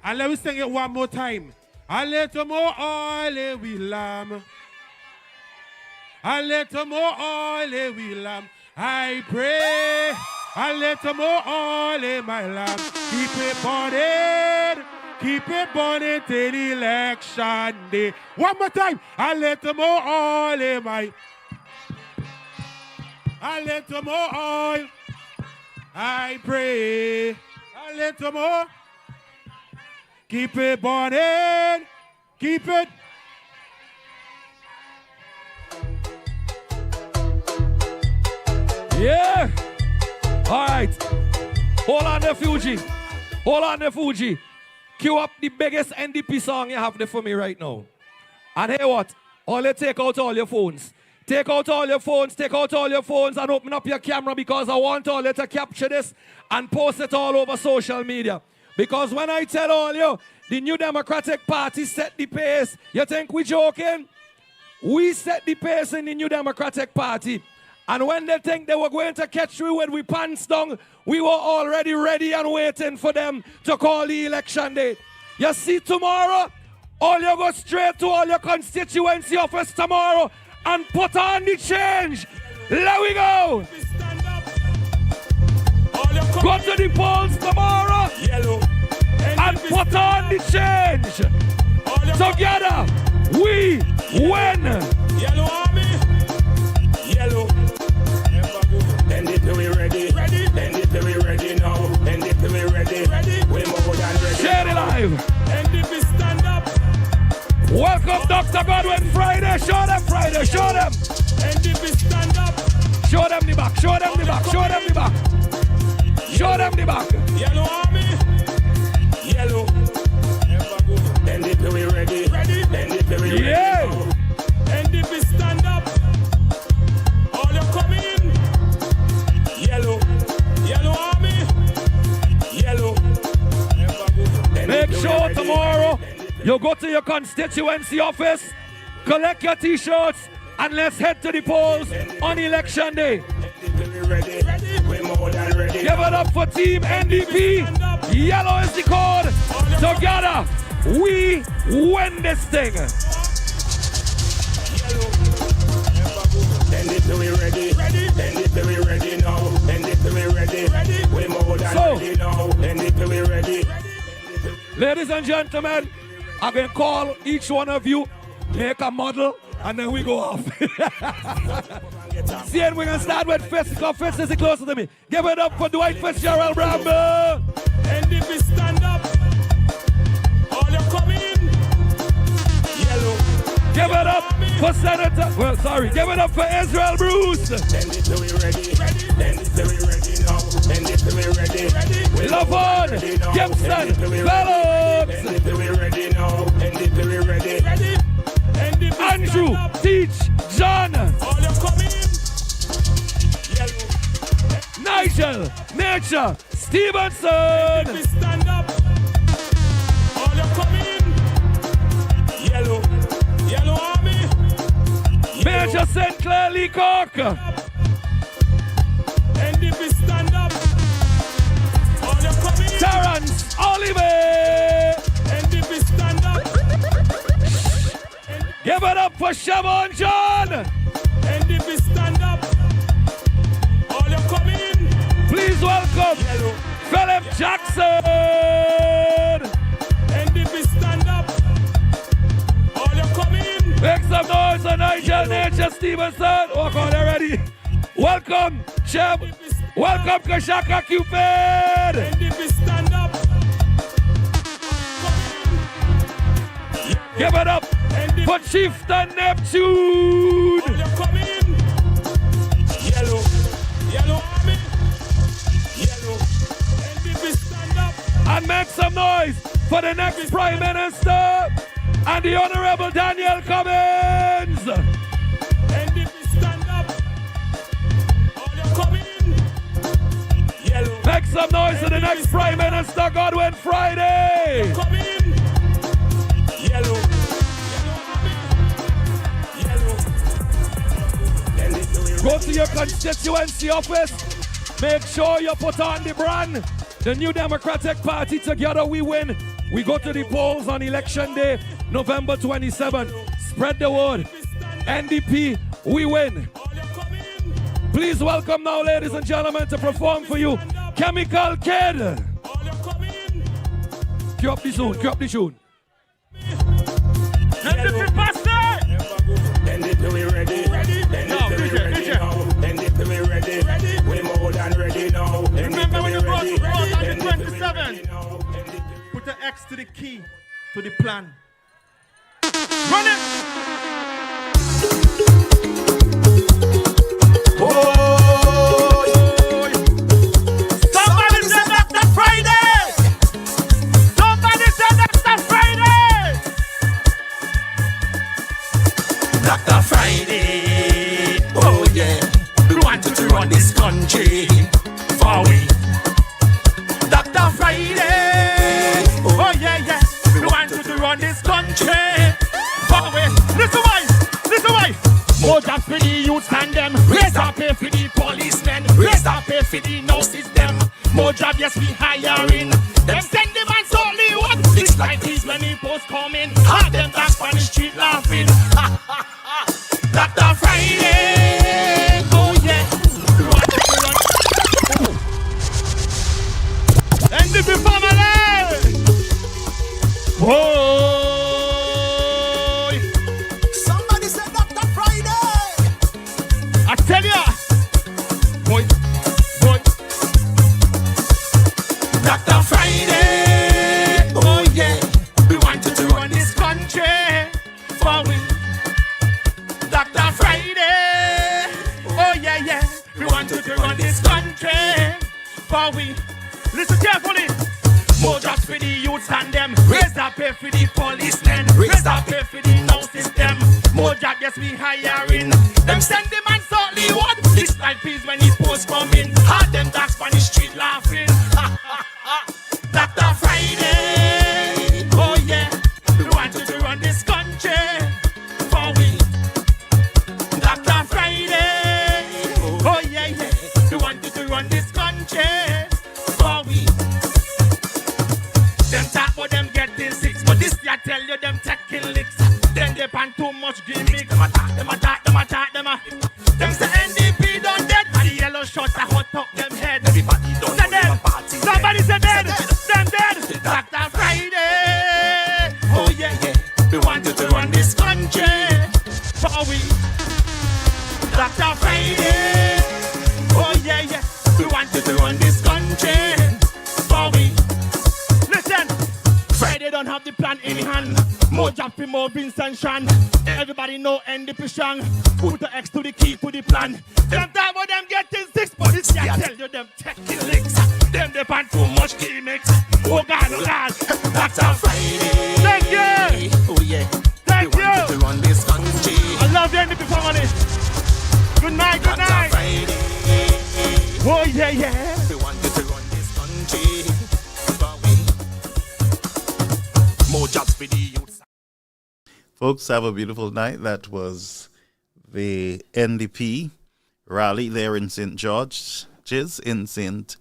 And let me sing it one more time. A little more oil we lamb. A little more oil we lamb. I pray. A little more oil in my lamp. Keep it burning till election day. One more time. A little more oil in my. A little more oil. I pray. A little more. Keep it burning. Keep it. Yeah. All right. Hold on there, Fuji. Cue up the biggest NDP song you have there for me right now. And hey what? All you take out all your phones. Take out all your phones and open up your camera because I want all you to capture this and post it all over social media. Because when I tell all you, the New Democratic Party set the pace, you think we joking? We set the pace in the New Democratic Party. And when they think they were going to catch me when we pants down, we were already ready and waiting for them to call the election date. You see tomorrow, all you go straight to all your constituency office tomorrow and put on the change. There we go. Go to the polls tomorrow and put on the change. Together, we win. Yellow army. Yellow. Bend it till we ready. Bend it till we ready now. Bend it till we ready. We're more than ready. Share it live. And if we stand up. Welcome Dr. Godwin Friday. Show them Friday. Show them. And if we stand up. Show them the back. Show them the back. Show them the back. Show them the back. Yellow army. Yellow. Bend it till we ready. Bend it till we ready. Yeah. And if we stand up. All you come in. Yellow. Yellow army. Yellow. Make sure tomorrow you go to your constituency office, collect your t-shirts, and let's head to the polls on election day. Give it up for Team NDP. Yellow is the code. Together, we win this thing. Bend it till we ready. Bend it till we ready now. Bend it till we ready. We're more than ready now. Bend it till we ready. Ladies and gentlemen, I'm going to call each one of you, make a model, and then we go off. See, and we're going to start with Fitz, because Fitz is the closest to me. Give it up for Dwight Fitzgerald Bramble. And if we stand up, all you come in. Yellow. Give it up for Senator, give it up for Israel Bruce. Bend it till we ready. Bend it till we ready now. Bend it till we ready. Lavon, Gibson, Fellows. Bend it till we ready now. Bend it till we ready. Andrew, Teach, John. All you come in. Yellow. Nigel, Nature, Stevenson. If we stand up, all you come in. Yellow. Yellow army. Major St. Clair Leacock. And if we stand up, all you come in. Terrence Olliver. And if we stand up, give it up for Shavon John. And if we stand up, all you come in. Please welcome Philip Jackson. And if we stand up, all you come in. Make some noise for Nigel Nature Stevenson. Walk on already. Welcome, Cheb. Welcome, Kashaka Cupid. And if we stand up, give it up for Chieftain Neptune. All you come in. Yellow. Yellow army. Yellow. And if we stand up. And make some noise for the next Prime Minister and the Honorable Daniel Cummins. And if we stand up, all you come in. Yellow. Make some noise for the next Prime Minister, Godwin Friday. Come in. Yellow. Go to your constituency office. Make sure you put on the brand. The New Democratic Party, together we win. We go to the polls on election day, November 27th. Spread the word. NDP, we win. Please welcome now, ladies and gentlemen, to perform for you, Chemical Kid. Cue up the tune, cue up the tune. NDP faster! Bend it till we ready. Bend it till we ready now. Bend it till we ready. We're more than ready now. Remember when you vote on the 27th, put an X to the key, to the plan. Run it! Somebody said Dr. Friday! Somebody said Dr. Friday, oh yeah, we want you to run this country for we. Dr. Friday, oh yeah, yeah, we want you to run this country for we. Listen why, more jobs for the youth and them, raise up pay for the policemen, raise up pay for the nurses them. More jobs, yes, we hiring. Them send them and only one. This like these when the post coming. Have them dance on the street laughing. Dr. Friday, oh yeah. And the family. Whoa. Somebody said Dr. Friday. I tell ya. Boy. Dr. Friday, oh yeah, we want you to run this country for we. Dr. Friday, oh yeah, yeah, we want you to run this country for we. Listen carefully. More jobs for the youths and them, raise the pay for the policemen, raise the pay for the nurses them. More jobs, yes, we hiring. Them send them and certainly what? This like peace when these posts come in. Had them dogs on the street laughing. Dr. Friday, oh yeah, we want you to run this country for we. Dr. Friday, oh yeah, yeah, we want you to run this country for we. Them talk about them getting six, but this I tell you them taking licks. Then they pan too much gimmick. Them attack. Them say NDP don't dead, and the yellow shots are hot up them head. Everybody don't know them party. Somebody say dead. Them dead. Dr. Friday, oh yeah, yeah, we want you to run this country for we. Dr. Friday, oh yeah, yeah, we want you to run this country for we. Listen, Friday don't have the plan in hand. More jumping, more Vincent Shan. Everybody know NDP strong. Put the X to the key to the plan. Them time about them getting six, but it's I tell you them taking licks. Them depend too much gimmicks. Oh God, Dr. Friday. Thank you. Oh yeah. Thank you. To run this country. I love the NDP family. Good night, good night. Dr. Friday. Oh yeah, yeah. We want you to run this country. More jobs for the youth. Folks, have a beautiful night. That was the NDP rally there in St. George's, in St.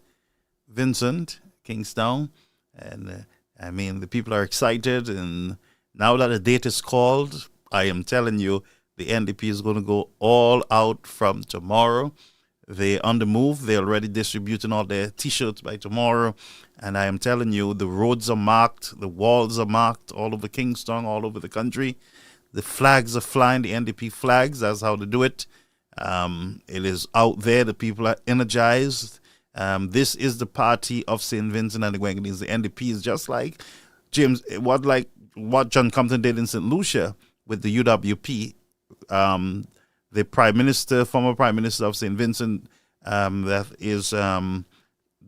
Vincent, Kingstown. And I mean, the people are excited. And now that the date is called, I am telling you, the NDP is going to go all out from tomorrow. They're on the move. They're already distributing all their T-shirts by tomorrow. And I am telling you, the roads are marked. The walls are marked all over Kingstown, all over the country. The flags are flying, the NDP flags. That's how they do it. It is out there. The people are energized. This is the party of St. Vincent and the Grenadines. The NDP is just like what John Compton did in St. Lucia with the UWP. The former Prime Minister of St. Vincent, that is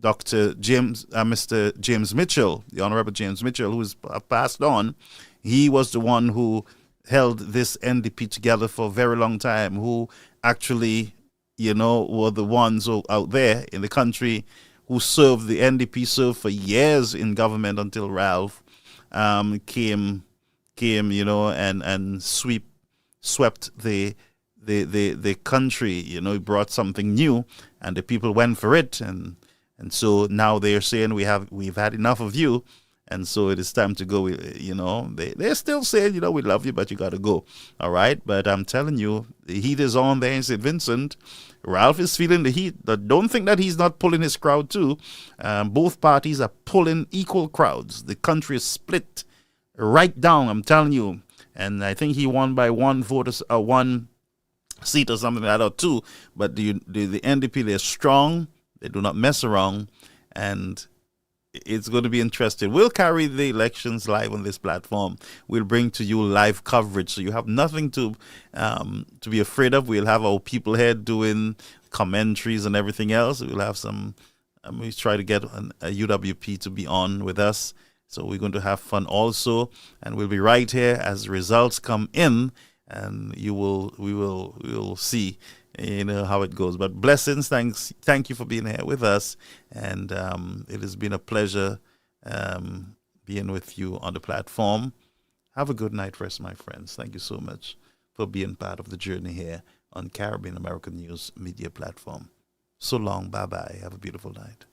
Mr. James Mitchell, the Honorable James Mitchell, who is passed on. He was the one who held this NDP together for a very long time, who actually, were the ones out there in the country who served. The NDP served for years in government until Ralph came, and swept the country. He brought something new, and the people went for it, and so now they're saying we've had enough of you, and so it is time to go. They're still saying, we love you, but you got to go. All right, but I'm telling you, the heat is on there in St. Vincent. Ralph is feeling the heat. Don't think that he's not pulling his crowd too. Both parties are pulling equal crowds. The country is split right down. I'm telling you. And I think he won by one seat or something like that, or two. But the NDP, they're strong. They do not mess around. And it's going to be interesting. We'll carry the elections live on this platform. We'll bring to you live coverage, so you have nothing to be afraid of. We'll have our people here doing commentaries and everything else. We'll have some. We try to get a UWP to be on with us. So we're going to have fun also, and we'll be right here as the results come in. and we will see, how it goes. But blessings, thank you for being here with us, and it has been a pleasure being with you on the platform. Have a good night rest, my friends. Thank you so much for being part of the journey here on Caribbean American News Media Platform. So long, bye-bye. Have a beautiful night.